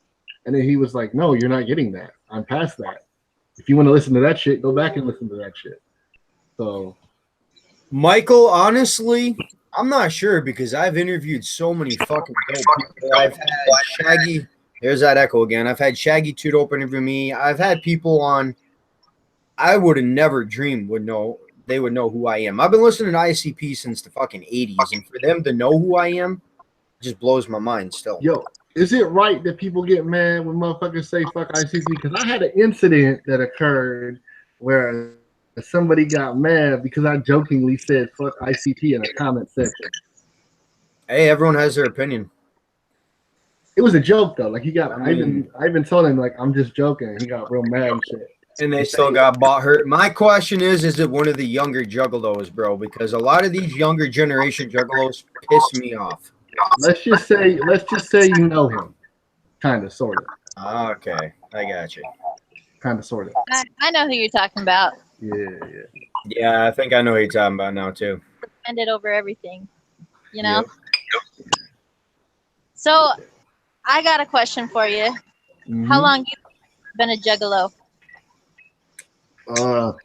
Speaker 6: And then he was like, no, you're not getting that. I'm past that. If you want to listen to that shit, go back and listen to that shit. So,
Speaker 12: Michael, honestly, I'm not sure because I've interviewed so many fucking dope people. I've had Shaggy. There's that echo again. I've had Shaggy 2 Dope interview me. I've had people on I would have never dreamed they would know who I am. I've been listening to ICP since the fucking 80s, and for them to know who I am just blows my mind still.
Speaker 6: yo, is it right that people get mad when motherfuckers say fuck ICP? Because I had an incident that occurred where somebody got mad because I jokingly said fuck ICP in a comment section.
Speaker 12: Hey, everyone has their opinion.
Speaker 6: It was a joke though. Like he got, I even told him like I'm just joking. And he got real mad and shit.
Speaker 12: And they still got bought hurt. My question is it one of the younger juggalos, bro? Because a lot of these younger generation juggalos piss me off.
Speaker 6: Let's just say you know him, kind of, sort of.
Speaker 12: Okay, I got you.
Speaker 6: Kind of, sort of.
Speaker 13: I know who you're talking about.
Speaker 12: Yeah, I think I know who you're talking about now too.
Speaker 13: Send it over everything, you know. Yep. So, I got a question for you. Mm-hmm. How long you been a juggalo?
Speaker 6: Well,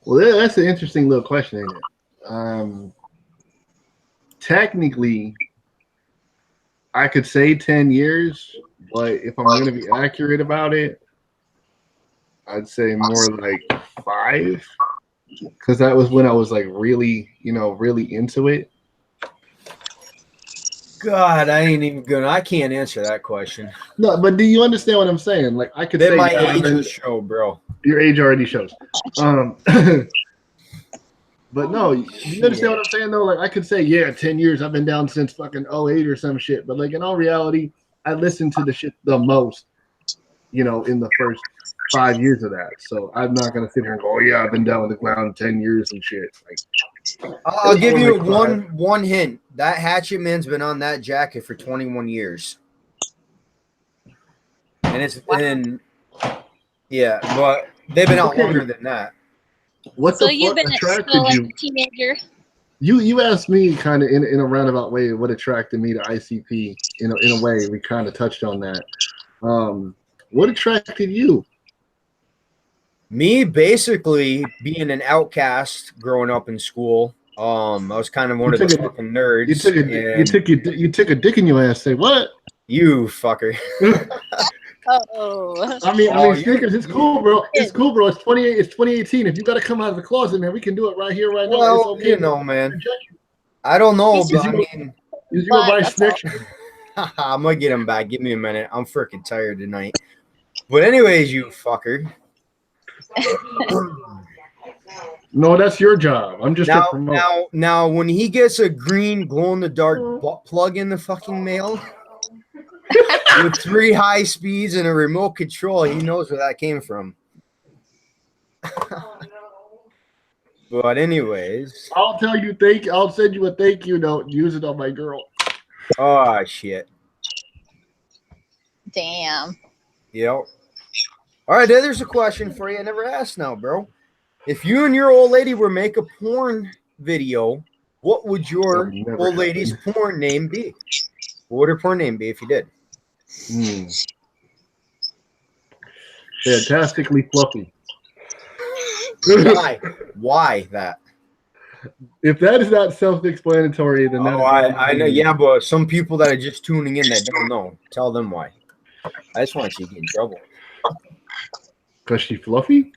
Speaker 6: that's an interesting little question, ain't it? Technically, I could say 10 years, but if I'm going to be accurate about it, I'd say more like 5, because that was when I was like really, really into it.
Speaker 12: God, I can't answer that question.
Speaker 6: No, but do you understand what I'm saying? Like I could say
Speaker 12: my age will show, bro.
Speaker 6: Your age already shows. But no, you understand what I'm saying though? Like I could say, yeah, 10 years I've been down since fucking 08 or some shit. But like in all reality, I listened to the shit the most, in the first 5 years of that. So I'm not gonna sit here and go, oh yeah, I've been down on the ground 10 years and shit. Like
Speaker 12: I'll give you one hint. That Hatchet Man's been on that jacket for 21 years. And it's been yeah, but they've been out longer than that.
Speaker 6: What the fuck attracted you?
Speaker 13: Like a teenager.
Speaker 6: You asked me kind of in a roundabout way what attracted me to ICP. In a way, we kind of touched on that. What attracted you?
Speaker 12: Me, basically being an outcast growing up in school. I was kind of one of the fucking nerds.
Speaker 6: You took a dick in your ass. Say what?
Speaker 12: You fucker.
Speaker 13: Oh.
Speaker 6: I mean, Sneakers, it's cool, bro. It's cool, bro. It's 2018. If you got to come out of the closet, man, we can do it right here, right now.
Speaker 12: Well,
Speaker 6: it's okay,
Speaker 12: man. I don't know, but I mean,
Speaker 6: is you a bisexual?
Speaker 12: I'm gonna get him back. Give me a minute. I'm freaking tired tonight. But anyways, you fucker.
Speaker 6: No, that's your job. I'm just
Speaker 12: now when he gets a green glow-in-the-dark butt plug in the fucking mail with 3 high speeds and a remote control, he knows where that came from. But anyways,
Speaker 6: I'll tell you thank you. I'll send you a thank you note. Use it on my girl.
Speaker 12: Oh shit.
Speaker 13: Damn.
Speaker 12: Yep. All right, there's a question for you I never asked now, bro. If you and your old lady were make a porn video, what would your old lady's porn name be? What would her porn name be if you did?
Speaker 6: Fantastically fluffy.
Speaker 12: Why that?
Speaker 6: If that is not self-explanatory, then
Speaker 12: I know. Yeah, but some people that are just tuning in that don't know, tell them why. I just want you to get in trouble.
Speaker 6: Because she's fluffy?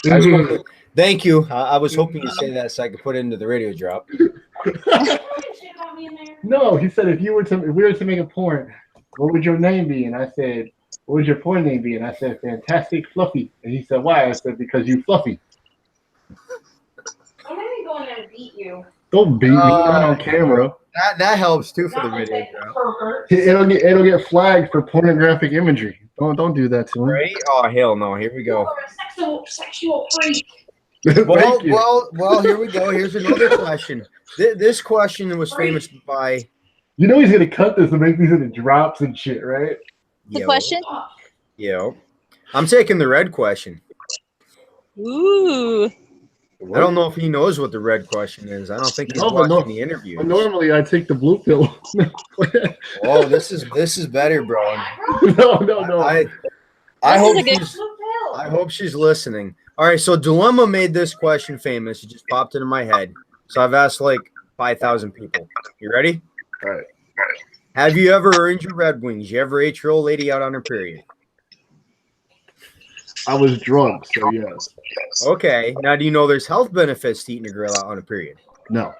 Speaker 12: Thank you. I was hoping you'd say that so I could put it into the radio drop.
Speaker 6: No, he said if we were to make a porn, what would your name be? And I said, what would your porn name be? And I said, Fantastic Fluffy. And he said, why? I said, because you fluffy.
Speaker 15: I'm gonna go in there and beat you.
Speaker 6: Don't beat me. Not on camera.
Speaker 12: That helps too for the video drop.
Speaker 6: It'll get flagged for pornographic imagery. Don't do that to him.
Speaker 12: Right? Oh hell no! Here we go.
Speaker 2: Sexual freak.
Speaker 12: Well. Here we go. Here's another question. This question was famous by.
Speaker 6: You know he's gonna cut this and make these into drops and shit, right?
Speaker 13: The question?
Speaker 12: Yeah. I'm taking the red question.
Speaker 13: Ooh.
Speaker 12: I don't know if he knows what the red question is. I don't think he's watching the interview.
Speaker 6: But normally I take the blue pill.
Speaker 12: Oh, this is better, bro.
Speaker 6: No.
Speaker 12: I hope she's listening. All right, so Dilemma made this question famous. It just popped into my head. So I've asked like 5,000 people. You ready?
Speaker 6: All right.
Speaker 12: Have you ever earned your Red Wings? You ever ate your old lady out on her period?
Speaker 6: I was drunk, so yes.
Speaker 12: Okay. Now, do you know there's health benefits to eating a girl out on a period?
Speaker 6: No.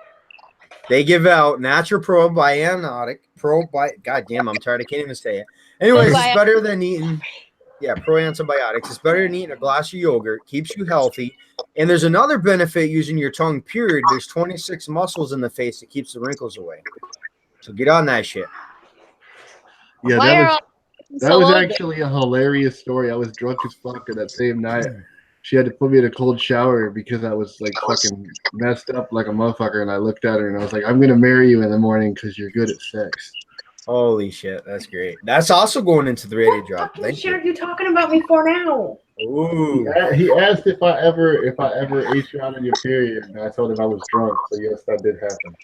Speaker 12: They give out natural probiotic. Goddamn, I'm tired. I can't even say it. Anyways, it's better than eating. Yeah, pro-antibiotics. It's better than eating a glass of yogurt. Keeps you healthy. And there's another benefit using your tongue, period. There's 26 muscles in the face that keeps the wrinkles away. So get on that shit.
Speaker 6: Yeah, that was actually a hilarious story. I was drunk as fuck that same night. She had to put me in a cold shower because I was like fucking messed up like a motherfucker. And I looked at her and I was like, I'm going to marry you in the morning because you're good at sex.
Speaker 12: Holy shit, that's great. That's also going into the radio drop.
Speaker 2: What shit are you talking about me for now?
Speaker 12: Ooh.
Speaker 6: He asked if I ever ate you out on your period, and I told him I was drunk. So yes, that did happen.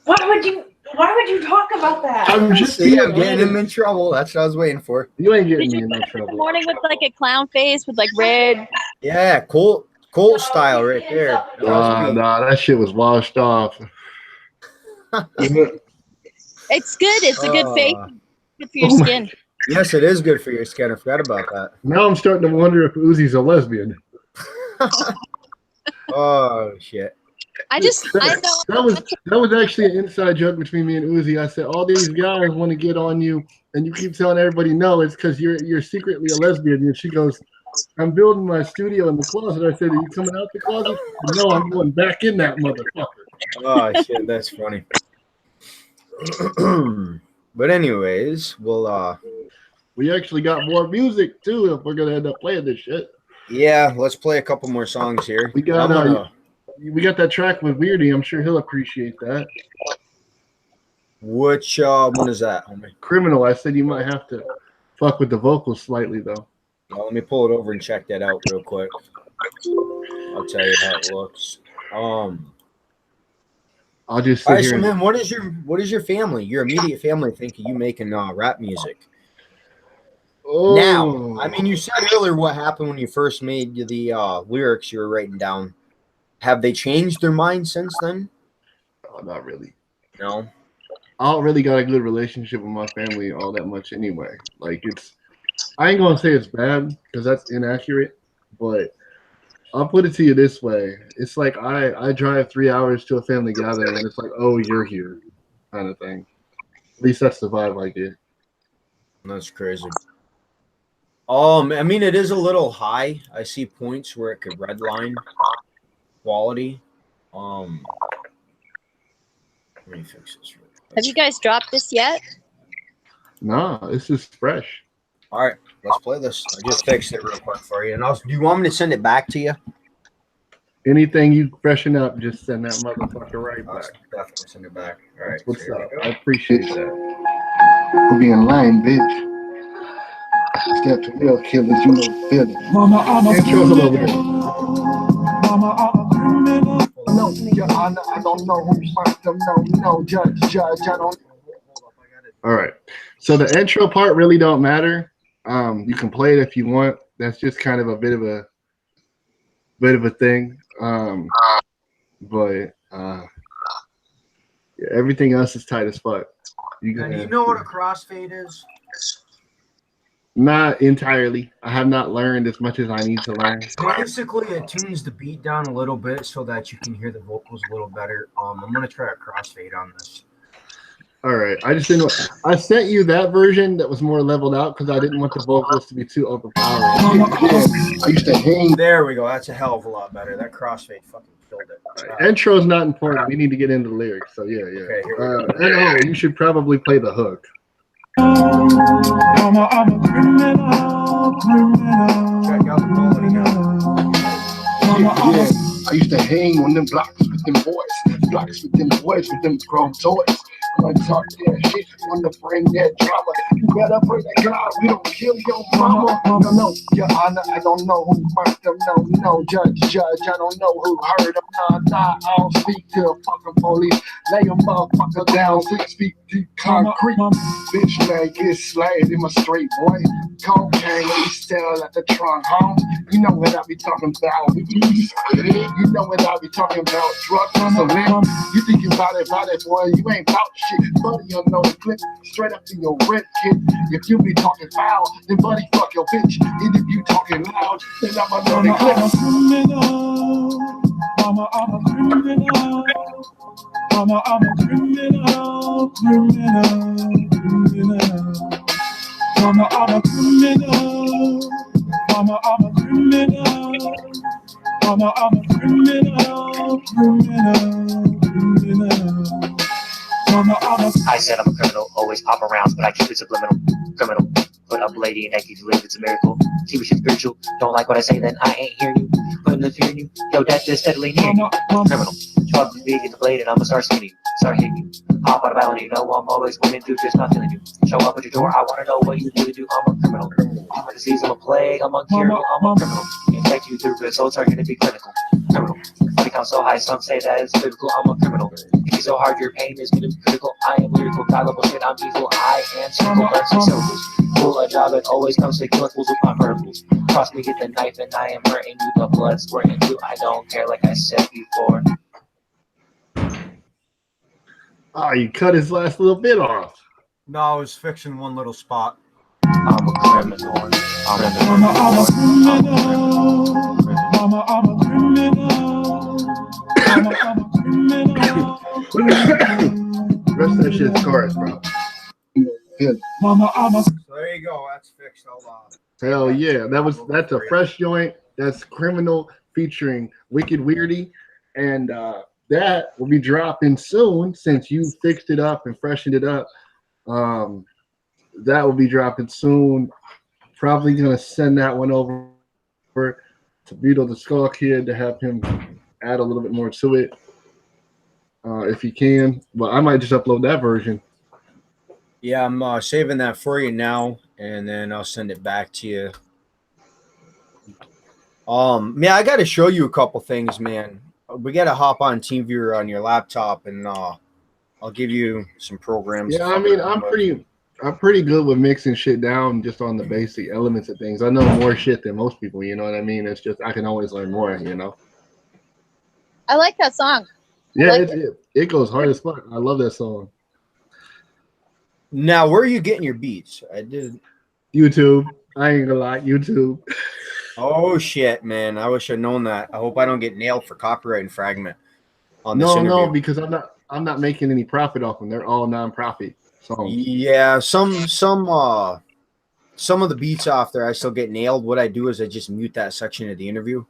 Speaker 2: Why would you talk about that?
Speaker 12: I'm just getting him in trouble. That's what I was waiting for.
Speaker 6: You ain't getting
Speaker 13: me
Speaker 6: in no trouble.
Speaker 13: In the morning with like a clown face with like red.
Speaker 12: Yeah, Colt style right there.
Speaker 6: Nah, that shit was washed off.
Speaker 13: It's good. It's a good face. Good for your skin.
Speaker 12: Yes, it is good for your skin. I forgot about that.
Speaker 6: Now I'm starting to wonder if Uzi's a lesbian.
Speaker 12: Oh shit.
Speaker 13: I know
Speaker 6: that was actually an inside joke between me and Uzi. I said all these guys want to get on you, and you keep telling everybody no. It's because you're secretly a lesbian. And she goes, "I'm building my studio in the closet." I said, "Are you coming out the closet?" No, I'm going back in that motherfucker.
Speaker 12: Oh shit, that's funny. But anyways,
Speaker 6: we actually got more music too if we're gonna end up playing this shit.
Speaker 12: Yeah, let's play a couple more songs here.
Speaker 6: We got that track with Weirdy. I'm sure he'll appreciate that.
Speaker 12: Which one is that, homie?
Speaker 6: Criminal. I said you might have to fuck with the vocals slightly though.
Speaker 12: Well, let me pull it over and check that out real quick. I'll tell you how it looks.
Speaker 6: I'll just
Speaker 12: all right, so man, what is your family, your immediate family think of you making rap music?
Speaker 6: Oh.
Speaker 12: Now, I mean, you said earlier what happened when you first made the lyrics you were writing down. Have they changed their mind since then?
Speaker 6: Oh, not really.
Speaker 12: No.
Speaker 6: I don't really got a good relationship with my family all that much anyway. Like I ain't gonna say it's bad because that's inaccurate, but I'll put it to you this way. It's like I drive 3 hours to a family gathering and it's like, oh, you're here kind of thing. At least that's the vibe I get.
Speaker 12: That's crazy. I mean, it is a little high. I see points where it could redline quality. Let me fix this real quick.
Speaker 13: Have you guys dropped this yet?
Speaker 6: Nah, this is fresh.
Speaker 12: All right, let's play this. I just fixed it real quick for you. And do you want me to send it back to you?
Speaker 6: Anything you freshen up, just send that motherfucker right back.
Speaker 12: Definitely send it back. All right.
Speaker 6: What's up? I appreciate that. We'll be in line, bitch. Step to real killers, you know, feel it.
Speaker 10: Mama, I'm a
Speaker 6: Intro's a little bit.
Speaker 10: Mama, I'm a criminal. No, Your Honor, I don't know who wants them. No, judge, I don't.
Speaker 6: All right. So the intro part really don't matter. You can play it if you want. That's just kind of a bit of a thing. But yeah, everything else is tight as fuck.
Speaker 12: Do you know what a crossfade is?
Speaker 6: Not entirely. I have not learned as much as I need to learn.
Speaker 12: Basically, it tunes the beat down a little bit so that you can hear the vocals a little better. I'm gonna try a crossfade on this.
Speaker 6: All right. I just didn't know. I sent you that version that was more leveled out because I didn't want the vocals to be too overpowering.
Speaker 12: There we go. That's a hell of a lot better. That crossfade fucking
Speaker 6: Intro's not important. We need to get into the lyrics. So yeah. And you should probably play the hook.
Speaker 10: I'm a criminal.
Speaker 12: Check out the quality.
Speaker 7: Yeah, I used to hang on them blocks with them boys, with them grown toys. When I talk that shit, wanna bring that drama. You better pray that God, we don't kill your mama. No, your honor, I don't know who murked them. No, judge, I don't know who hurt them. Nah, I don't speak to a fucking police. Lay a motherfucker down 6 feet deep concrete. Bitch, man, get slayed in my straight boy. Cocaine, we still at the trunk home. You know what I be talking about. You know what I be talking about. Drugs, so man, you thinking about it, boy. You ain't about shit. Buddy, you know the clip straight up to your rib, kid. If you be talking foul, then buddy, fuck your bitch. And if you talking loud, then I'm a criminal. I'm a criminal. I'm a criminal. I'm a criminal. I'm a criminal. I'm a criminal.
Speaker 15: I said I'm a criminal, always pop around, but I keep it subliminal. Criminal, put up lady and Nike to live, it's a miracle. See what shit spiritual, don't like what I say, then I ain't hearing you. Putting the fear in you, yo, death is steadily near you. Criminal, sharp and big, get the blade, and I'ma start skinning you, start hitting you. Hop out of balance, you know I'm always winning through, just not feeling you. Show up at your door, I wanna know what you really do, I'm a criminal. I'm a disease, I'm a plague, I'm uncurable, I'm a criminal. Infect you through results are gonna be clinical. Criminal, body count so high, some say that it's biblical, I'm a criminal. It's so hard, your pain is gonna be critical. I am lyrical, fallible shit, I'm evil. I am circle, burn some circles. Pull a job, it always comes to chemicals with my verbals. Cross me, get the knife, and I am hurting you. The blood squirting you. I don't care, like I said before.
Speaker 6: Oh, you cut his last little bit off.
Speaker 12: No, I was fixing one little spot.
Speaker 15: I'm a criminal. I'm a
Speaker 6: Rest of that shit's chorus, bro.
Speaker 12: So there you go. That's fixed. Hold on.
Speaker 6: Hell yeah. That's a fresh joint. That's Criminal featuring Wicked Weirdy. And that will be dropping soon since you fixed it up and freshened it up. That will be dropping soon. Probably gonna send that one over to Beetle the Skull Kid to have him add a little bit more to it. If he can. But I might just upload that version.
Speaker 12: Yeah, I'm saving that for you now, and then I'll send it back to you. Yeah, I got to show you a couple things, man. We got to hop on TeamViewer on your laptop, and I'll give you some programs.
Speaker 6: Yeah, I mean, I'm pretty good with mixing shit down just on the basic elements of things. I know more shit than most people, you know what I mean? It's just I can always learn more, you know.
Speaker 13: I like that song.
Speaker 6: Yeah, it goes hard as fuck. I love that song.
Speaker 12: Now, where are you getting your beats? I did
Speaker 6: YouTube. I ain't gonna lie, YouTube.
Speaker 12: Oh shit, man! I wish I'd known that. I hope I don't get nailed for copyright infringement on this interview.
Speaker 6: No, because I'm not making any profit off them. They're all non-profit songs.
Speaker 12: Yeah, some of the beats off there I still get nailed. What I do is I just mute that section of the interview.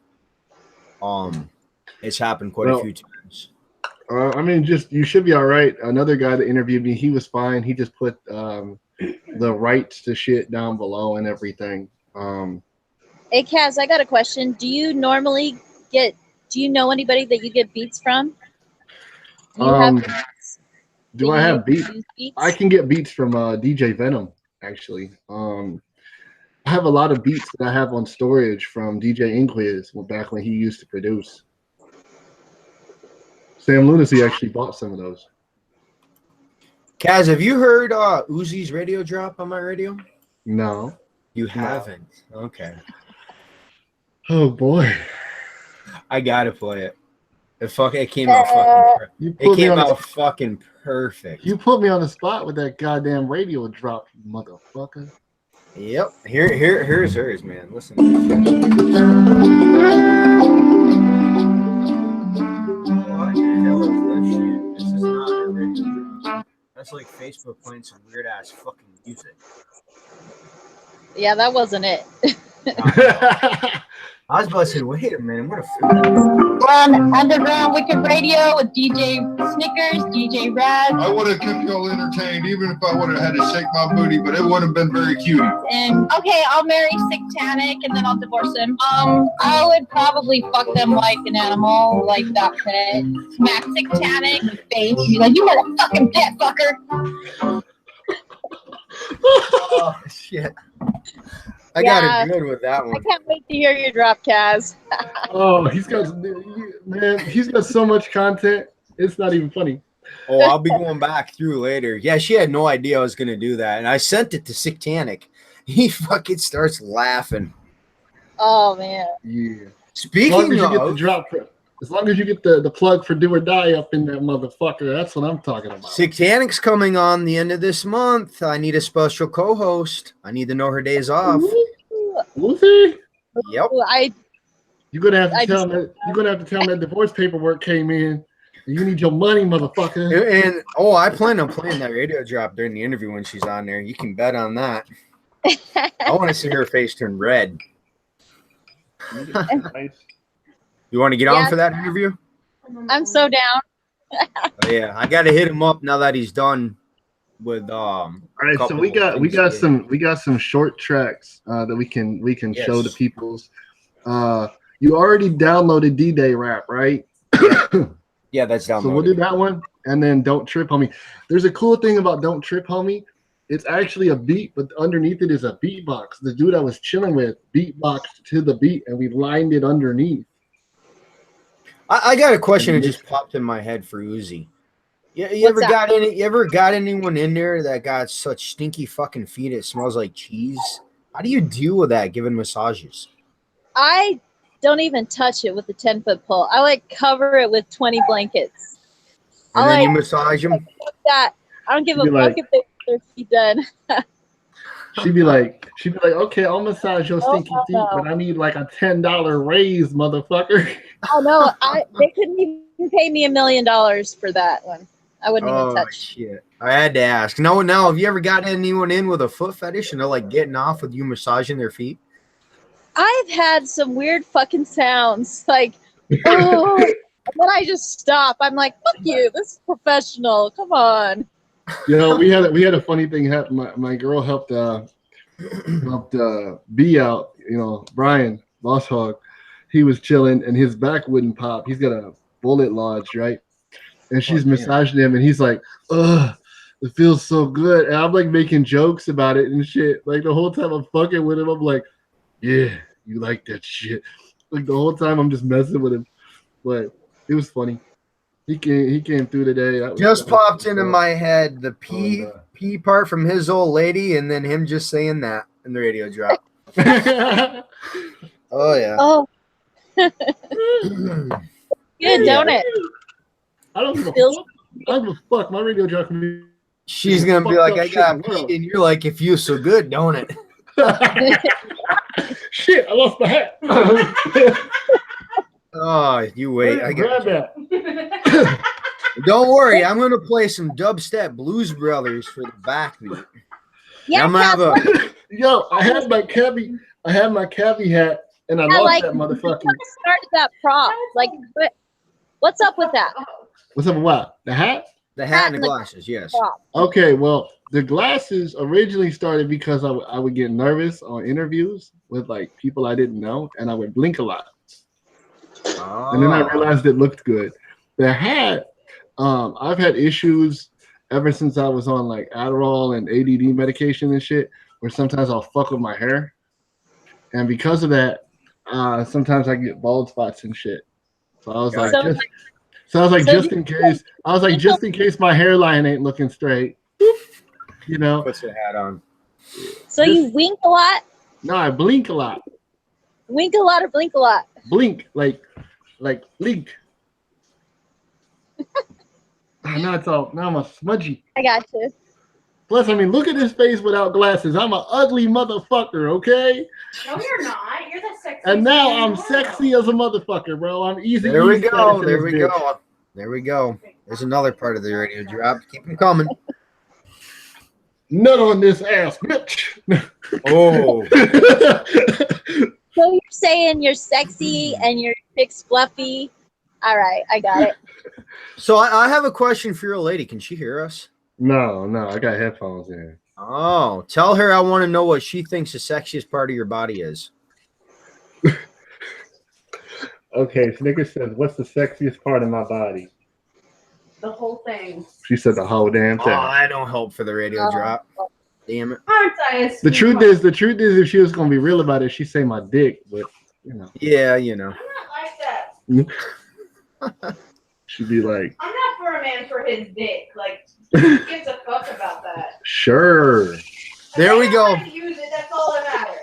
Speaker 12: It's happened quite a few times.
Speaker 6: I mean, you should be all right. Another guy that interviewed me, he was fine. He just put the rights to shit down below and everything.
Speaker 13: Hey, Kaz, I got a question. Do you know anybody that you get beats from? Do you have beats?
Speaker 6: Do I have beats? I can get beats from DJ Venom, actually. I have a lot of beats that I have on storage from DJ Inquiz back when he used to produce. Sam Lunacy actually bought some of those.
Speaker 12: Kaz, have you heard Uzi's radio drop on my radio?
Speaker 6: No.
Speaker 12: You haven't? Okay.
Speaker 6: Oh boy.
Speaker 12: I gotta play it. It came out fucking perfect.
Speaker 6: You put me on the spot with that goddamn radio drop, motherfucker.
Speaker 12: Yep. Here's hers, man. Listen. This is not a radio. That's like Facebook playing some weird ass fucking music.
Speaker 13: Yeah, that wasn't it.
Speaker 12: I was about to say, wait a minute, what a
Speaker 16: We're on Underground Wicked Radio with DJ Snickers, DJ Raz.
Speaker 8: I would have kept y'all entertained even if I would have had to shake my booty, but it would have been very cute.
Speaker 16: And okay, I'll marry Satanic and then I'll divorce him. I would probably fuck them like an animal, like that pit. Smack Satanic in the face and be like, you motherfucking pet fucker.
Speaker 12: Oh shit. I got it good with that one.
Speaker 13: I can't wait to hear your drop, Kaz.
Speaker 6: Oh, he's got so much content. It's not even funny.
Speaker 12: Oh, I'll be going back through later. Yeah, she had no idea I was gonna do that, and I sent it to Satanic. He fucking starts laughing.
Speaker 13: Oh man.
Speaker 6: Yeah.
Speaker 12: Speaking
Speaker 6: as long as you
Speaker 12: of,
Speaker 6: get the drop, as long as you get the plug for Do or Die up in that motherfucker, that's what I'm talking about.
Speaker 12: Satanic's coming on the end of this month. I need a special co-host. I need to know her days off.
Speaker 6: Lucy?
Speaker 12: Yep.
Speaker 6: You're gonna have to tell me. You're gonna have to tell me that divorce paperwork came in. You need your money, motherfucker.
Speaker 12: And I plan on playing that radio drop during the interview when she's on there. You can bet on that. I want to see her face turn red. You want to get on for that interview?
Speaker 13: I'm so down.
Speaker 12: Oh, yeah, I got to hit him up now that he's done with. All
Speaker 6: right, so we got some short tracks that we can show the peoples. You already downloaded D-Day Rap, right?
Speaker 12: Yeah, that's downloaded.
Speaker 6: So we'll do that one, and then Don't Trip Homie. There's a cool thing about Don't Trip Homie. It's actually a beat, but underneath it is a beatbox. The dude I was chilling with beatboxed to the beat, and we lined it underneath.
Speaker 12: I got a question that just popped in my head for Uzi. You ever got anyone in there that got such stinky fucking feet it smells like cheese? How do you deal with that given massages?
Speaker 13: I don't even touch it with a 10-foot pole. I cover it with 20 blankets.
Speaker 12: And then you massage them?
Speaker 13: That. I don't give a fuck if they get their feet done.
Speaker 6: She'd be like, okay, I'll massage your stinky feet, but I need like a $10 raise, motherfucker.
Speaker 13: Oh no, they couldn't even pay me $1 million for that one. I wouldn't even touch.
Speaker 12: Shit. I had to ask. No, have you ever got anyone in with a foot fetish and they're like getting off with you massaging their feet?
Speaker 13: I've had some weird fucking sounds, like, oh, and then I just stop. I'm like, fuck you, this is professional. Come on.
Speaker 6: You know, we had a funny thing happen. My girl helped B out. You know, Brian Boss Hog. He was chilling and his back wouldn't pop. He's got a bullet lodge, right? And she's massaging him, and he's like, "Ugh, it feels so good." And I'm like making jokes about it and shit. Like the whole time I'm fucking with him, I'm like, "Yeah, you like that shit." Like the whole time I'm just messing with him, but it was funny. He came through today.
Speaker 12: Just popped into my head the P part from his old lady, and then him just saying that in the radio drop. Oh yeah.
Speaker 13: Oh. Good, don't it?
Speaker 6: I don't give a fuck. I don't give a fuck. My radio drop can be.
Speaker 12: She's gonna be like, "I got pee," and you're like, "It feels so good, don't it?"
Speaker 6: Shit, I lost my hat.
Speaker 12: Oh, you wait. I
Speaker 6: grab
Speaker 12: that. Don't worry, I'm gonna play some dubstep Blues Brothers for the backbeat.
Speaker 13: Yeah,
Speaker 12: I'm gonna have a.
Speaker 6: Yo, I had my cabbie hat, and I lost that motherfucker.
Speaker 13: You started that prop. Like, what's up with that?
Speaker 6: What's up with what? The hat?
Speaker 12: The hat and the glasses, yes.
Speaker 6: Okay, well, the glasses originally started because I would get nervous on interviews with like people I didn't know, and I would blink a lot. Oh. And then I realized it looked good. The hat, I've had issues ever since I was on like Adderall and ADD medication and shit, where sometimes I'll fuck with my hair. And because of that, sometimes I get bald spots and shit. So I was just in case my hairline ain't looking straight. You know.
Speaker 12: Put your hat on.
Speaker 13: So you wink a lot?
Speaker 6: No, I blink a lot.
Speaker 13: Wink a lot or blink a lot?
Speaker 6: Blink, like blink. Now I'm a smudgy.
Speaker 13: I got you.
Speaker 6: Plus, I mean, look at his face without glasses. I'm an ugly motherfucker, okay?
Speaker 17: No, you're not. You're the sexiest.
Speaker 6: And now I'm sexy as a motherfucker, bro. I'm easy.
Speaker 12: There we go. There we go. There we go. There's another part of the radio drop. Keep them coming.
Speaker 6: Nut on this ass, bitch.
Speaker 12: Oh.
Speaker 13: So you're saying you're sexy and your dick's fluffy. All right, I got it.
Speaker 12: So I have a question for your lady. Can she hear us?
Speaker 6: No, I got headphones in.
Speaker 12: Oh, tell her I want to know what she thinks the sexiest part of your body is.
Speaker 6: Okay, Snickers says, what's the sexiest part of my body?
Speaker 17: The whole thing.
Speaker 6: She said the whole damn
Speaker 12: Oh,
Speaker 6: thing.
Speaker 12: I don't hope for the radio drop. Damn it.
Speaker 17: Aren't I a
Speaker 6: The truth
Speaker 17: sweetheart?
Speaker 6: is, if she was gonna be real about it, she'd say my dick, but you know.
Speaker 12: Yeah, you know.
Speaker 17: I'm not like that.
Speaker 6: She'd be like,
Speaker 17: I'm not for a man for his dick. Like, who gives a fuck about that?
Speaker 6: sure.
Speaker 12: There we go.
Speaker 17: Use it. That's all that matters.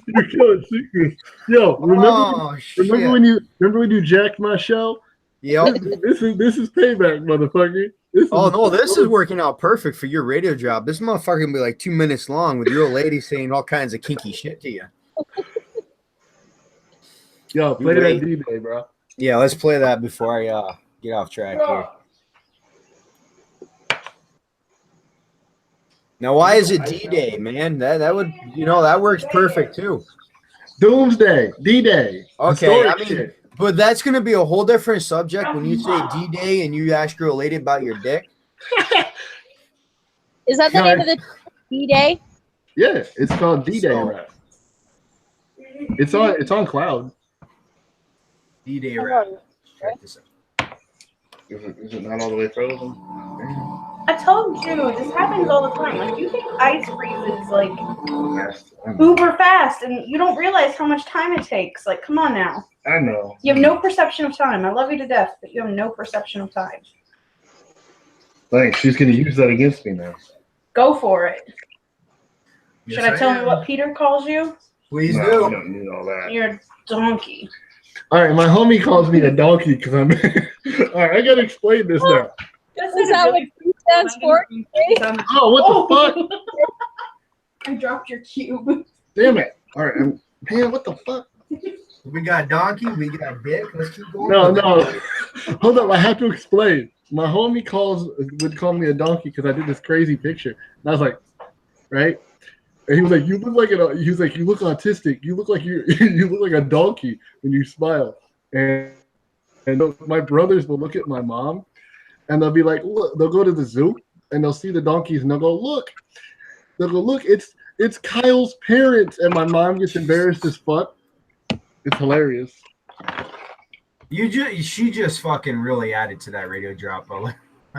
Speaker 6: You're killing secrets. Yo, remember when you jacked my show?
Speaker 12: Yep.
Speaker 6: This is payback, motherfucker.
Speaker 12: This is working out perfect for your radio job. This motherfucker can be like 2 minutes long with your old lady saying all kinds of kinky shit to you.
Speaker 6: Yo, play that D-Day, bro.
Speaker 12: Yeah, let's play that before I get off track here. Now, why is it D-Day, man? That would, that works perfect too.
Speaker 6: Doomsday, D-Day.
Speaker 12: Okay, I mean, but that's going to be a whole different subject when you say D-Day and you ask your lady about your dick.
Speaker 13: Is that the name of the D-Day?
Speaker 6: Yeah, it's called D-Day, right? It's on cloud.
Speaker 12: D-Day rap. Check this out.
Speaker 6: Is it not all the way frozen?
Speaker 17: I told you, this happens all the time. Like, you think ice freezes, like, uber fast, and you don't realize how much time it takes. Like, come on now.
Speaker 6: I know.
Speaker 17: You have no perception of time. I love you to death, but you have no perception of time.
Speaker 6: Thanks. She's going to use that against me now.
Speaker 17: Go for it.
Speaker 12: Yes,
Speaker 17: Should I tell me what Peter calls you?
Speaker 12: Please do.
Speaker 6: You don't need all that.
Speaker 17: You're a donkey.
Speaker 6: All right, my homie calls me a donkey because I'm... All right, I got to explain this now.
Speaker 13: Is that what P stands for?
Speaker 6: Oh, what the fuck?
Speaker 17: I dropped your cube.
Speaker 6: Damn it. All right, man, what the fuck?
Speaker 12: We got donkey, we got dick. Let's keep going.
Speaker 6: No. Hold up, I have to explain. My homie would call me a donkey because I did this crazy picture. And I was like, right? And he was like, you look autistic. You look like you look like a donkey when you smile. And my brothers will look at my mom and they'll be like, look, they'll go to the zoo and they'll see the donkeys and they'll go, look. They'll go, look, it's Kyle's parents. And my mom gets embarrassed as fuck. It's hilarious.
Speaker 12: She just fucking really added to that radio drop, bro.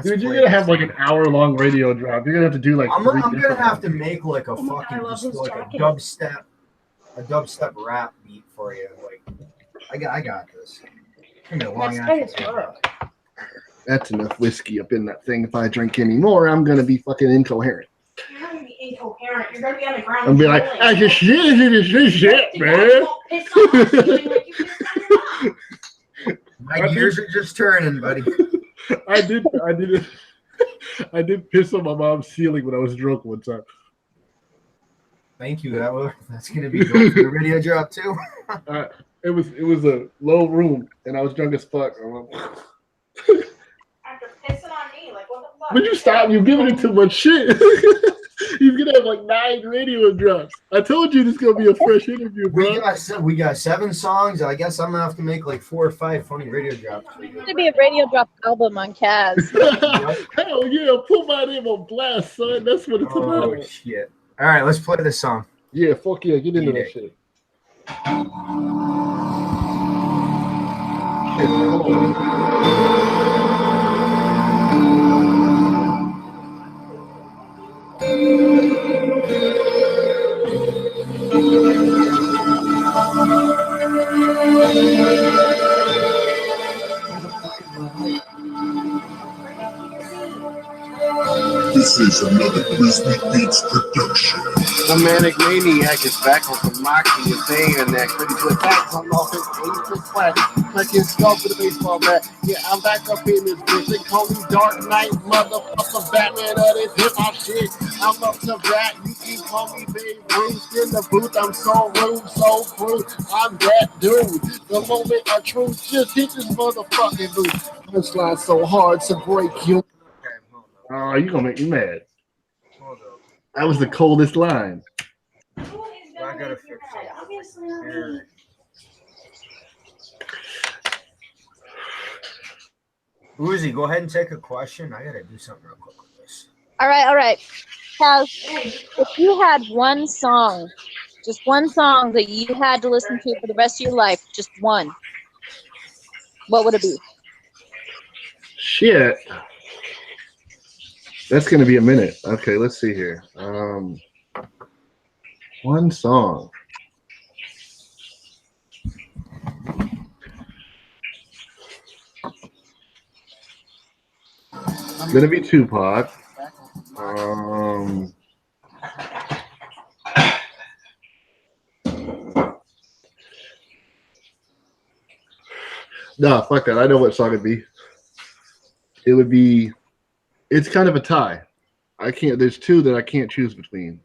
Speaker 6: Dude, you're gonna have like an hour-long radio drop. You're gonna have to do like.
Speaker 12: I'm gonna have to make like a fucking a dubstep rap beat for you. Like, I got this.
Speaker 6: That's enough whiskey up in that thing. If I drink any more, I'm gonna be fucking incoherent.
Speaker 17: You're not gonna be incoherent. You're gonna be on the ground.
Speaker 6: I'm be like, I just shit, man.
Speaker 12: My gears are just turning, buddy.
Speaker 6: I did piss on my mom's ceiling when I was drunk one time.
Speaker 12: Thank you. That's gonna be good for the radio drop too.
Speaker 6: It was a low room and I was drunk as fuck.
Speaker 17: After pissing on me, like what the fuck?
Speaker 6: Would you stop? You're giving it too much shit. He's gonna have like 9 radio drops. I told you this is gonna be a fresh interview, bro.
Speaker 12: We got 7 songs. I guess I'm gonna have to make like 4 or 5 funny radio drops.
Speaker 13: It's gonna be a radio drop album on Kaz.
Speaker 6: Hell yeah, put my name on blast, son. That's what it's about.
Speaker 12: Oh shit! All right, let's play this song.
Speaker 6: Yeah, fuck yeah, get into that shit.
Speaker 8: This is another Crispy Beats production.
Speaker 18: The Manic Maniac is back on the Moxie and saying that critical attacks on offense, aim for flat, like his skull with a baseball bat. Yeah, I'm back up in this bitch. They call me Dark Knight, motherfucker, Batman of this hip hop shit. I'm up to bat. You can call me Babe Ruth in the booth. I'm so rude, so crude. I'm that dude. The moment of truth just hit this motherfucking booth. Punchline so hard to break you.
Speaker 6: Oh, you gonna make me mad. That was the coldest line.
Speaker 12: Black gotta fix it. Here. Uzi, go ahead and take a question. I gotta do something real quick with this.
Speaker 13: All right. Kaz, if you had one song, just one song that you had to listen to for the rest of your life, just one, what would it be?
Speaker 6: Shit. That's gonna be a minute. Okay, let's see here. One song. It's gonna be Tupac. No, fuck that. I know what song it'd be. It would be. It's kind of a tie. I can't. There's two that I can't choose between.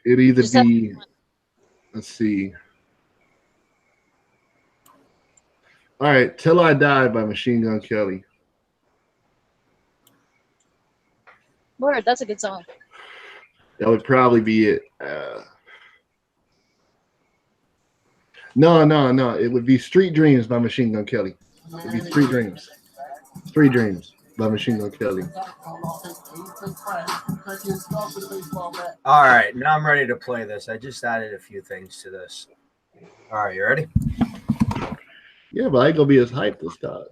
Speaker 6: It'd either be. Let's see. All right, "Till I Die" by Machine Gun Kelly.
Speaker 13: Word, that's a good song.
Speaker 6: That would probably be it. No. It would be "Street Dreams" by Machine Gun Kelly. It'd be "Street Dreams." "Street Dreams" by Machine Gun Kelly.
Speaker 12: All right, now I'm ready to play this. I just added a few things to this. All right, you ready?
Speaker 6: Yeah, but I ain't gonna be as hyped as God.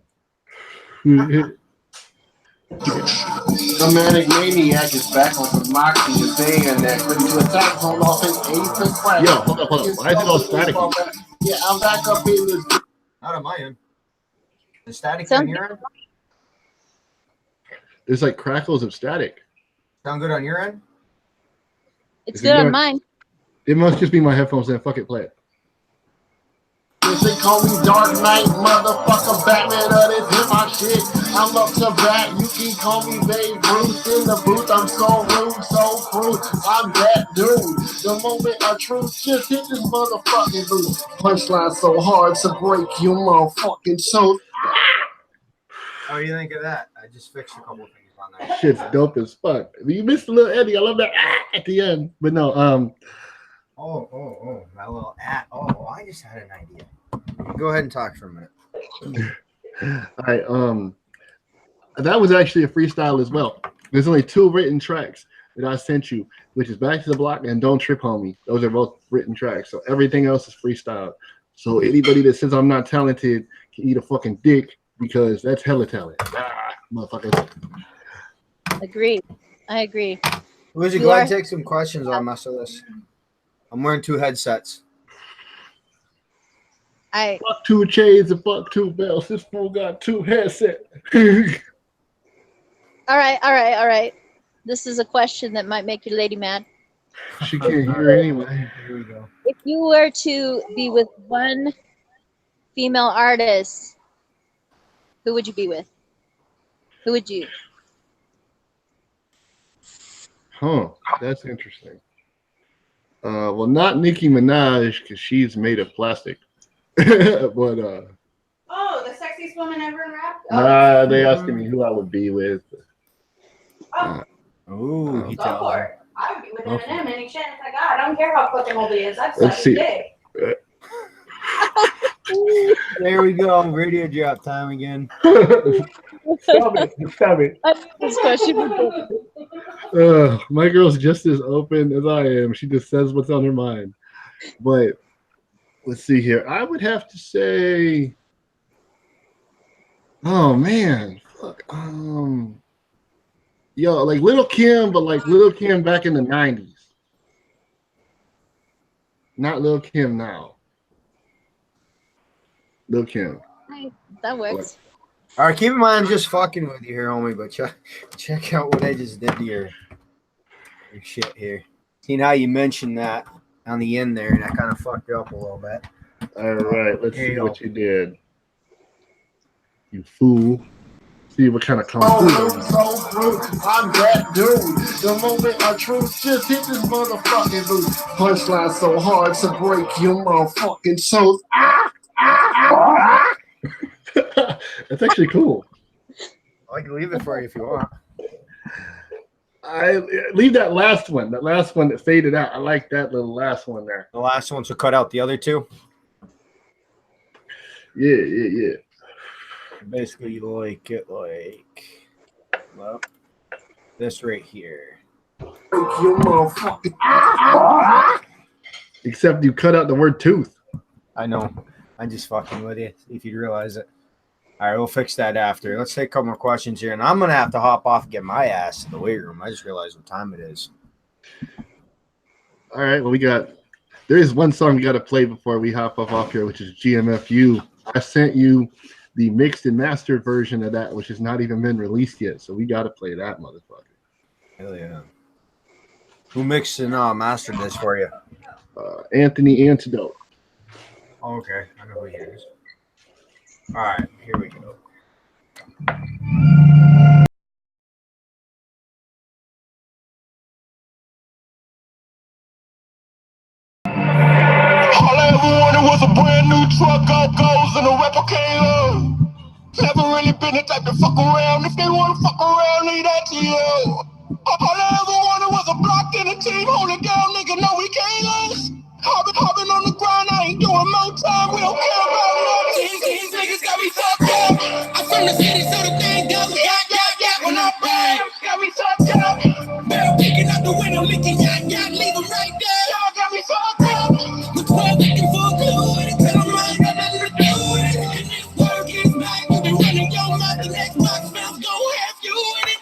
Speaker 18: The Manic Maniac is back on some moxie and saying that ready to attack home off his ace and crack.
Speaker 6: Yo, hold up. Why is it all staticky?
Speaker 18: Yeah, I'm back up in this.
Speaker 12: Not on my end. The static on your end?
Speaker 6: There's like crackles of static.
Speaker 12: Sound good on your end?
Speaker 13: It's good on mine.
Speaker 6: It must just be my headphones. Then fuck it, play it.
Speaker 18: They call me Dark Knight, motherfucker, Batman, this hit my shit. I'm up to bat, you can call me Babe Ruth. In the booth, I'm so rude, so crude. I'm that dude. The moment of truth, just hit this motherfucking booth. Punchline so hard to break your motherfucking soul.
Speaker 12: How do you think of that? I just fixed a couple things on that.
Speaker 6: Shit's dope as fuck. You missed a little Eddie. I love that at the end. But no,
Speaker 12: Oh, my little I just had an idea. Go ahead and talk for a minute.
Speaker 6: All right, that was actually a freestyle as well. There's only 2 written tracks that I sent you, which is "Back to the Block" and "Don't Trip Homie." Those are both written tracks. So everything else is freestyle. So anybody that says I'm not talented can eat a fucking dick, because that's hella talent. Motherfuckers.
Speaker 13: Agreed. I agree.
Speaker 12: Luigi, go ahead and take some questions on my this. I'm wearing 2 headsets.
Speaker 6: Fuck 2 chains and fuck 2 bells. This fool got 2 headsets.
Speaker 13: All right. This is a question that might make your lady mad.
Speaker 6: She can't hear anyway.
Speaker 12: Here we go.
Speaker 13: If you were to be with one female artist, who would you be with? Who would you?
Speaker 6: Huh, that's interesting. Well, not Nicki Minaj, because she's made of plastic. But
Speaker 17: Oh, the sexiest woman ever in rap?
Speaker 6: they asking me who I would be with.
Speaker 12: Ooh, he
Speaker 17: Go for it. I would be with Eminem any chance I got. I don't care how fucking old he is. I'd
Speaker 6: Let's
Speaker 17: suck his
Speaker 6: see.
Speaker 17: dick.
Speaker 12: There we go. Radio drop time again.
Speaker 6: Stop it.
Speaker 13: I knew this question would be.
Speaker 6: My girl's just as open as I am. She just says what's on her mind. But let's see here. I would have to say, oh man, fuck. Yo, like Little Kim, but like Little Kim back in the 90s. Not Lil Kim now. Lil Kim.
Speaker 13: That works.
Speaker 12: All right, keep in mind I'm just fucking with you here, homie, but check out what I just did to your shit here. Seeing how you mentioned that on the end there, and I kind of fucked you up a little bit.
Speaker 6: All right, let's see what you did. You fool. See what kind of
Speaker 18: I'm that dude. The moment of truth, just hit this motherfucking booth. Punchline so hard to break your motherfucking soul.
Speaker 6: That's actually cool.
Speaker 12: I can leave it for you if you want.
Speaker 6: I leave that last one. That last one that faded out. I like that little last one there.
Speaker 12: The last one, so cut out the other two.
Speaker 6: Yeah.
Speaker 12: Basically, you like it like, well, this right here.
Speaker 6: Except you cut out the word tooth.
Speaker 12: I know. I'm just fucking with you, if you realize it. All right, we'll fix that after. Let's take a couple more questions here, and I'm going to have to hop off and get my ass to the weight room. I just realized what time it is.
Speaker 6: All right, well, there is one song we got to play before we hop off here, which is GMFU. I sent you the mixed and mastered version of that, which has not even been released yet, so we got to play that motherfucker.
Speaker 12: Hell yeah. Who mixed and mastered this for you?
Speaker 6: Anthony Antidote.
Speaker 12: Oh, okay, I know who he is. All right, here we go.
Speaker 19: All I ever wanted was a brand new truck, all goes in a replicator. Never really been the type to fuck around. If they wanna fuck around, leave that to you. All I ever wanted was a block and a team. Hold it down, nigga, no, we can't lose. Hopping on the grind, I ain't doing more time. We don't care about nothing. These niggas got me fucked up. I'm from the city, so the thing goes. Yeah, when I bang. Got me fucked up. Barrel picking out the window, licking, yeah, leave them right there. Y'all got me fucked up. The 12 looking for a clue, and tell them I ain't got nothing to do with it. And this work is back, you been running your mouth, the next box smells, go have you in it.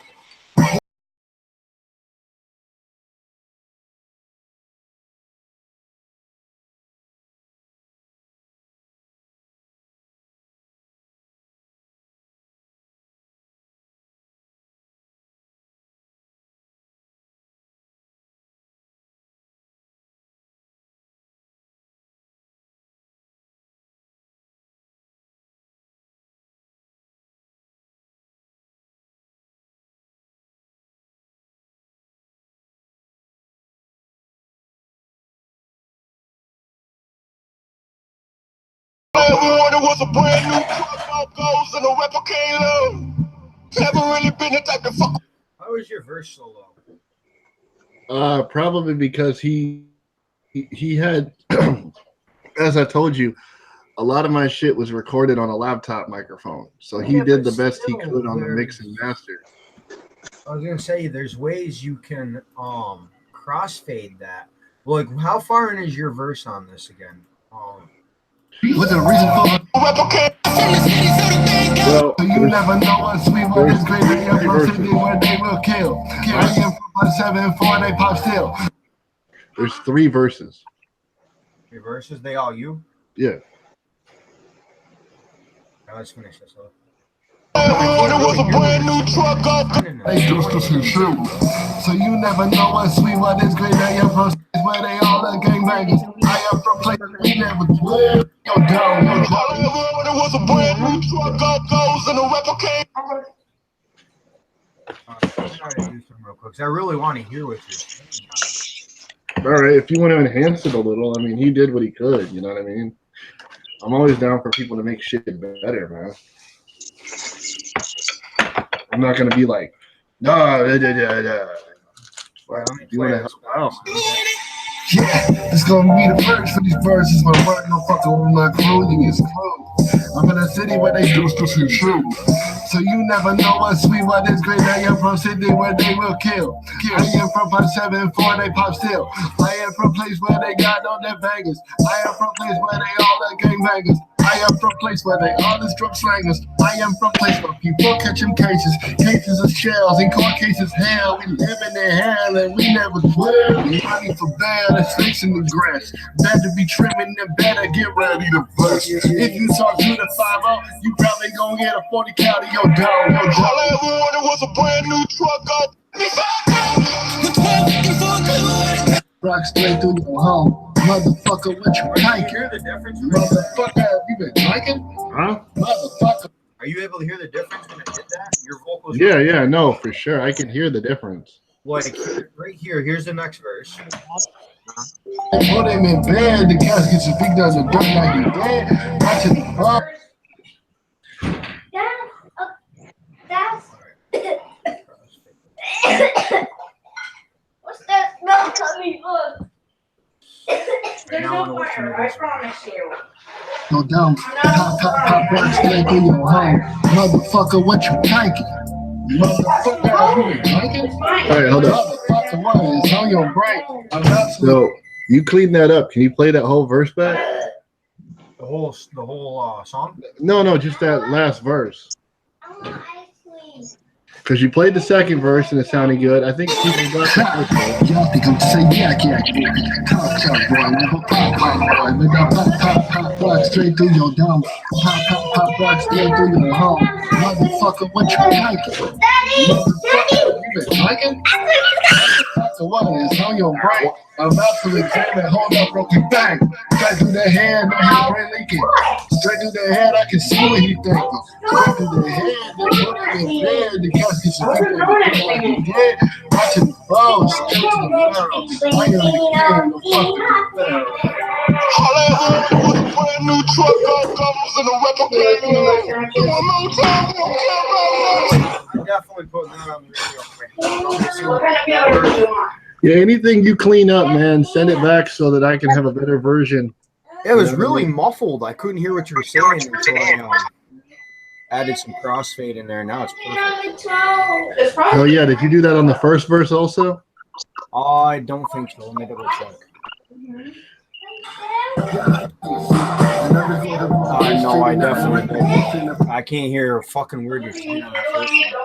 Speaker 19: All I ever wanted was a brand new truck, all goes in a replicator. Never really been the type to fuck.
Speaker 12: How was your verse so low?
Speaker 6: Probably because he had, as I told you, a lot of my shit was recorded on a laptop microphone. So he did the best he could on the mix and master.
Speaker 12: I was gonna say there's ways you can crossfade that. Like, how far in is your verse on this again?
Speaker 18: With the reason for
Speaker 6: well,
Speaker 18: you never know what sweet one is great. They are proceeding when they will kill. Carrying from 7-4, they pop still.
Speaker 6: There's 3 verses.
Speaker 12: 3 verses? They all you?
Speaker 6: Yeah.
Speaker 12: Now let's finish this up.
Speaker 19: It was a brand new truck up.
Speaker 18: They do some shoes. So you never know what sweet what is great. They are proceeding where they all are gangbangers. I am from places we never dwell. Yo, down, yo,
Speaker 19: All I ever wanted was a brand new truck up, goes in a replicator.
Speaker 12: Let's try to do some real quick, 'cause I really want to hear what you're saying.
Speaker 6: All right, if you want to enhance it a little, I mean, he did what he could. You know what I mean? I'm always down for people to make shit better, man. I'm not gonna be like, no,
Speaker 12: Well,
Speaker 6: you want to help out?
Speaker 18: Yeah, it's gonna be the first for these verses. My work no fucking with my clothing is clothes. I'm in a city where they do some shoes. So you never know what sweet what is great. I am from city where they will kill. I am from 7-4, they pop still. I am from place where they got all their bangers. I am from place where they all the gangbangers. I am from place where they all the drug slangers. I am from place where people catching cases of shells, in court cases hell. We live in the hell and we never dwell. Money for bail and snakes in the grass. Better be trimming and better get ready to bust. If you talk to the 5-0, you probably gonna get a 40 cal to your dog.
Speaker 19: All I ever wanted was a brand new truck up.
Speaker 18: Rock straight through your home. Motherfucker, what you like?
Speaker 12: Hear the difference?
Speaker 18: Motherfucker, have you been drinking?
Speaker 6: Huh?
Speaker 18: Motherfucker.
Speaker 12: Are you able to hear the difference when I did that? Your vocals.
Speaker 6: Yeah, no, for sure. I can hear the difference.
Speaker 12: Like right here. Here's the next verse.
Speaker 18: Put him in bed. The casket's a big dozen dirt like you dead. Watching the bar.
Speaker 17: Mommy, look. There's no fire, I promise you.
Speaker 7: Go down, pop, rock, straight through your home. Motherfucker, what you thinking? Motherfucker, who you drinking?
Speaker 6: All right, hold up.
Speaker 7: Motherfucker, what is on your brain? I'm
Speaker 6: So you clean that up. Can you play that whole verse back?
Speaker 12: The whole song?
Speaker 6: No, just that last verse. Because you played the second verse and it sounded good. I think people got the first one.
Speaker 7: Y'all think I'm say yak, boy. Talk, boy. Never pop, boy. But I pop, rock straight through your dome. Pop, rock straight through your home. Motherfucker, what you drinking? Motherfucker, you been drinking? Motherfucker, what is on your brain? I'm about to examine, hold up, broken bang. Straight through the head, no your brain leaking. Straight through the head, I can see what he thinking. Straight through the head, they put it in bed. The casket's dead. Watching the balls, straight to the barrel. I am the king, no fucking barrel.
Speaker 19: All I heard was a brand new truck, all guns and a replicator. One more time, we don't care about nothing.
Speaker 12: I'm definitely putting that on the radio.
Speaker 6: Yeah, anything you clean up, man, send it back so that I can have a better version.
Speaker 12: It was really muffled. I couldn't hear what you were saying until I added some crossfade in there. Now it's perfect.
Speaker 6: Oh yeah, did you do that on the first verse also?
Speaker 12: I don't think so. Let me double check. No, I definitely did. I can't hear a fucking word you're saying on the first one.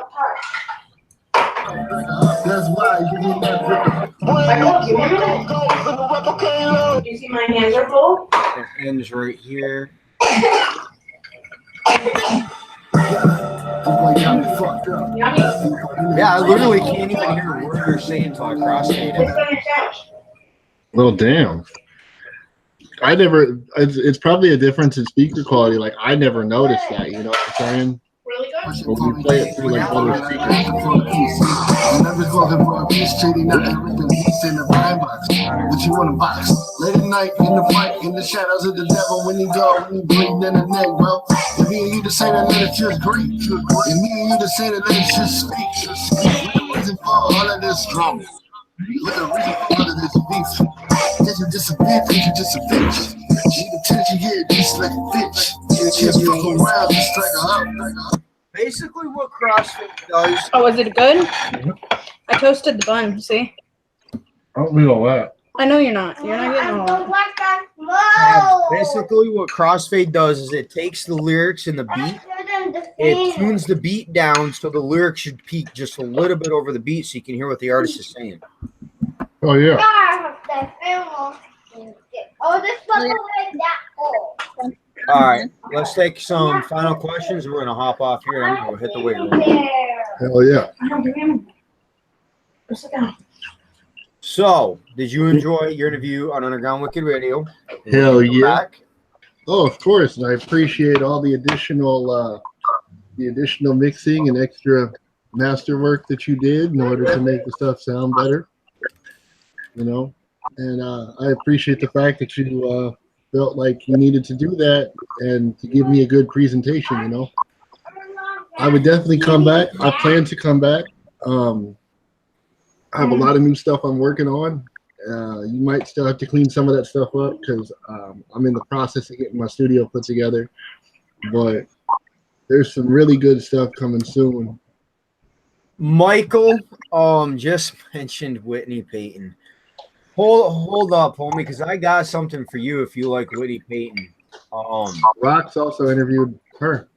Speaker 7: That's why you need that.
Speaker 17: You see my hands are full?
Speaker 12: It ends right here. Yeah, I literally can't even hear a word you're saying until I crossfade it.
Speaker 6: Well, damn. I never. It's probably a difference in speaker quality. Like I never noticed that. You know what I'm saying?
Speaker 17: Really good.
Speaker 6: When we play it through like other speakers.
Speaker 7: Never looking for a peace treaty, not everything peace in the blind box. But you want a box. Late at night in the fight, in the shadows of the devil. When you go, when you bleed in the neck, bro. And me and you to say that let it just great. And me and you to say that let it just speak. With the reason for all of this drama. With the reason for all of this beef. Cause you just a bitch, you just a bitch. Need attention, yeah, just like a bitch. Just fuck around, just like a up.
Speaker 12: Basically, what CrossFit does.
Speaker 17: Oh, is it good? I toasted the bun, see?
Speaker 6: I don't read all that.
Speaker 17: I know you're not. You're not getting all that.
Speaker 12: Basically, what CrossFade does is it takes the lyrics and the beat, it tunes the beat down so the lyrics should peak just a little bit over the beat so you can hear what the artist is saying.
Speaker 6: Oh, yeah.
Speaker 12: All right, let's take some final questions. We're going to hop off here and I'm going to hit the weight room.
Speaker 6: Hell yeah.
Speaker 17: Sit down.
Speaker 12: So, did you enjoy your interview on Underground Wicked Radio?
Speaker 6: Hell yeah. Back? Oh, of course. And I appreciate all the additional mixing and extra master work that you did in order to make the stuff sound better. You know, and I appreciate the fact that you felt like you needed to do that and to give me a good presentation. You know, I would definitely come back. I plan to come back. I have a lot of new stuff I'm working on. You might still have to clean some of that stuff up because I'm in the process of getting my studio put together. But there's some really good stuff coming soon.
Speaker 12: Michael just mentioned Whitney Payton. Hold up, homie, because I got something for you if you like Whitney Payton.
Speaker 6: Rock's also interviewed her.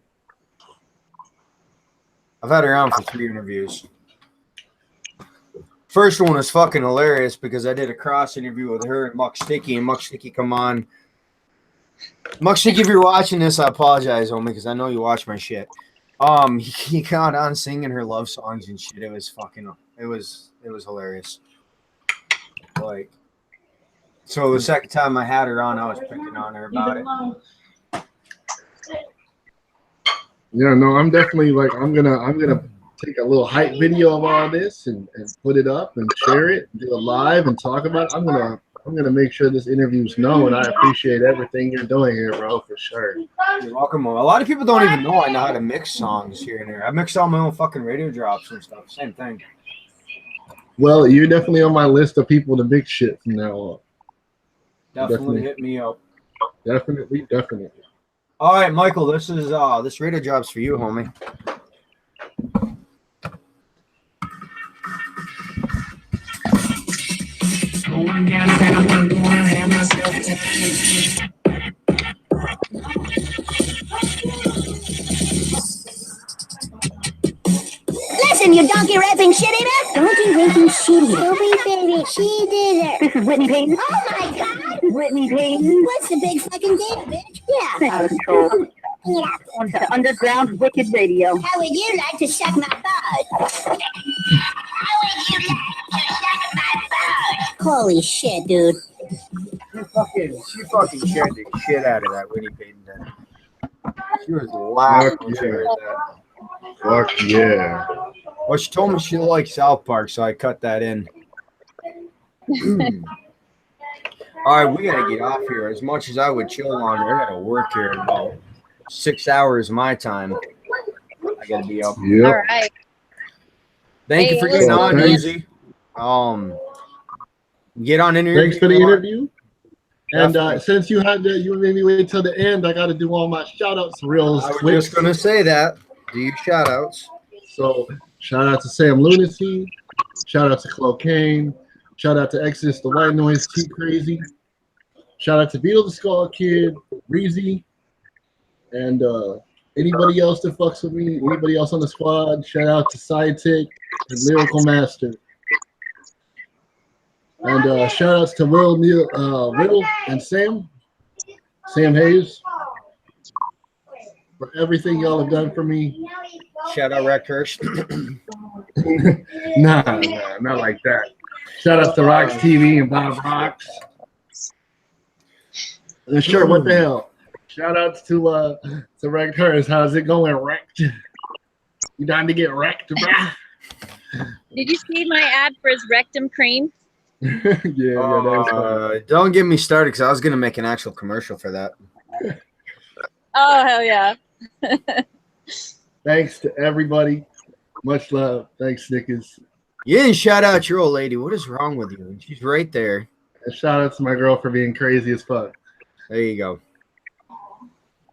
Speaker 12: I've had her on for 3 interviews. First one was fucking hilarious because I did a cross interview with her and Muck Sticky, and Muck Sticky come on. Muck Sticky, if you're watching this, I apologize, homie, because I know you watch my shit. He got on singing her love songs and shit. It was fucking, it was hilarious. Like, so the second time I had her on, I was picking on her about it.
Speaker 6: Yeah, no, I'm definitely like I'm gonna take a little hype video of all this and put it up and share it, and do it live and talk about it. I'm gonna make sure this interview's known. I appreciate everything you're doing here, bro, for sure.
Speaker 12: You're welcome. A lot of people don't even know I know how to mix songs here and there. I mix all my own fucking radio drops and stuff. Same thing.
Speaker 6: Well, you're definitely on my list of people to big shit from now on.
Speaker 12: Definitely hit me up.
Speaker 6: Definitely.
Speaker 12: All right, Michael, this is this radio job's for you, homie.
Speaker 2: Listen, you donkey rapping shit eater! Donkey rapping shit eater. Ruby baby, she did it. This is Whitney Payton. Oh my god! Whitney Payton. What's the big fucking deal, bitch? Yeah. Out of control. Yeah. On the underground wicked radio. How would you like to suck my butt? How would you like to suck my butt? Holy shit, dude.
Speaker 12: She fucking shared the shit out of that Winnie Payton then. She was laughing when she heard that.
Speaker 6: Fuck yeah.
Speaker 12: Well, she told me she likes South Park, so I cut that in. All right, we gotta get off here. As much as I would chill longer, I gotta work here in about 6 hours my time. I gotta be up.
Speaker 6: Yep.
Speaker 13: All right.
Speaker 12: Thank you for getting on, Easy. Get on interview.
Speaker 6: Thanks for the interview. And
Speaker 12: Definitely.
Speaker 6: since you made me wait till the end, I got to do all my shout outs real
Speaker 12: I was
Speaker 6: quick.
Speaker 12: just gonna say that. Do you shout outs?
Speaker 6: So shout out to Sam Lunacy, shout out to Clocaine, shout out to Exodus the White Noise, T Crazy, shout out to Beetle the Skull Kid, Breezy, and anybody else that fucks with me, anybody else on the squad. Shout out to Sidekick and Lyrical Master. And shout outs to Will and Sam Hayes, for everything y'all have done for me.
Speaker 12: Shout out Red Kirsch.
Speaker 6: Nah, not like that. Shout out to Rocks TV and Bob Rocks. And sure, what the hell? Shout outs to Red Kirsch. How's it going, wrecked? You down to get wrecked, bruh?
Speaker 13: Did you see my ad for his rectum cream?
Speaker 12: Don't get me started because I was gonna make an actual commercial for that.
Speaker 13: Oh hell yeah!
Speaker 6: Thanks to everybody. Much love. Thanks, Snickers.
Speaker 12: You didn't shout out your old lady. What is wrong with you? She's right there.
Speaker 6: And shout out to my girl for being crazy as fuck.
Speaker 12: There you go.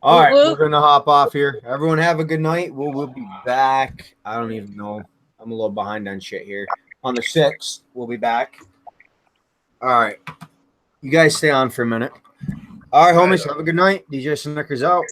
Speaker 12: All right, we're gonna hop off here. Everyone have a good night. We'll be back. I don't even know. I'm a little behind on shit here. On the 6th, we'll be back. All right. You guys stay on for a minute. All right, homies. Have a good night. DJ Snickers out.